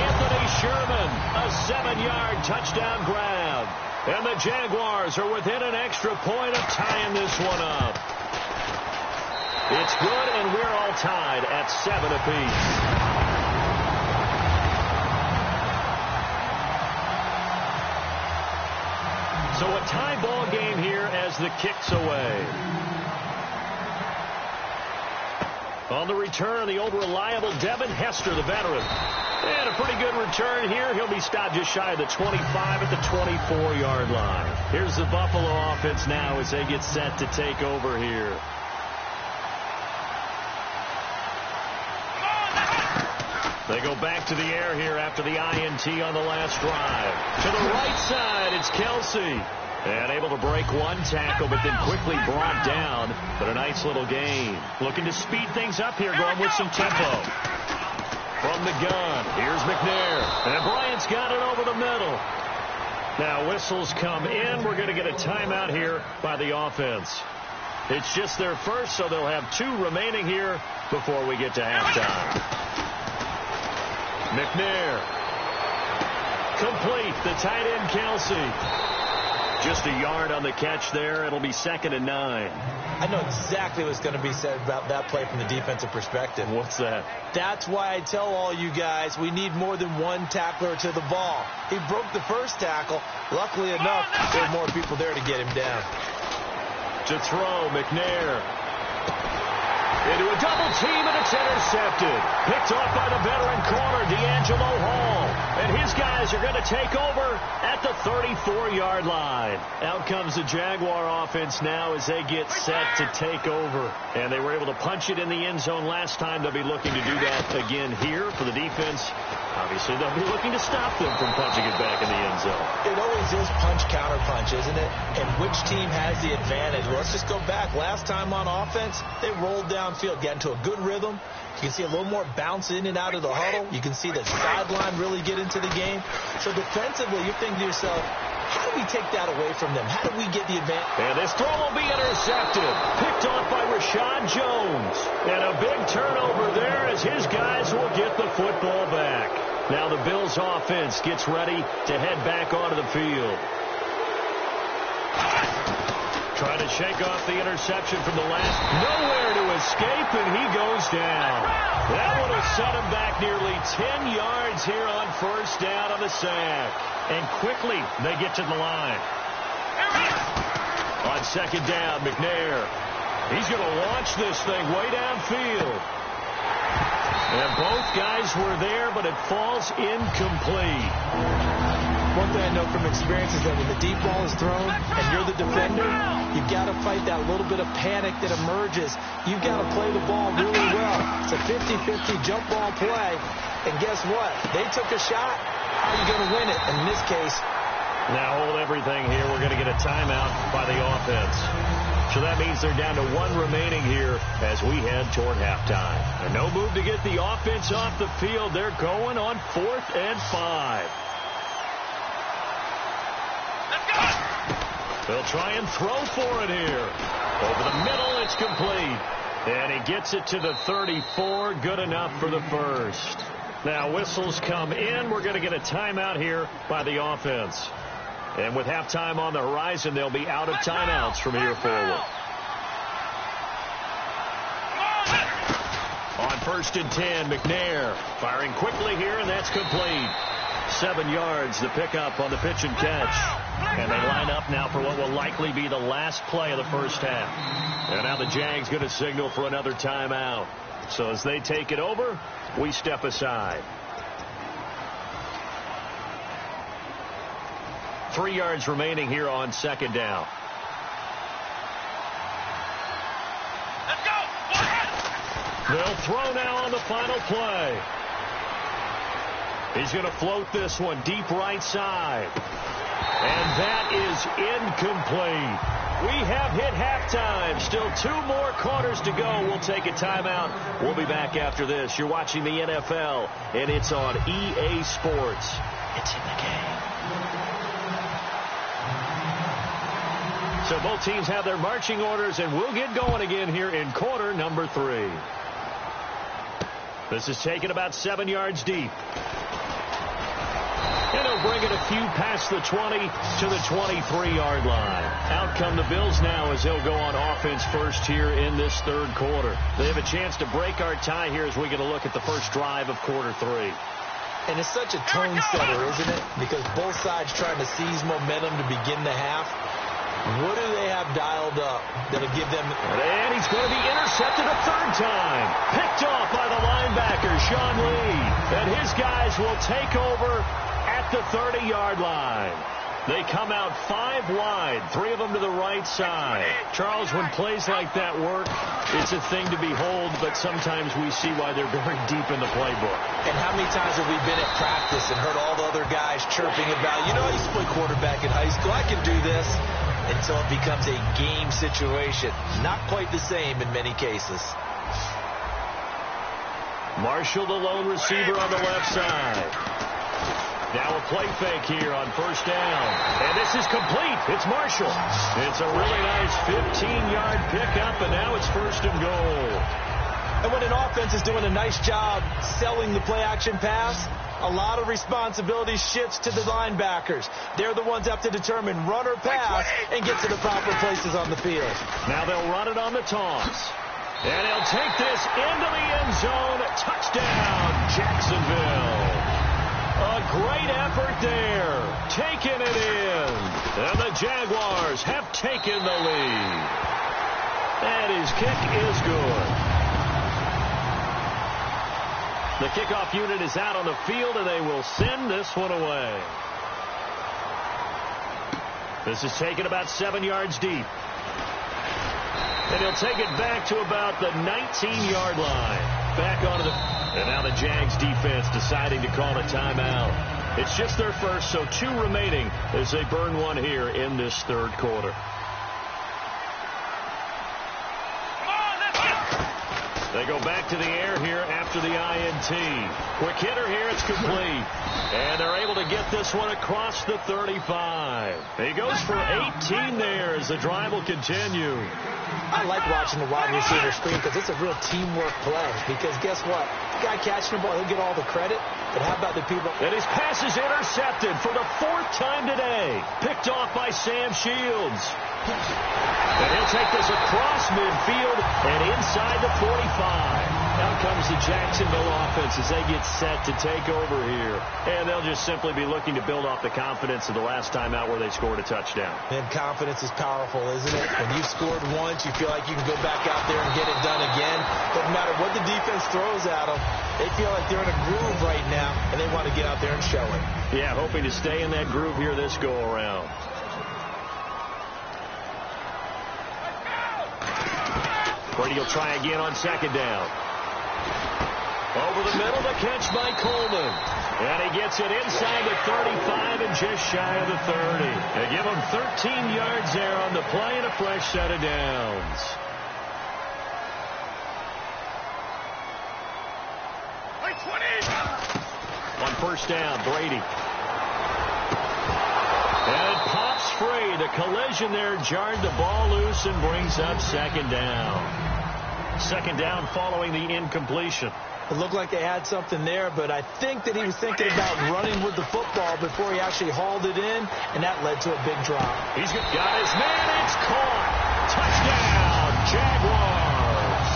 Anthony Sherman, a 7-yard touchdown grab. And the Jaguars are within an extra point of tying this one up. It's good, and we're all tied at 7 apiece. So a tie ball game here as the kick's away. On the return, the old reliable Devin Hester, the veteran. And a pretty good return here. He'll be stopped just shy of the 25 at the 24-yard line. Here's the Buffalo offense now as they get set to take over here. They go back to the air here after the INT on the last drive. To the right side, it's Kelsey. And able to break one tackle, but then quickly brought down. But a nice little gain. Looking to speed things up here, going with some tempo. From the gun, here's McNair. And Bryant's got it over the middle. Now whistles come in. We're going to get a timeout here by the offense. It's just their first, so they'll have 2 remaining here before we get to halftime. McNair. Complete. The tight end, Kelsey. Just a yard on the catch there. It'll be 2nd and 9. I know exactly what's going to be said about that play from the defensive perspective. What's that? That's why I tell all you guys we need more than one tackler to the ball. He broke the first tackle. Luckily enough, there were more people there to get him down. To throw, McNair. Into a double team, and it's intercepted. Picked off by the veteran corner, D'Angelo Hall. And his guys are going to take over at the 34-yard line. Out comes the Jaguar offense now as they get set to take over. And they were able to punch it in the end zone last time. They'll be looking to do that again here for the defense. Obviously, they'll be looking to stop them from punching it back in the end zone. It always is punch-counter-punch, isn't it? And which team has the advantage? Well, let's just go back. Last time on offense, they rolled downfield, got into a good rhythm. You can see a little more bounce in and out of the huddle. You can see the sideline really get into the game. So defensively, you're thinking to yourself, how do we take that away from them? How do we get the advantage? And this throw will be intercepted. Picked off by Rashad Jones. And a big turnover there as his guys will get the football back. Now the Bills offense gets ready to head back onto the field. Trying to shake off the interception from the last. Nowhere to escape, and he goes down. That would have set him back nearly 10 yards here on first down on the sack. And quickly, they get to the line. On second down, McNair. He's going to launch this thing way downfield. And both guys were there, but it falls incomplete. One thing I know from experience is that when the deep ball is thrown and you're the defender, you've got to fight that little bit of panic that emerges. You've got to play the ball really well. It's a 50-50 jump ball play. And guess what? They took a shot. How are you going to win it? In this case. Now hold everything here. We're going to get a timeout by the offense. So that means they're down to 1 remaining here as we head toward halftime. And no move to get the offense off the field. They're going on 4th and 5. They'll try and throw for it here. Over the middle, it's complete. And he gets it to the 34. Good enough for the first. Now whistles come in. We're going to get a timeout here by the offense. And with halftime on the horizon, they'll be out of timeouts from here forward. On 1st and 10, McNair firing quickly here, and that's complete. 7 yards, the pickup on the pitch and catch. And they line up now for what will likely be the last play of the first half. And now the Jags going to signal for another timeout. So as they take it over, we step aside. 3 yards remaining here on second down. Let's go! They'll throw now on the final play. He's going to float this one deep right side. And that is incomplete. We have hit halftime. Still 2 more quarters to go. We'll take a timeout. We'll be back after this. You're watching the NFL, and it's on EA Sports. It's in the game. So both teams have their marching orders, and we'll get going again here in quarter number 3. This is taken about 7 yards deep. And he'll bring it a few past the 20 to the 23-yard line. Out come the Bills now as they'll go on offense first here in this third quarter. They have a chance to break our tie here as we get a look at the first drive of quarter 3. And it's such a tone setter, isn't it? Because both sides trying to seize momentum to begin the half. What do they have dialed up that'll give them... And he's going to be intercepted a third time. Picked off by the linebacker, Sean Lee. And his guys will take over at the 30-yard line. They come out 5 wide, 3 of them to the right side. Charles, when plays like that work, it's a thing to behold, but sometimes we see why they're very deep in the playbook. And how many times have we been at practice and heard all the other guys chirping about, you know, I used to play quarterback in high school, I can do this, until it becomes a game situation. Not quite the same in many cases. Marshall, the lone receiver on the left side. Now a play fake here on first down. And this is complete. It's Marshall. It's a really nice 15-yard pickup, and now it's first and goal. And when an offense is doing a nice job selling the play-action pass, a lot of responsibility shifts to the linebackers. They're the ones that have to determine run or pass and get to the proper places on the field. Now they'll run it on the toss. And he'll take this into the end zone. Touchdown, Jacksonville. A great effort there. Taking it in. And the Jaguars have taken the lead. And his kick is good. The kickoff unit is out on the field, and they will send this one away. This is taken about 7 yards deep. And he'll take it back to about the 19-yard line. Back onto the... And now the Jags defense deciding to call a timeout. It's just their first, so 2 remaining as they burn one here in this third quarter. They go back to the air here after the INT. Quick hitter here, it's complete. And they're able to get this one across the 35. He goes for 18 there as the drive will continue. I like watching the wide receiver screen because it's a real teamwork play. Because guess what? The guy catching the ball, he'll get all the credit. But how about the people? And his pass is intercepted for the 4th time today. Picked off by Sam Shields. And he'll take this across midfield and inside the 45. Out comes the Jacksonville offense as they get set to take over here. And they'll just simply be looking to build off the confidence of the last time out where they scored a touchdown. And confidence is powerful, isn't it? When you've scored once, you feel like you can go back out there and get it done again. Doesn't matter what the defense throws at them. They feel like they're in a groove right now, and they want to get out there and show it. Yeah, hoping to stay in that groove here this go-around. Brady will try again on second down. Over the middle, the catch by Coleman. And he gets it inside the 35 and just shy of the 30. They give him 13 yards there on the play and a fresh set of downs. On first down, Brady. And it pops free. The collision there jarred the ball loose and brings up second down. Second down following the incompletion. It looked like they had something there, but I think that he was thinking about running with the football before he actually hauled it in, and that led to a big drop. He's got his man. It's caught. Touchdown, Jaguars.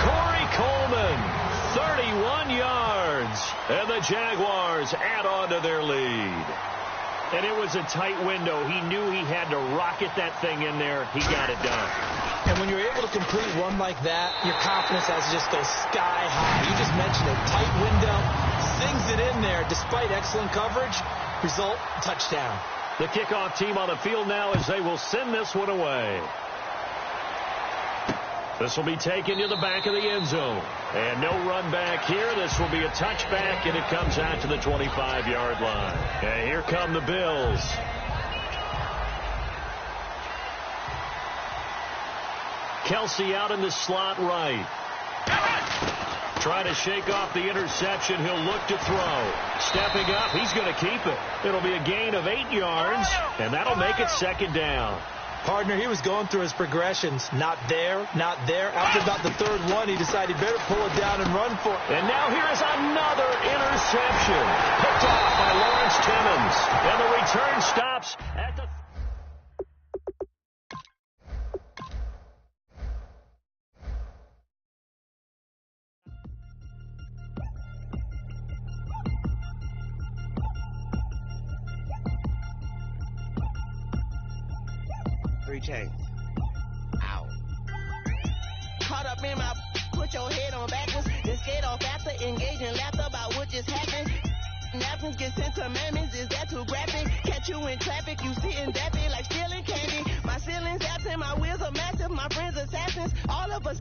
Corey Coleman, 31 yards. And the Jaguars add on to their lead. And it was a tight window. He knew he had to rocket that thing in there. He got it done. And when you're able to complete one like that, your confidence has to just go sky high. You just mentioned a tight window. Sings it in there despite excellent coverage. Result, touchdown. The kickoff team on the field now as they will send this one away. This will be taken to the back of the end zone. And no run back here. This will be a touchback, and it comes out to the 25-yard line. And here come the Bills. Kelsey out in the slot right. Trying to shake off the interception. He'll look to throw. Stepping up, he's going to keep it. It'll be a gain of 8 yards, and that'll make it second down. Partner, he was going through his progressions. Not there, not there. After about the third one, he decided he better pull it down and run for it. And now here is another interception. Picked off by Lawrence Timmons. And the return stops at the... Three chains. Ow. Caught up in my... Put your head on backwards. Then skate off after engaging laughter about what just happened. Napkins get sent to mammies. Is that too graphic? Catch you in traffic. You sitting dappy like stealing candy. My ceilings absent. My wheels are massive. My friends assassins. All of us...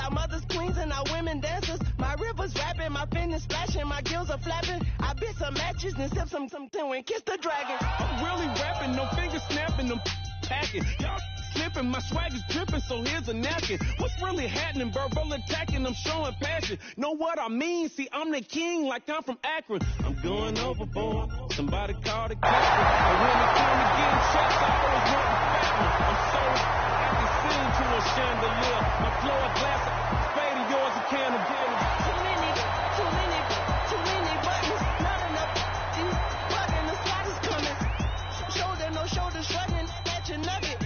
Our mothers queens and our women dancers. My rivers rapping. My fingers splashing. My gills are flapping. I bit some matches and sip some and kiss the dragon. I'm really rapping. No fingers snapping. Them packing. Y'all slipping, my swag is dripping, so here's a napkin. What's really happening? Verbal attacking, I'm showing passion. Know what I mean? See, I'm the king like I'm from Akron. I'm going overboard. Somebody call the captain. And when it came to getting shots, I always want the fat one. I'm so I can sing to a chandelier. My flow a glass of spade of yours, a can of beer. Too many buttons. Not enough. These buttons, the slide is coming. Shoulder, no shoulder shrugging. That's your nugget.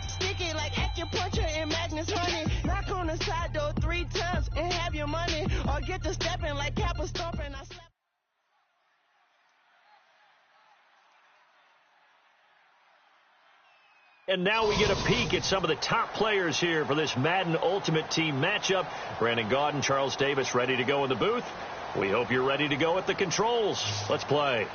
Sticky like acupuncture and Magnus honey. Knock on the side door 3 times and have your money. Or get to stepping like Kappa stomping. I slap. And now we get a peek at some of the top players here for this Madden Ultimate Team matchup. Brandon Gaudin, Charles Davis ready to go in the booth. We hope you're ready to go at the controls. Let's play.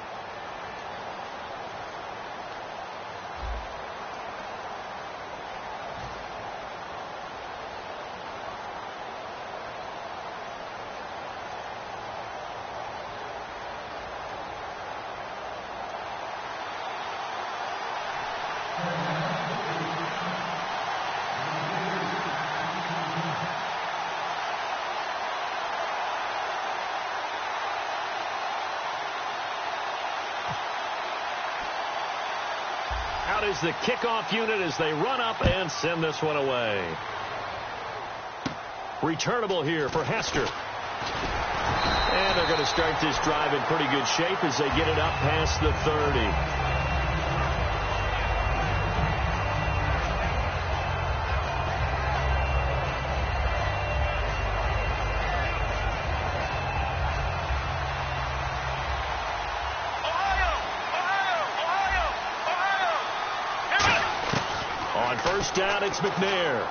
Out is the kickoff unit as they run up and send this one away. Returnable here for Hester. And they're going to start this drive in pretty good shape as they get it up past the 30. First down, it's McNair.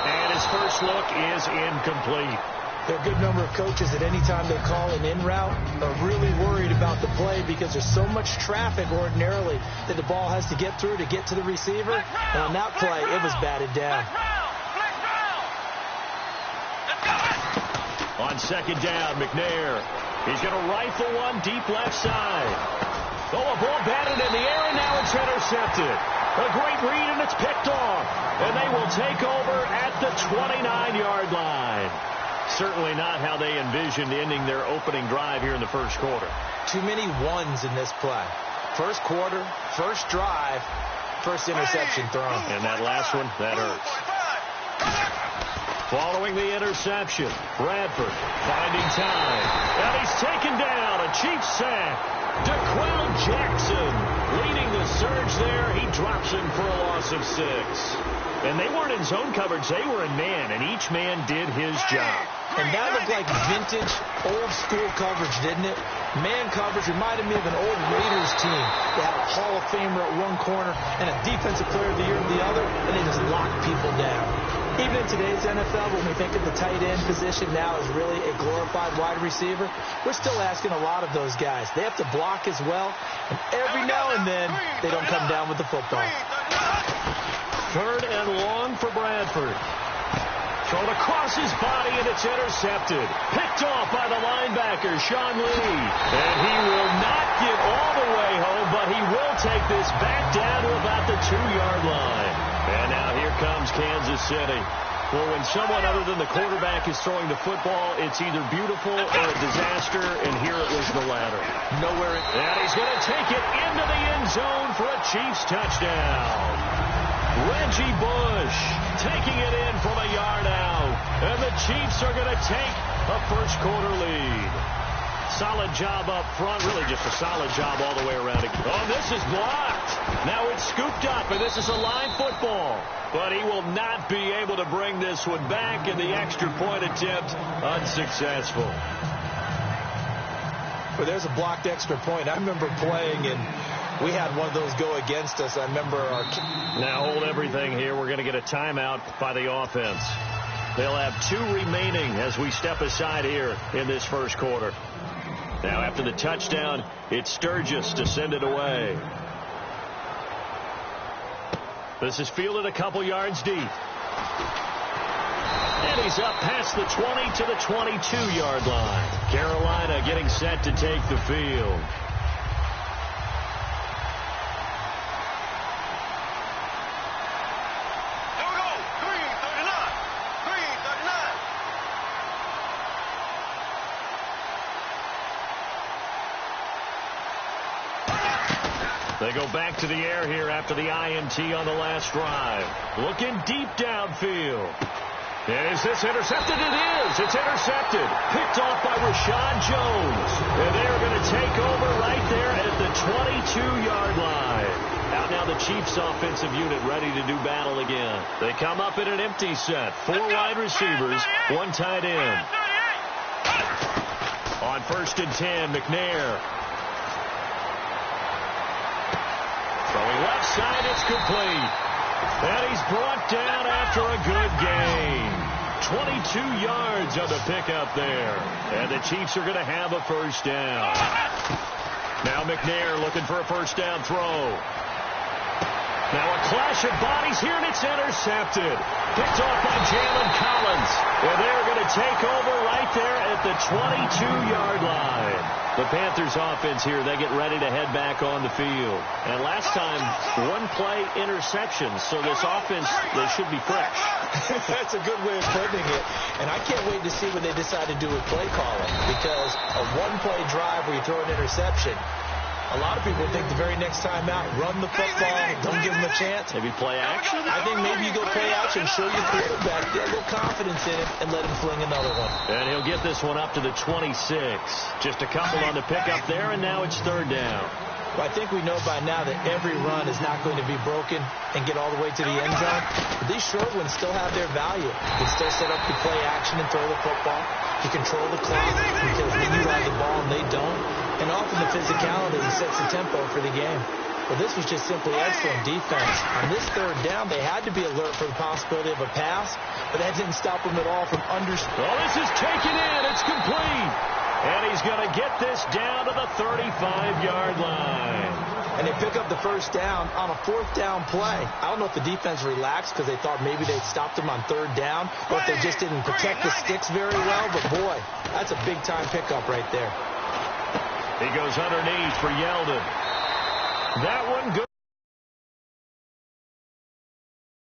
And his first look is incomplete. There are a good number of coaches that any time they call an in route are really worried about the play because there's so much traffic ordinarily that the ball has to get through to get to the receiver. And on that play, it was batted down. On second down, McNair. He's going to rifle one deep left side. Oh, a ball batted in the air, and now it's intercepted. A great read, and it's picked off. And they will take over at the 29-yard line. Certainly not how they envisioned ending their opening drive here in the first quarter. Too many ones in this play. First quarter, first drive, first interception thrown. And that last one, that hurts. Following the interception, Bradford finding time. And he's taken down, a Chiefs sack. DeQuell Jackson leading the surge there. He drops him for a loss of 6. And they weren't in zone coverage. They were in man, and each man did his job. And that looked like vintage, old-school coverage, didn't it? Man coverage reminded me of an old Raiders team. They had a Hall of Famer at one corner and a Defensive Player of the Year at the other, and they just locked people down. Even in today's NFL, when we think of the tight end position now as really a glorified wide receiver, we're still asking a lot of those guys. They have to block as well, and every now and then, they don't come down with the football. Third and long for Bradford. Thrown across his body, and it's intercepted. Picked off by the linebacker, Sean Lee. And he will not get all the way home, but he will take this back down to about the 2-yard line. And now here comes Kansas City. Well, when someone other than the quarterback is throwing the football, it's either beautiful or a disaster, and here it was the latter. Nowhere. And he's going to take it into the end zone for a Chiefs touchdown. Reggie Bush taking it in from a yard out. And the Chiefs are going to take a first quarter lead. Solid job up front, really just a solid job all the way around. Oh, this is blocked. Now it's scooped up, and this is a live football. But he will not be able to bring this one back, and the extra point attempt unsuccessful. Well, there's a blocked extra point. I remember playing, and we had one of those go against us. I remember our... Now hold everything here. We're going to get a timeout by the offense. They'll have 2 remaining as we step aside here in this first quarter. Now after the touchdown, it's Sturgis to send it away. This is fielded a couple yards deep. And he's up past the 20 to the 22-yard line. Carolina getting set to take the field. Here we go. Green 39. Green 39. They go back to the air here after the INT on the last drive. Looking deep downfield. Is this intercepted? It is. It's intercepted. Picked off by Rashad Jones. And they're going to take over right there at the 22-yard line. Out now the Chiefs offensive unit ready to do battle again. They come up in an empty set. 4 wide receivers, 1 tight end. On 1st and 10, McNair. Throwing left side, it's complete. And he's brought down after a good gain. 22 yards on the pickup there. And the Chiefs are going to have a first down. Now McNair looking for a first down throw. Now a clash of bodies here, and it's intercepted. Picked off by Jalen Collins. And they're going to take over right there at the 22-yard line. The Panthers offense here, they get ready to head back on the field. And last time, 1-play interception. So this offense, they should be fresh. That's a good way of putting it. And I can't wait to see what they decide to do with play calling. Because a 1-play drive where you throw an interception, a lot of people think the very next time out, run the football, don't give them a chance. Maybe play action? I think maybe you go play action, show your quarterback, get a little confidence in it, and let him fling another one. And he'll get this one up to the 26. Just a couple on the pickup there, and now it's 3rd down. Well, I think we know by now that every run is not going to be broken and get all the way to the end zone. But these short ones still have their value. You can still set up the play action and throw the football. You control the clock because then you have the ball and they don't. And often the physicality sets the tempo for the game. Well, this was just simply excellent defense. On this 3rd down, they had to be alert for the possibility of a pass, but that didn't stop them at all from Oh, this is taken in. It's complete. And he's going to get this down to the 35-yard line. And they pick up the first down on a 4th down play. I don't know if the defense relaxed because they thought maybe they'd stopped them on 3rd down, or if they just didn't protect the sticks very well. But, boy, that's a big-time pickup right there. He goes underneath for Yeldon. That one good.